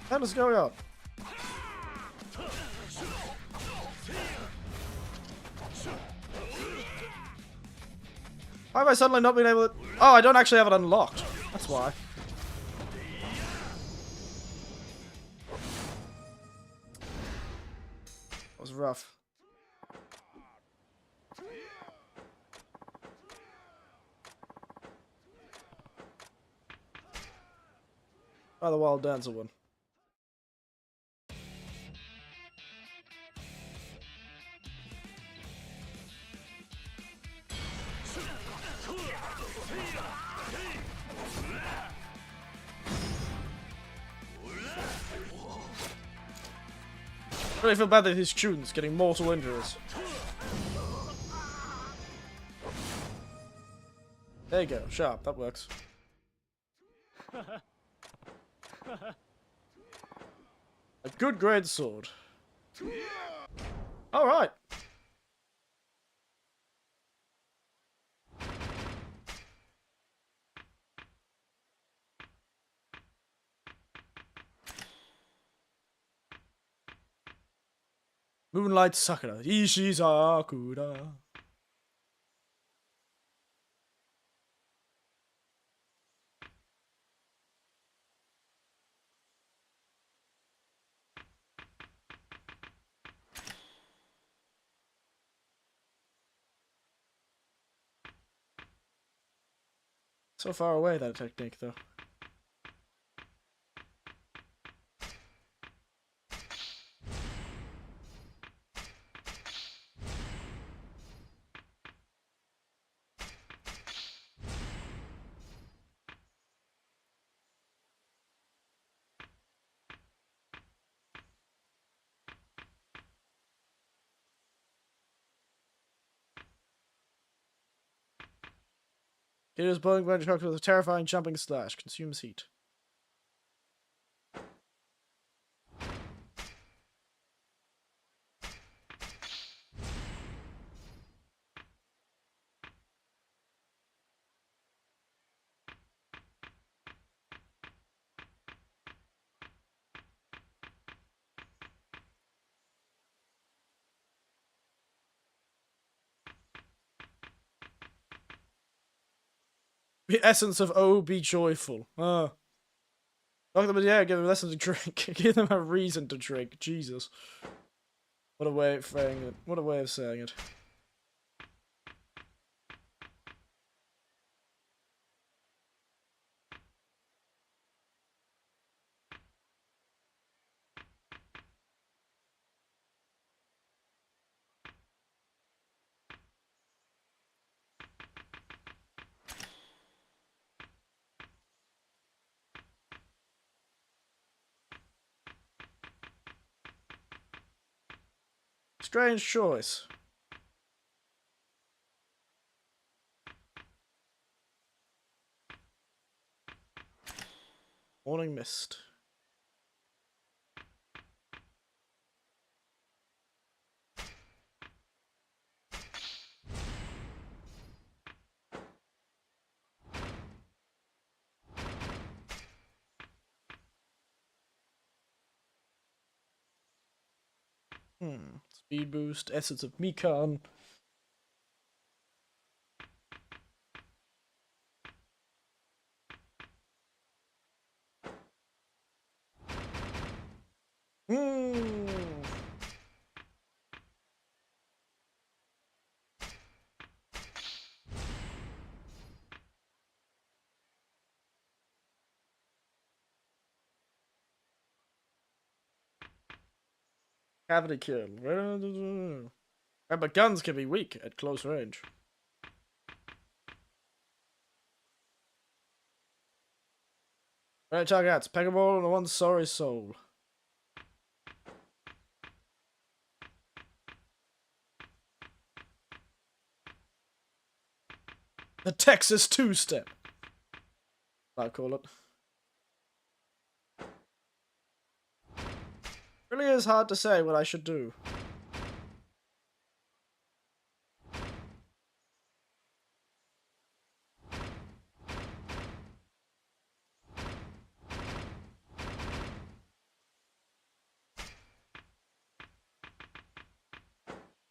What is going on? Why have I suddenly not been able to... Oh, I don't actually have it unlocked. That's why. That was rough. Oh, the Wild Dancer one. I really feel bad that his student's getting mortal injuries. There you go, sharp, that works. A good grade sword. Alright. Moonlight Sakura. Ishin Sakura. So far away, that technique, though. Kyoto's bowling branch hooked with a terrifying jumping slash. Consumes heat. The essence of oh, be joyful. Lock them in the air, give them a lesson to drink. Give them a reason to drink. Jesus. What a way of saying it. What a way of saying it. Strange choice. Morning mist. Speed boost, essence of Mikan. Cavity kill. Remember, guns can be weak at close range. Right, targets. Pegaball and one sorry soul. The Texas two-step. I call it. Really is hard to say what I should do.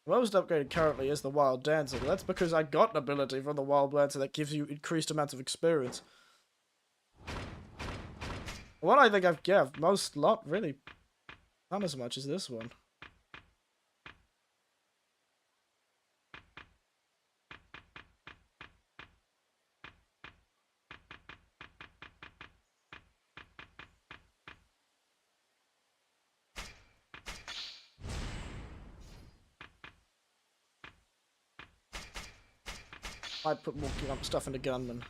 Most upgraded currently is the Wild Dancer, but that's because I got an ability from the Wild Dancer that gives you increased amounts of experience. What I think I've most lot really not as much as this one. I'd put more stuff into Gunman.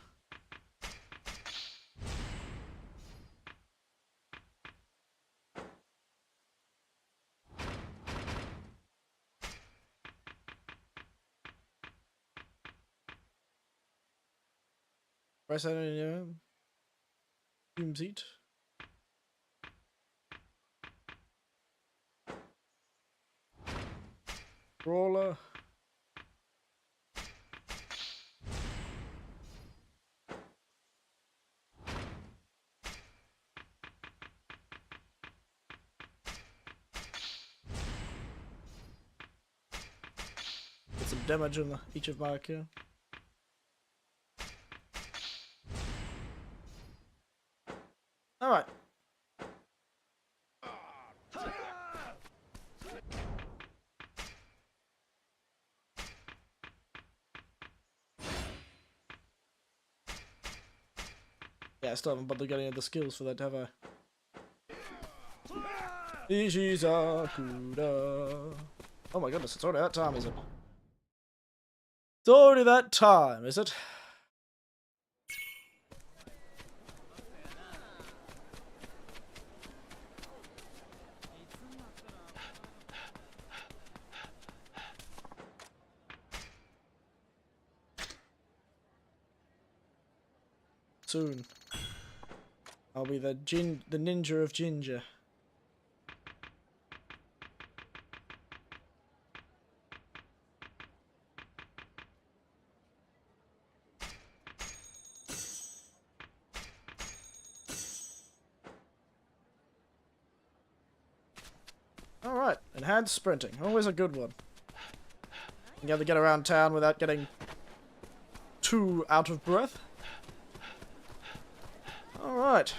Press that in seat. Brawler. Get some damage on each of my kill. Alright. Yeah, I still haven't bothered getting any of the skills for that, have I? Ishizakuda. Oh my goodness, it's already that time, is it? It's already that time, is it? Soon. I'll be the ninja of ginger. Alright, enhanced sprinting. Always a good one. You have to get around town without getting too out of breath. Alright.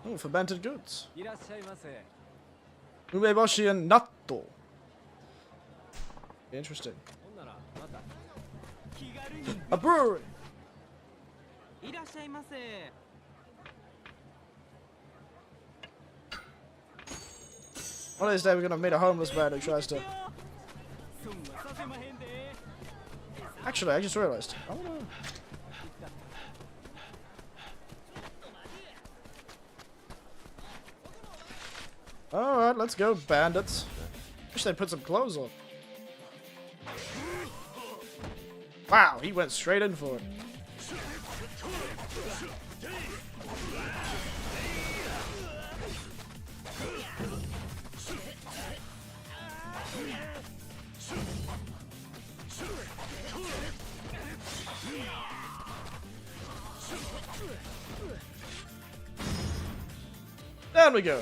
Oh, fermented goods. Umeboshi and natto. Interesting. A brewery. One of these days we're gonna meet a homeless man who tries to. Actually, I just realized. I wanna... Alright, let's go, bandits. Wish they'd put some clothes on. Wow, he went straight in for it. Down we go.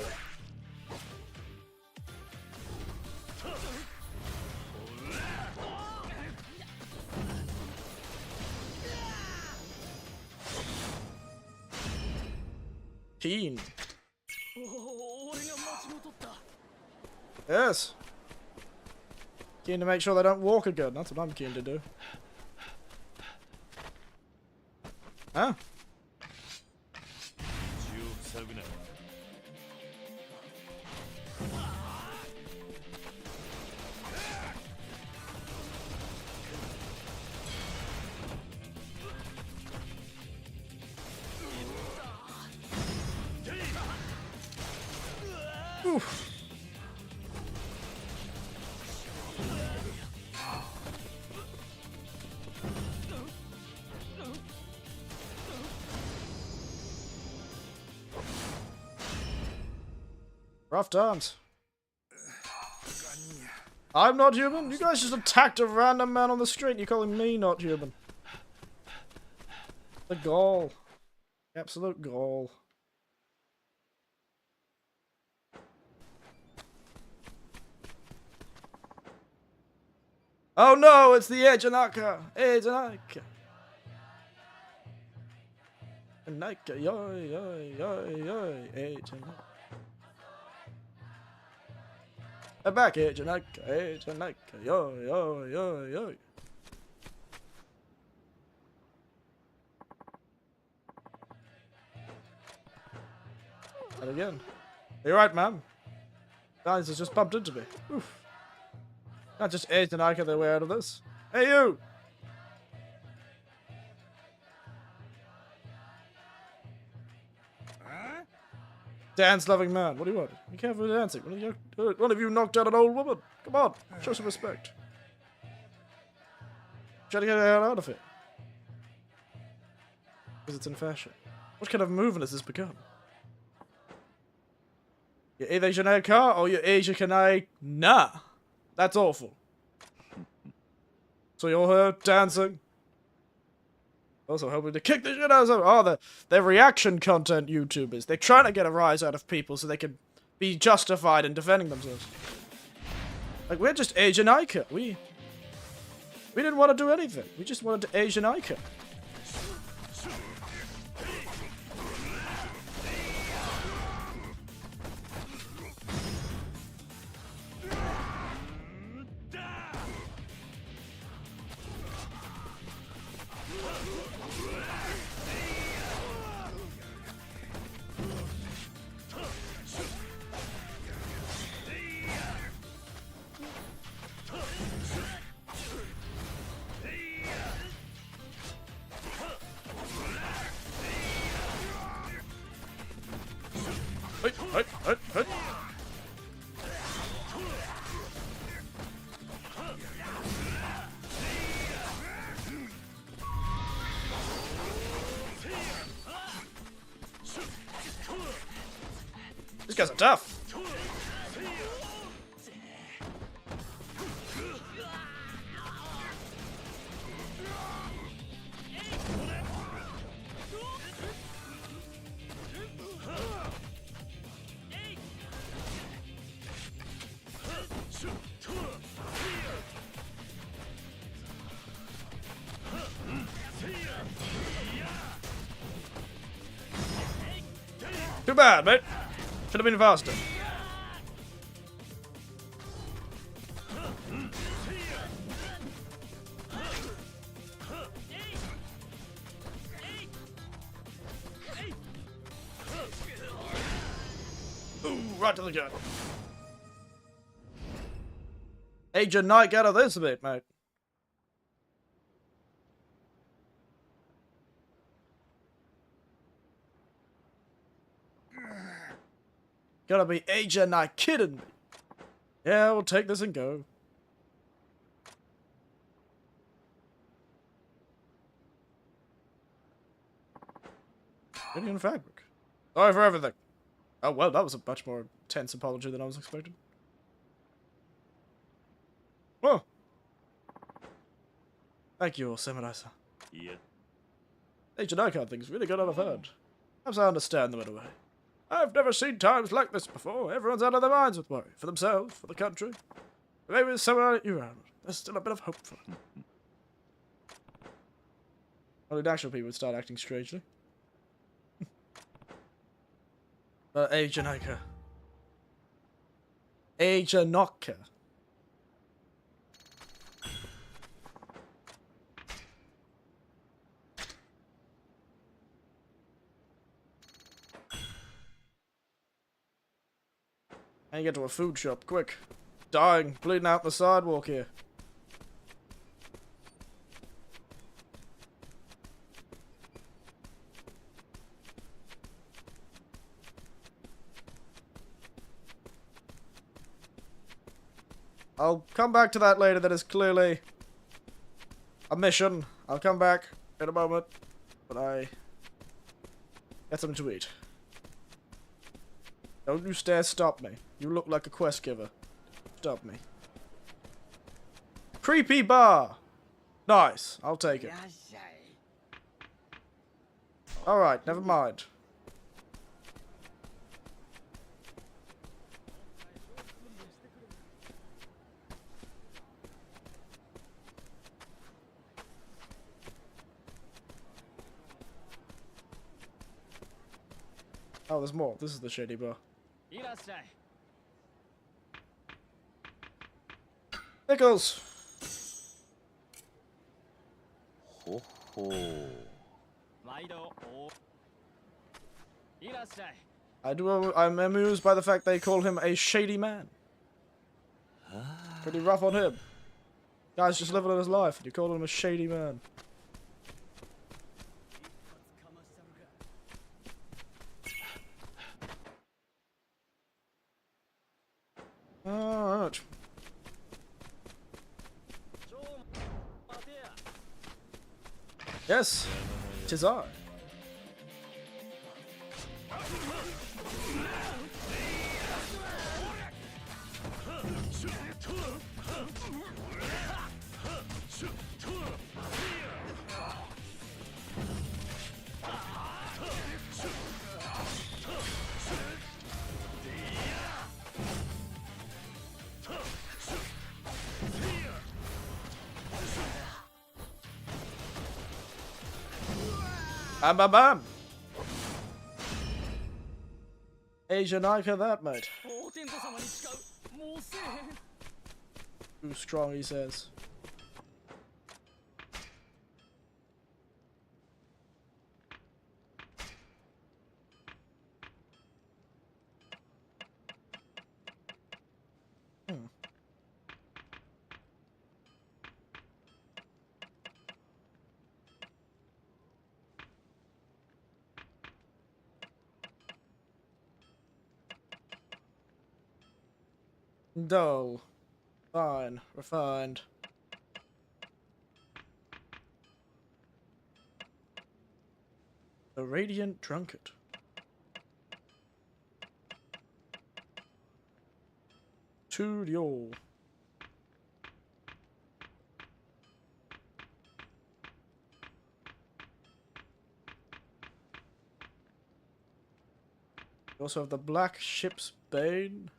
Keen. Yes. Keen to make sure they don't walk again. That's what I'm keen to do. Huh? Oof. Rough times. I'm not human? You guys just attacked a random man on the street. You're calling me not human. The gall. Absolute gall. Oh no, it's the Ejinaka! Ejinaka! Ejinaka, yoy, yoy, yoy, yoy, Ejinaka. I'm back, Ejinaka, Ejinaka, yoy, yoy, yoy, yoy. And again. You're right, ma'am. Guys has just bumped into me. Oof. Not just Edge and I get their way out of this. Hey, you! Dance-loving man. What do you want? Be careful with dancing. One of you knocked out an old woman. Come on, show some respect. Try to get the hell out of it. Because it's in fashion. What kind of movement has this become? You're either Janaka or you're Asia Kanai. Nah. That's awful. So you're here dancing. Also hoping to kick the shit out of them. Oh, they're reaction content YouTubers. They're trying to get a rise out of people so they can be justified in defending themselves. Like, we're just Asian Ica. We didn't want to do anything. We just wanted to Asian Ica. Hey. These guys are tough. Too bad, mate. Should have been faster. Ooh, right to the gut. Agent Nike out of this a bit, mate. Gotta be Agent Nike kidding me. Yeah, we'll take this and go. Indian fabric. Sorry for everything. Oh, well, that was a much more intense apology than I was expecting. Well. Thank you, Samurai-san. Yeah. Agent Icon thing's really good on a third. Perhaps I understand them in a way. I've never seen times like this before. Everyone's out of their minds with worry. For themselves, for the country. Maybe with someone like you around. There's still a bit of hope for them. Only actual people would start acting strangely. But Agent Ika. Agent Noka. I need to get to a food shop, quick. Dying, bleeding out the sidewalk here. I'll come back to that later. That is clearly a mission. I'll come back in a moment, but I get something to eat. Don't you dare stop me. You look like a quest giver. Stop me. Creepy bar. Nice. I'll take it. Alright, never mind. Oh, there's more. This is the shady bar. Pickles! Ho ho. I'm amused by the fact they call him a shady man. Pretty rough on him. Guy's just living his life and you call him a shady man. Alright. Yes, 'tis I. Bam bam bam! Asian Ika that, mate. Too strong, he says. Dull. Fine. Refined. The Radiant Drunkard. To your. We also have the Black Ship's Bane.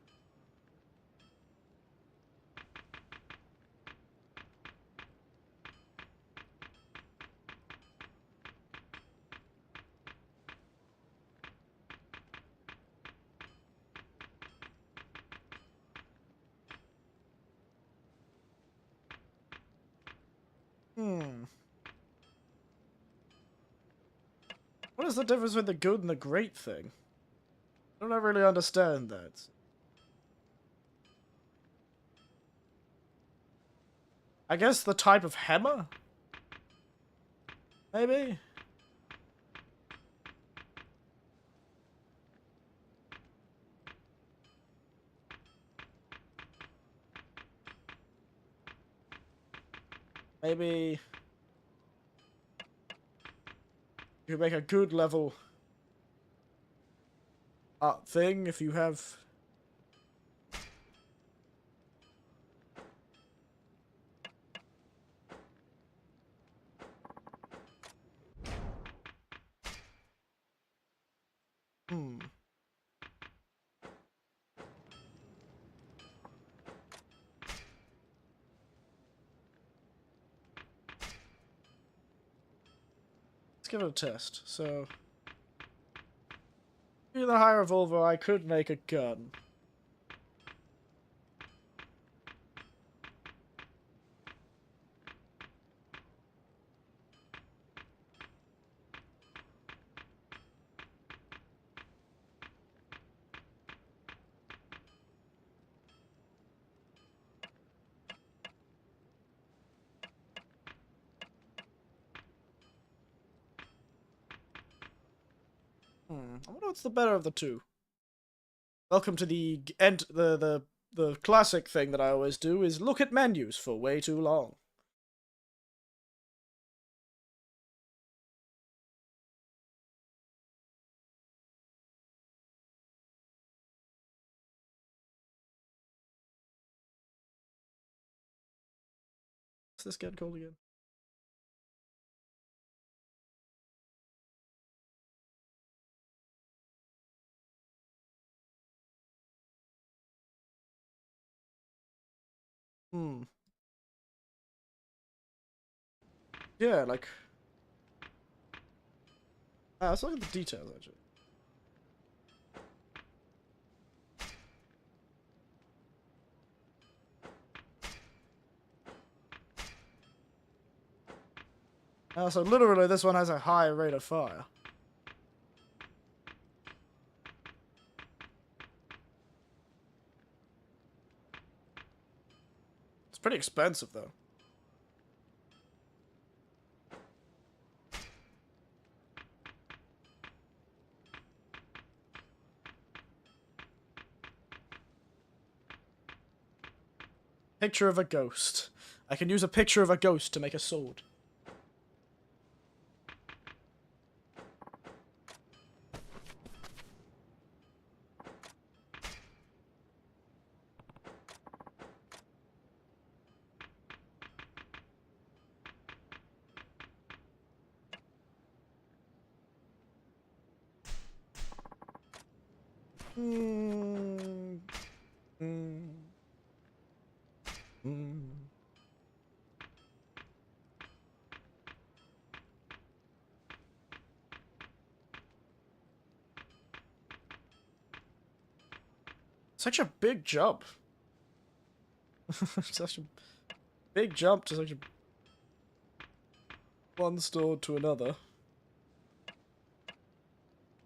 What is the difference between the good and the great thing? I don't really understand that. I guess the type of hammer? Maybe? Maybe you make a good level art thing if you have... Hmm. Let's give it a test. So, with a high revolver, I could make a gun. I wonder what's the better of the two. Welcome to the end. The classic thing that I always do is look at menus for way too long. What's this get called again? Yeah, like... let's look at the details, actually. So literally this one has a high rate of fire. It's pretty expensive, though. Picture of a ghost. I can use a picture of a ghost to make a sword. Such a big jump. Such a big jump to such a... one store to another.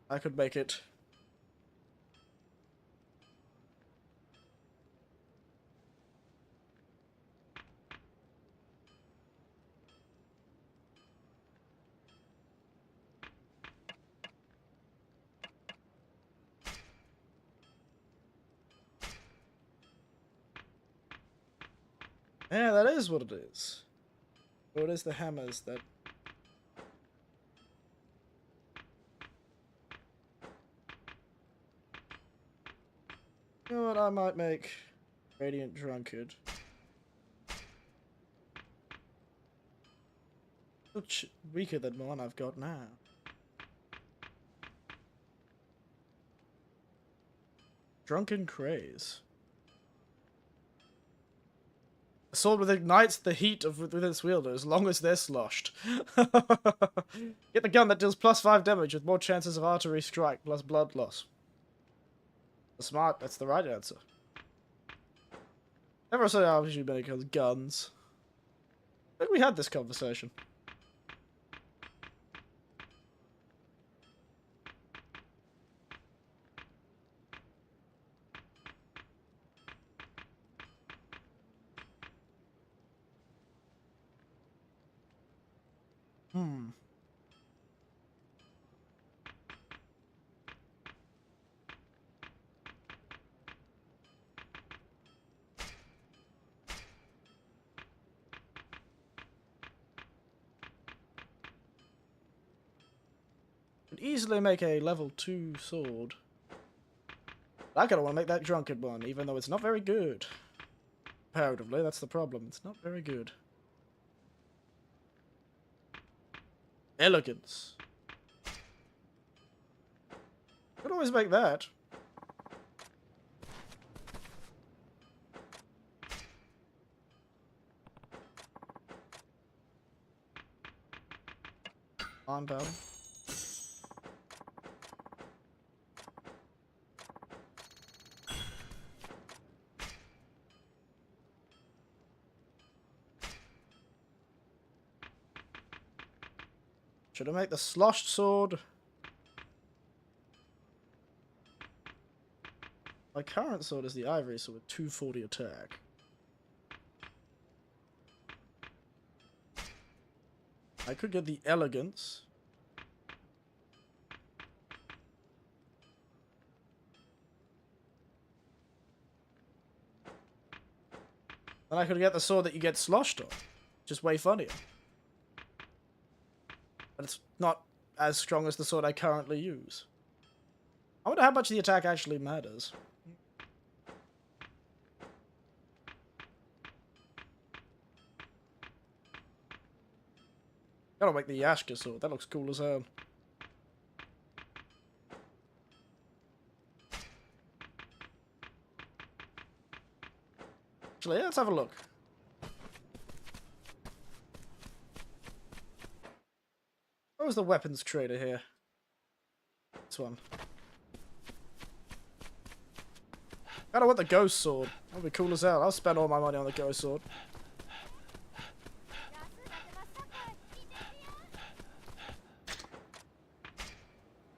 I could make it. Yeah, that is what it is. Or it is the hammers that... You know what, I might make Radiant Drunkard. Much weaker than the one I've got now. Drunken Craze. A sword that ignites the heat within its wielder as long as they're sloshed. Get the gun that deals +5 damage with more chances of artery strike plus blood loss. Smart, that's the right answer. Never said how you make guns. I think we had this conversation. Hmm. Could easily make a level 2 sword. I kinda wanna make that drunken one, even though it's not very good. Comparatively, that's the problem. It's not very good. Elegance. Could always make that. On battle. Should I make the sloshed sword? My current sword is the ivory sword with 240 attack. I could get the elegance. Then I could get the sword that you get sloshed on. Just way funnier. But it's not as strong as the sword I currently use. I wonder how much the attack actually matters. Gotta make the Yashka sword. That looks cool as hell. Actually, yeah, let's have a look. What was the weapons trader here? This one. Kinda want the ghost sword. That'd be cool as hell. I'll spend all my money on the ghost sword.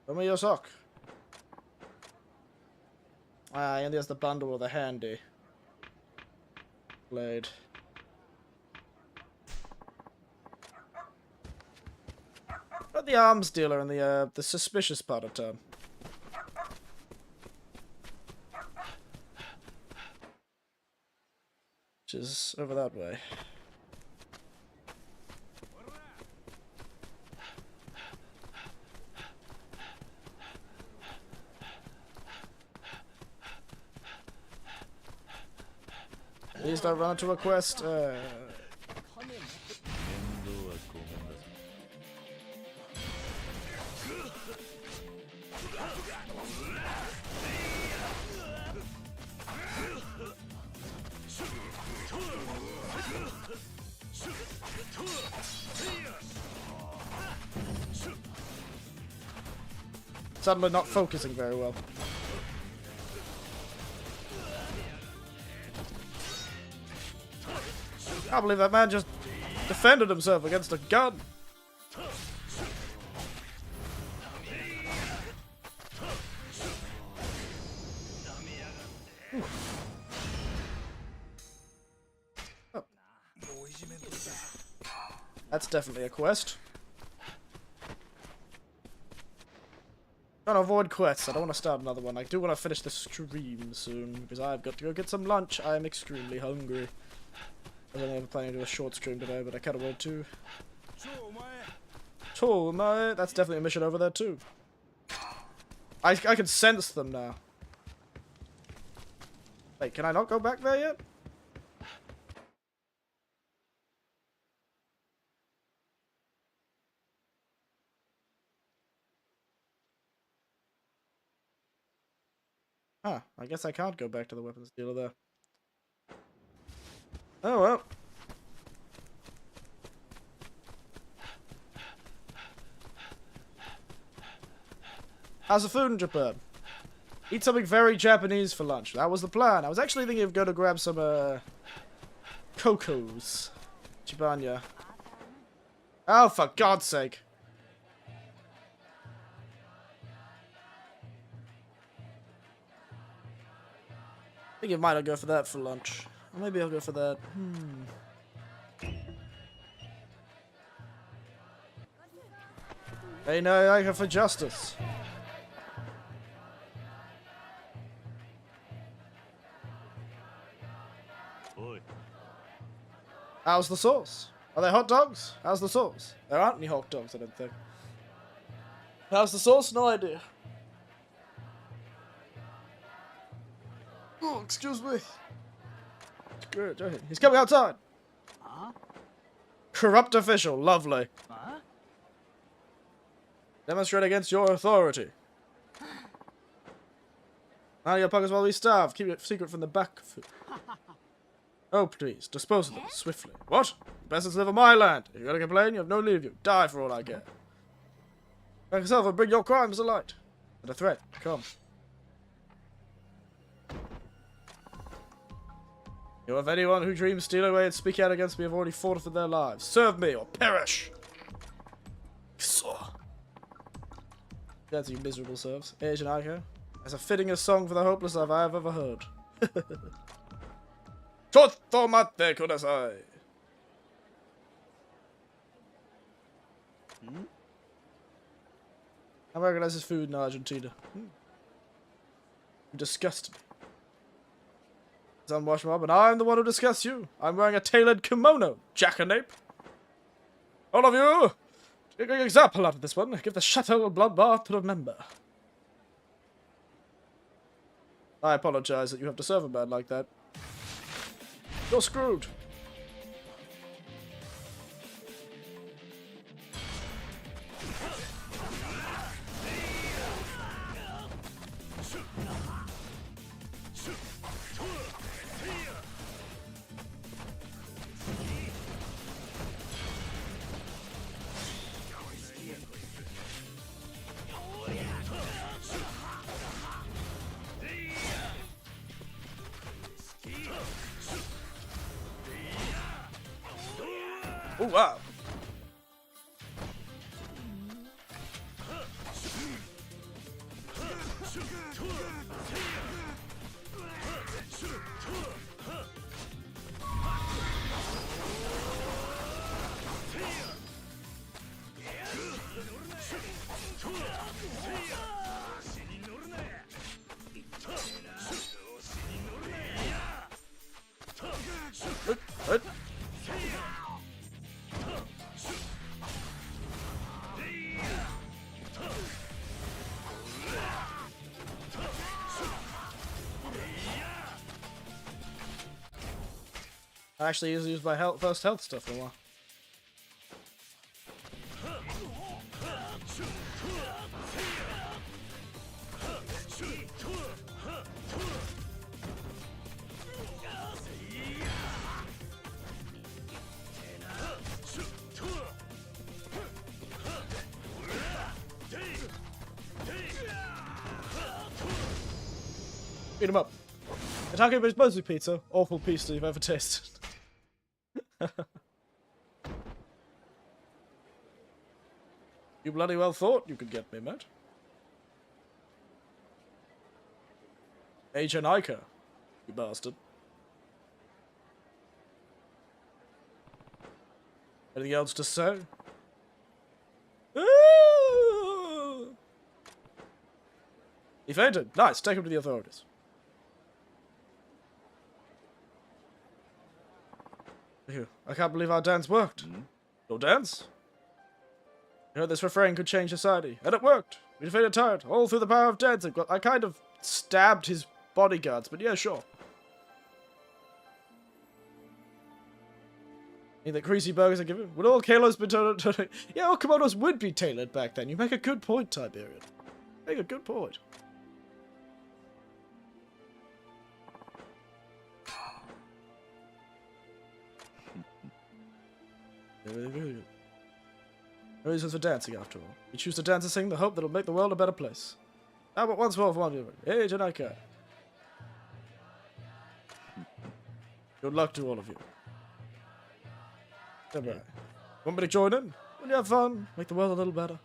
Show me your sock. Ah, and there's the bundle of the handy blade. Got the arms dealer and the suspicious part of town. Which is over that way. Please don't run into a quest. Suddenly not focusing very well. I can't believe that man just defended himself against a gun. Oh. That's definitely a quest. Trying to avoid quests. I don't want to start another one. I do want to finish the stream soon because I've got to go get some lunch. I am extremely hungry. I was only planning to do a short stream today, but I can't wait to. That's definitely a mission over there too. I can sense them now. Wait, can I not go back there yet? Huh, I guess I can't go back to the weapons dealer there. Oh well. How's the food in Japan? Eat something very Japanese for lunch. That was the plan. I was actually thinking of going to grab some, Cocos. Chibanya. Oh, for God's sake. I think I might go for that for lunch. Or maybe I'll go for that. Hey, Naika for justice. How's the sauce? Are they hot dogs? How's the sauce? There aren't any hot dogs, I don't think. How's the sauce? No idea. Oh, excuse me. Good. He's coming outside. Huh? Corrupt official. Lovely. Huh? Demonstrate against your authority. Out of your pockets while we starve. Keep it secret from the back. Oh, please. Dispose of them swiftly. What? The peasants live on my land. If you're gonna complain, you have no leave. You die for all I care. Back yourself and bring your crimes to light. And a threat. Come. You have anyone who dreams steal away and speak out against me have already forfeited their lives. Serve me or perish. That's you miserable serfs. Asian Aiko. As a fitting a song for the hopeless I have ever heard. Chotto matte kudasai. I recognize this food in Argentina. You disgust me. It's unwashed mob, and I'm the one who disgusts you. I'm wearing a tailored kimono, jackanape. All of you, take an example out of this one. Give the chateau a bloodbath to remember. I apologize that you have to serve a man like that. You're screwed. Oh, wow. What? I actually used my first health stuff for a while. Beat him up. The taco is mostly pizza. Awful pizza you've ever tasted. You bloody well thought you could get me, mate. Agent Ica, you bastard. Anything else to say? He fainted. Nice, take him to the authorities. I can't believe our dance worked. Your dance? You know, this refrain could change society. And it worked. We defeated Tyrant, all through the power of dancing. I kind of stabbed his bodyguards, but yeah, sure. Any that greasy burgers are given? Would all kilos be tailored? Yeah, all kimonos would be tailored back then. You make a good point, Tiberian. Make a good point. No reasons for dancing, after all. We choose to dance and sing the hope that'll make the world a better place. How about once more for one human? Hey, Janaka. Good luck to all of you. Goodbye. Want me to join in? When you have fun, make the world a little better.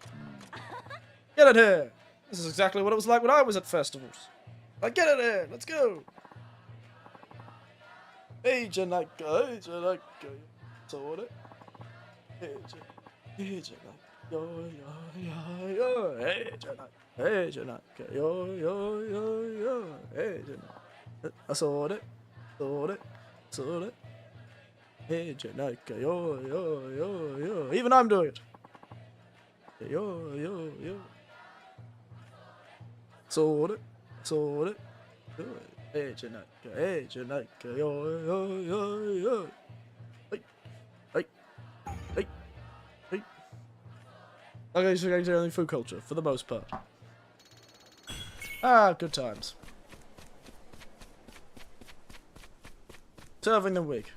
Get it here! This is exactly what it was like when I was at festivals. Like, get it here! Let's go! Hey, Janaka. Hey, Janaka. So what it? Hey, Janaka. Yo, yo, yo, yo, hey, Janaka, hey, Janaka, yo, yo, yo, yo, hey, Janaka. I saw it, saw it, saw it. Hey, Janaka, yo, yo, yo, yo. Even I'm doing it. Yo, yo, yo. Saw it, saw it. Hey, Janaka, yo, yo, yo, yo. Hey, hey, hey, hey. Okay, so guys, only food culture for the most part. Ah, good times. Serving the weak.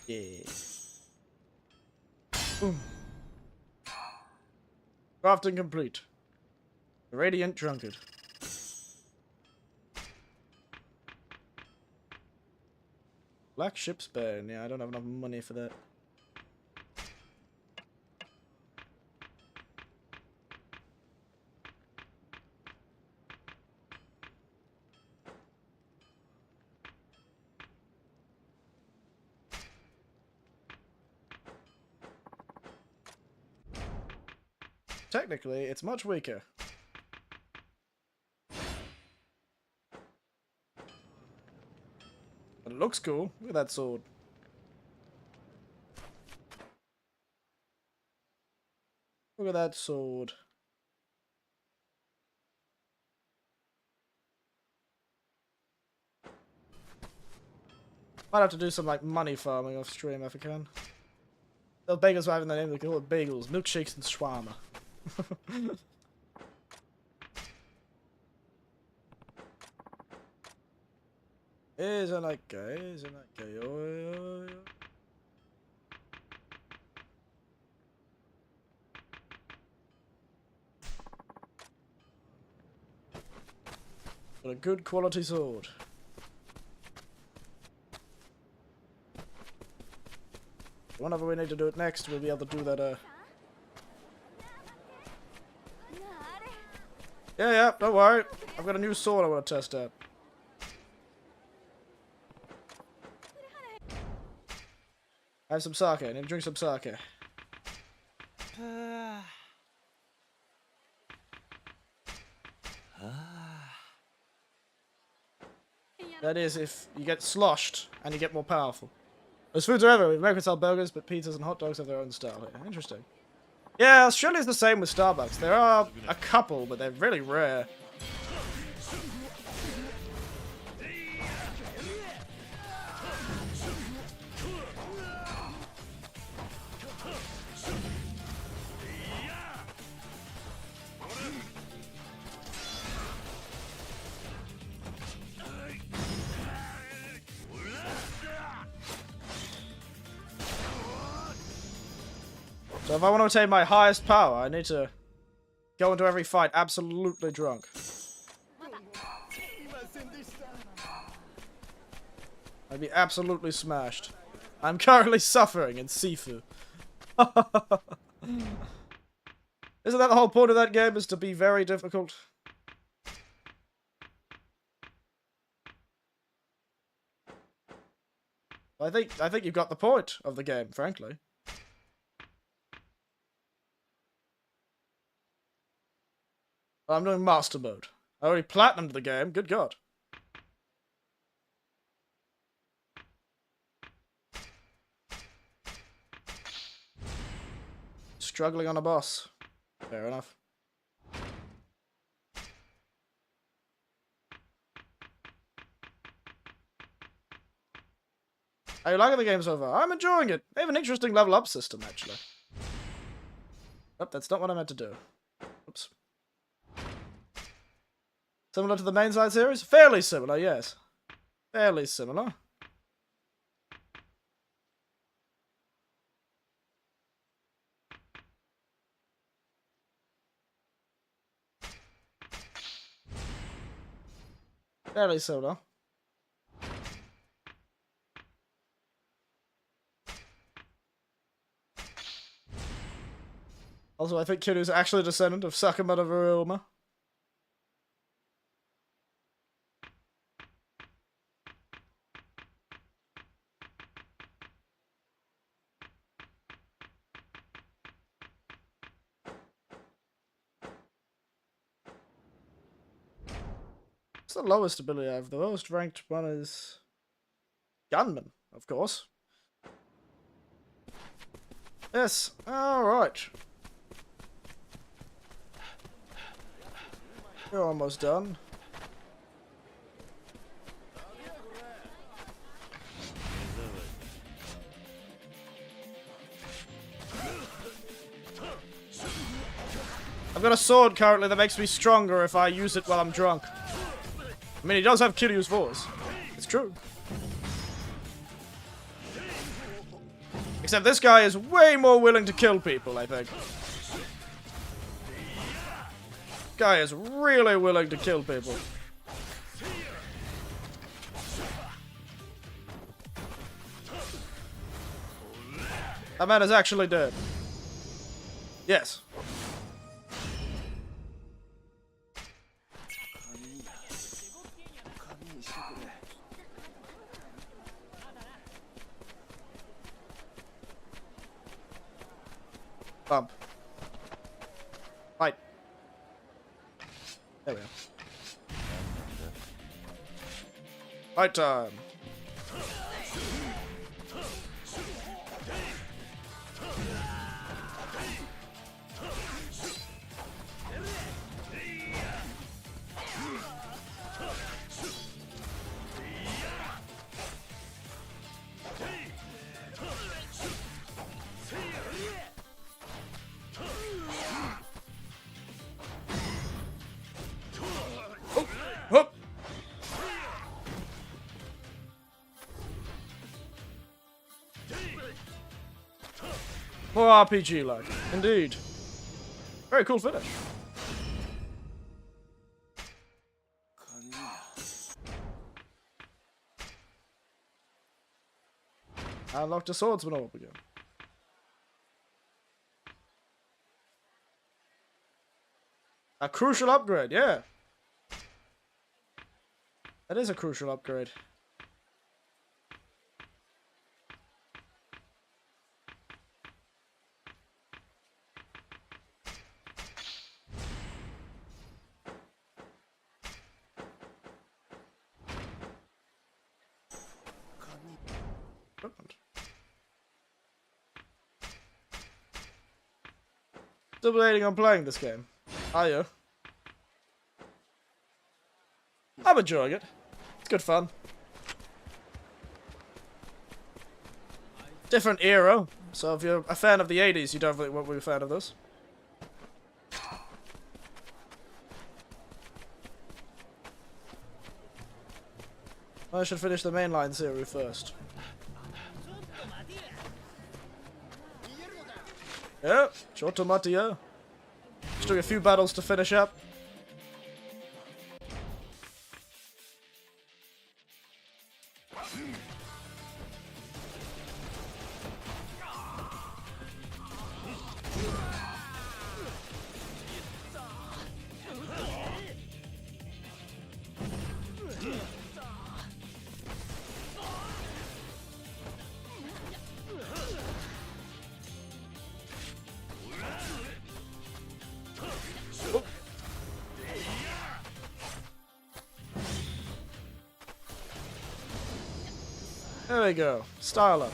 Yeah. Boom. Crafting complete. Radiant drunkard. Black ship's bone. Yeah, I don't have enough money for that. Technically, it's much weaker. But it looks cool. Look at that sword. Look at that sword. Might have to do some like money farming off stream if I can. The bagels were having the name, they call it bagels, milkshakes, and shawarma. Isn't that gay? Isn't that gay? Oh, yeah. Got a good quality sword. Whenever we need to do it next, we'll be able to do that, Yeah, don't worry. I've got a new sword I want to test out. Have some sake. I need to drink some sake. That is if you get sloshed and you get more powerful. Those foods are everywhere. Americans sell burgers, but pizzas and hot dogs have their own style here. Interesting. Yeah, Australia's the same with Starbucks. There are a couple, but they're really rare. So if I want to attain my highest power, I need to go into every fight absolutely drunk. I'd be absolutely smashed. I'm currently suffering in Sifu. Isn't that the whole point of that game, is to be very difficult? I think you've got the point of the game, frankly. I'm doing master mode. I already platinumed the game, good god. Struggling on a boss. Fair enough. How you liking the game so far? I'm enjoying it. They have an interesting level up system, actually. Oh, that's not what I meant to do. Oops. Similar to the main side series? Fairly similar, yes. Fairly similar. Fairly similar. Also, I think Kiryu's actually a descendant of Sakamata Ryoma. It's the lowest ability I have. The lowest ranked one is Gunman, of course. Yes, alright. You're almost done. I've got a sword currently that makes me stronger if I use it while I'm drunk. I mean, he does have Kiryu's voice. It's true. Except this guy is way more willing to kill people, I think. Guy is really willing to kill people. That man is actually dead. Yes. Bump. Right. There we go. Fight time. Whoop. More RPG-like, indeed. Very cool finish. I unlocked a swordsman orb again. A crucial upgrade, yeah. That is a crucial upgrade. Still debating on playing this game. Are you? I'm enjoying it. It's good fun. Different era, so if you're a fan of the 80s, you definitely won't be a fan of this. I should finish the mainline series first. Yeah, Kyoto Mattia. Just doing a few battles to finish up. There we go. Style up.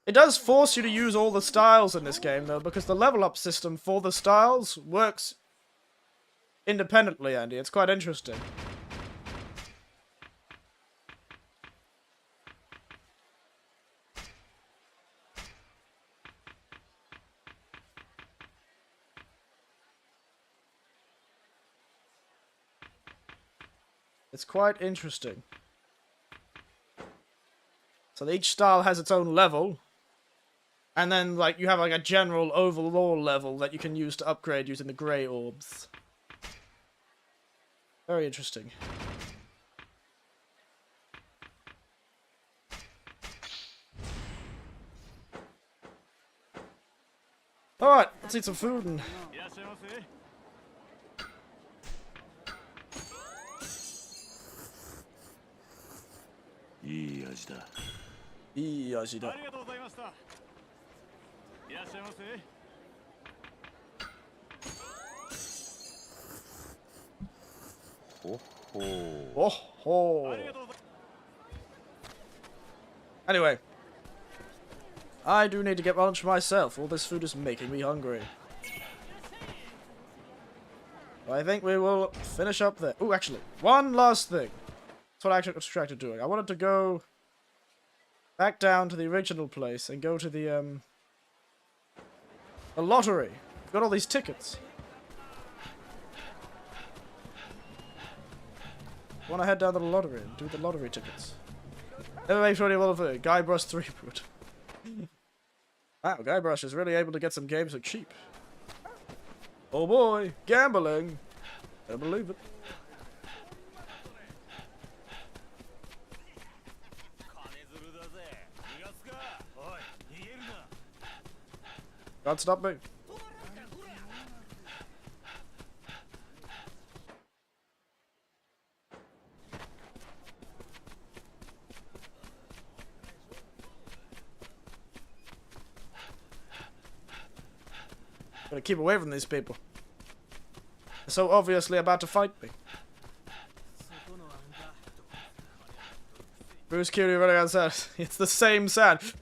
It does force you to use all the styles in this game, though, because the level up system for the styles works independently, Andy. It's quite interesting. It's quite interesting. So each style has its own level. And then, like, you have, like, a general overall level that you can use to upgrade using the grey orbs. Very interesting. Let's eat some food and...いい味だ。いい味だ。ありがとうございました。いらっしゃいませ。ほほー。 Oh, oh. Anyway, I do need to get lunch myself. All this food is making me hungry. I think we will finish up there. Oh, actually, one last thing. That's what I actually got distracted doing. I wanted to go back down to the original place and go to the lottery. I've got all these tickets. I want to head down to the lottery and do the lottery tickets. MMA 20 Guybrush 3 boot. Wow, Guybrush is really able to get some games for cheap. Oh boy, gambling. I don't believe it. Can't stop me. Gotta keep away from these people. They're so obviously about to fight me. Bruce Curie running outside. It's the same sound.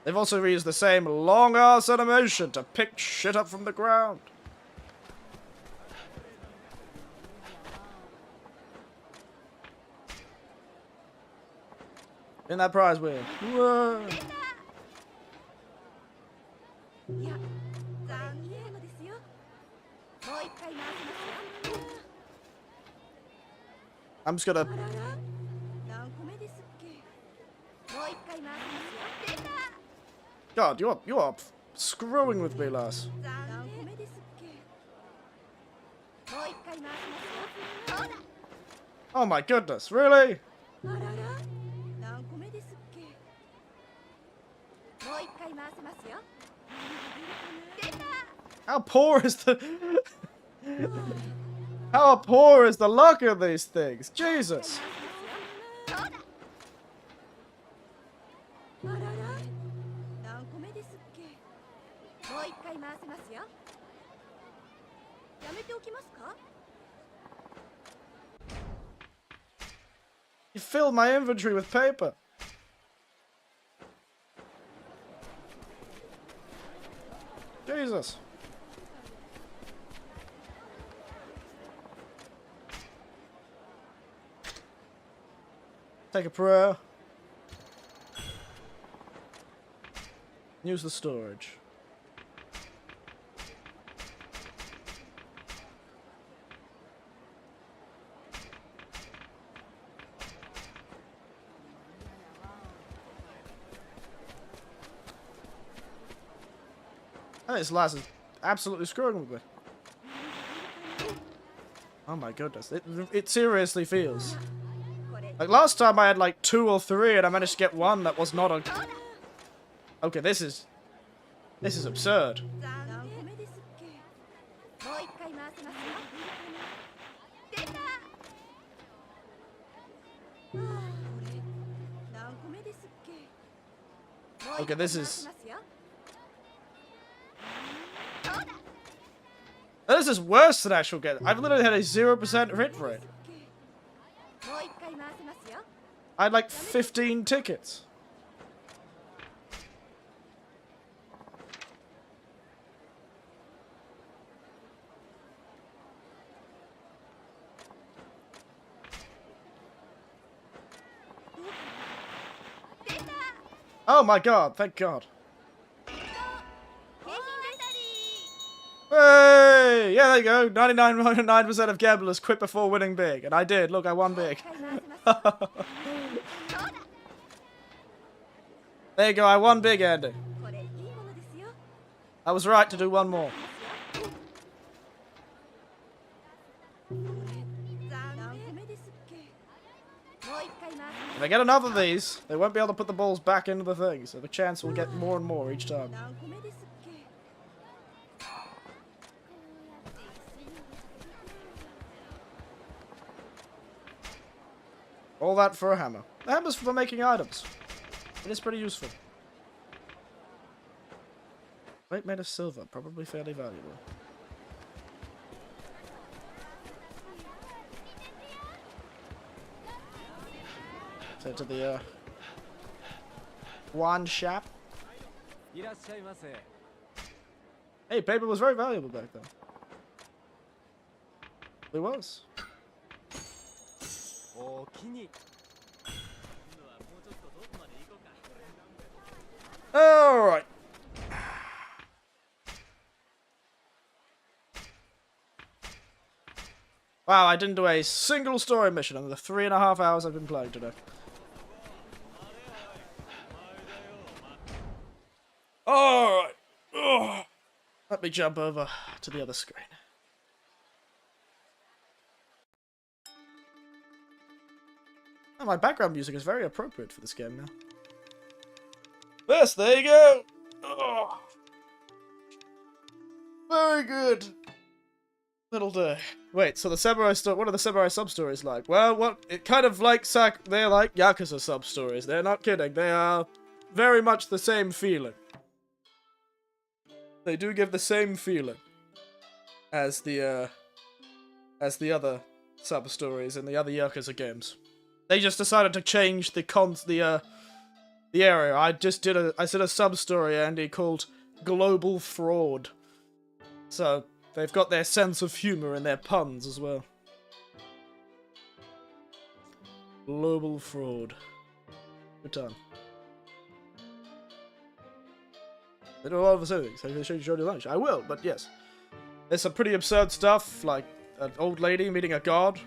They've also used the same long-ass animation to pick shit up from the ground. In that prize wheel. Whoa. I'm just gonna... God, you are screwing with me, lass. Oh my goodness, really? How poor is the... How poor is the luck of these things? Jesus. You filled my inventory with paper. Jesus. Take a prayer. Use the storage. This lass is absolutely screwing with me. Oh my goodness. It seriously feels. Like last time I had like 2 or 3 and I managed to get one that was not a... Okay, this is absurd. Okay, this is... This is worse than actual get. I've literally had a 0% hit rate. I had like 15 tickets. Oh my god, thank god. Hey! Yeah, there you go. 99.9% of gamblers quit before winning big. And I did. Look, I won big. There you go, I won big, Andy. I was right to do one more. I get enough of these, they won't be able to put the balls back into the thing, so the chance will get more and more each time. All that for a hammer. The hammer's for making items. It is pretty useful. Plate made of silver, probably fairly valuable. So to the wine shop. Hey, paper was very valuable back then. It was. Alright. Wow, I didn't do a single story mission in the 3.5 hours I've been playing today. Alright. Let me jump over to the other screen. Oh, my background music is very appropriate for this game now. Yes, there you go! Oh. Very good! Little day. Wait, so the samurai story, what are the samurai sub-stories like? Well, it kind of like they're like Yakuza sub-stories. They're not kidding. They are very much the same feeling. They do give the same feeling as the other sub-stories in the other Yakuza games. They just decided to change the area. I did a sub-story, Andy, called Global Fraud. So they've got their sense of humor and their puns as well. Global Fraud. Good time. They do a lot of the same things. I should show you lunch. I will, but yes. There's some pretty absurd stuff, like an old lady meeting a god,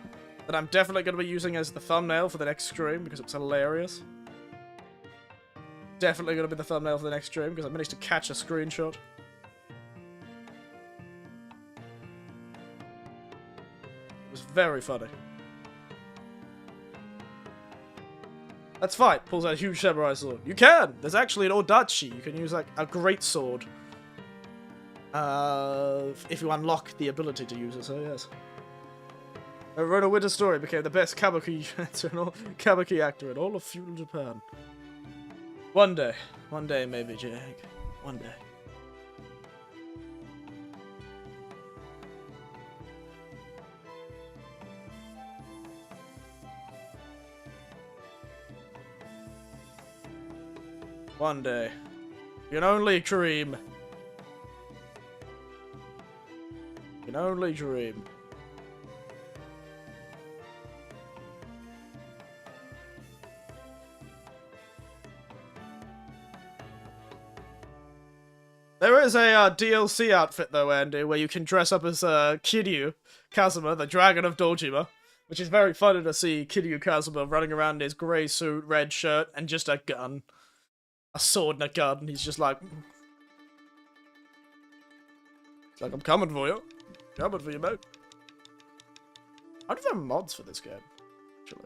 that I'm definitely going to be using as the thumbnail for the next stream, because it's hilarious. Definitely going to be the thumbnail for the next stream, because I managed to catch a screenshot. It was very funny. Let's fight. Pulls out a huge samurai sword. You can! There's actually an odachi. You can use, like, a great sword. If you unlock the ability to use it, so yes. I wrote a winter story, became the best kabuki actor in all of feudal Japan. One day maybe, Jake. One day. One day. You can only dream. You can only dream. There is a DLC outfit though, Andy, where you can dress up as Kiryu Kazuma, the Dragon of Dojima, which is very funny to see Kiryu Kazuma running around in his grey suit, red shirt, and just a gun. A sword and a gun. He's just like... It's like, I'm coming for you. Coming for you, mate. I wonder if there are mods for this game, actually.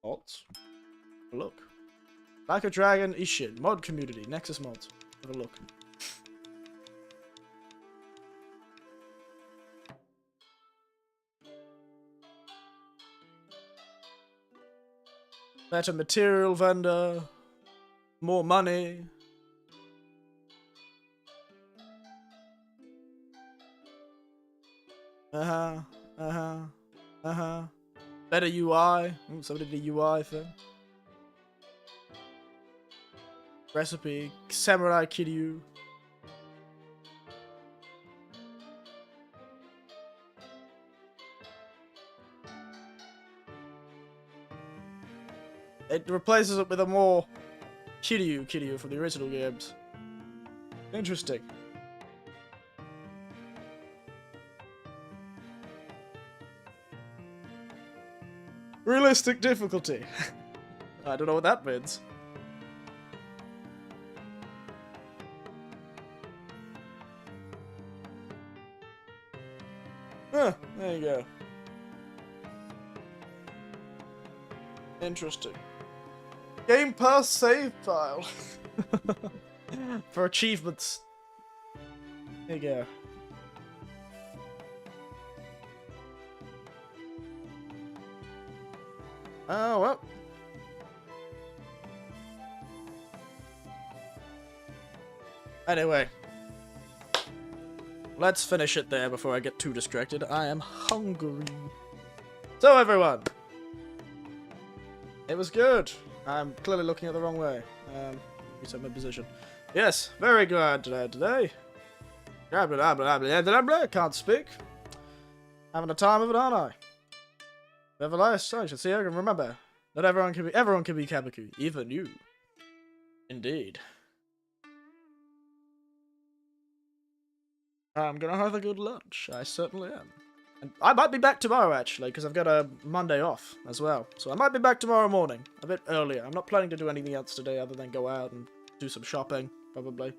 Mods? Look. Like a Dragon, Ishin. Mod community. Nexus mods. Have a look. Better material vendor. More money. Better UI. Ooh, somebody did a UI thing. Recipe. Samurai Kiryu. It replaces it with a more Kiryu from the original games. Interesting. Realistic difficulty. I don't know what that means. Huh, there you go. Interesting. Game Pass save file. For achievements. There you go. Oh, well. Anyway. Let's finish it there before I get too distracted. I am hungry. So, everyone. It was good. I'm clearly looking at the wrong way. Reset my position. Yes, very glad today. Blah, blah, blah, blah, blah, blah. Can't speak. Having a time of it, aren't I? Never last, I should see I can remember. Not everyone can be Kabuki, even you. Indeed. I'm gonna have a good lunch. I certainly am. And I might be back tomorrow, actually, because I've got a Monday off as well. So I might be back tomorrow morning, a bit earlier. I'm not planning to do anything else today other than go out and do some shopping, probably.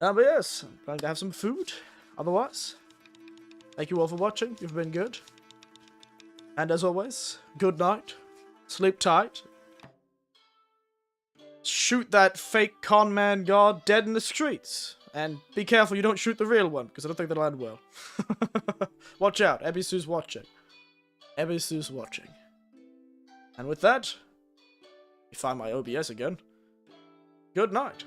But yes, I'm planning to have some food. Otherwise, thank you all for watching. You've been good. And as always, good night. Sleep tight. Shoot that fake con man god dead in the streets. And be careful you don't shoot the real one, because I don't think that'll end well. Watch out, Ebisu's watching. Ebisu's watching. And with that, you find my OBS again. Good night.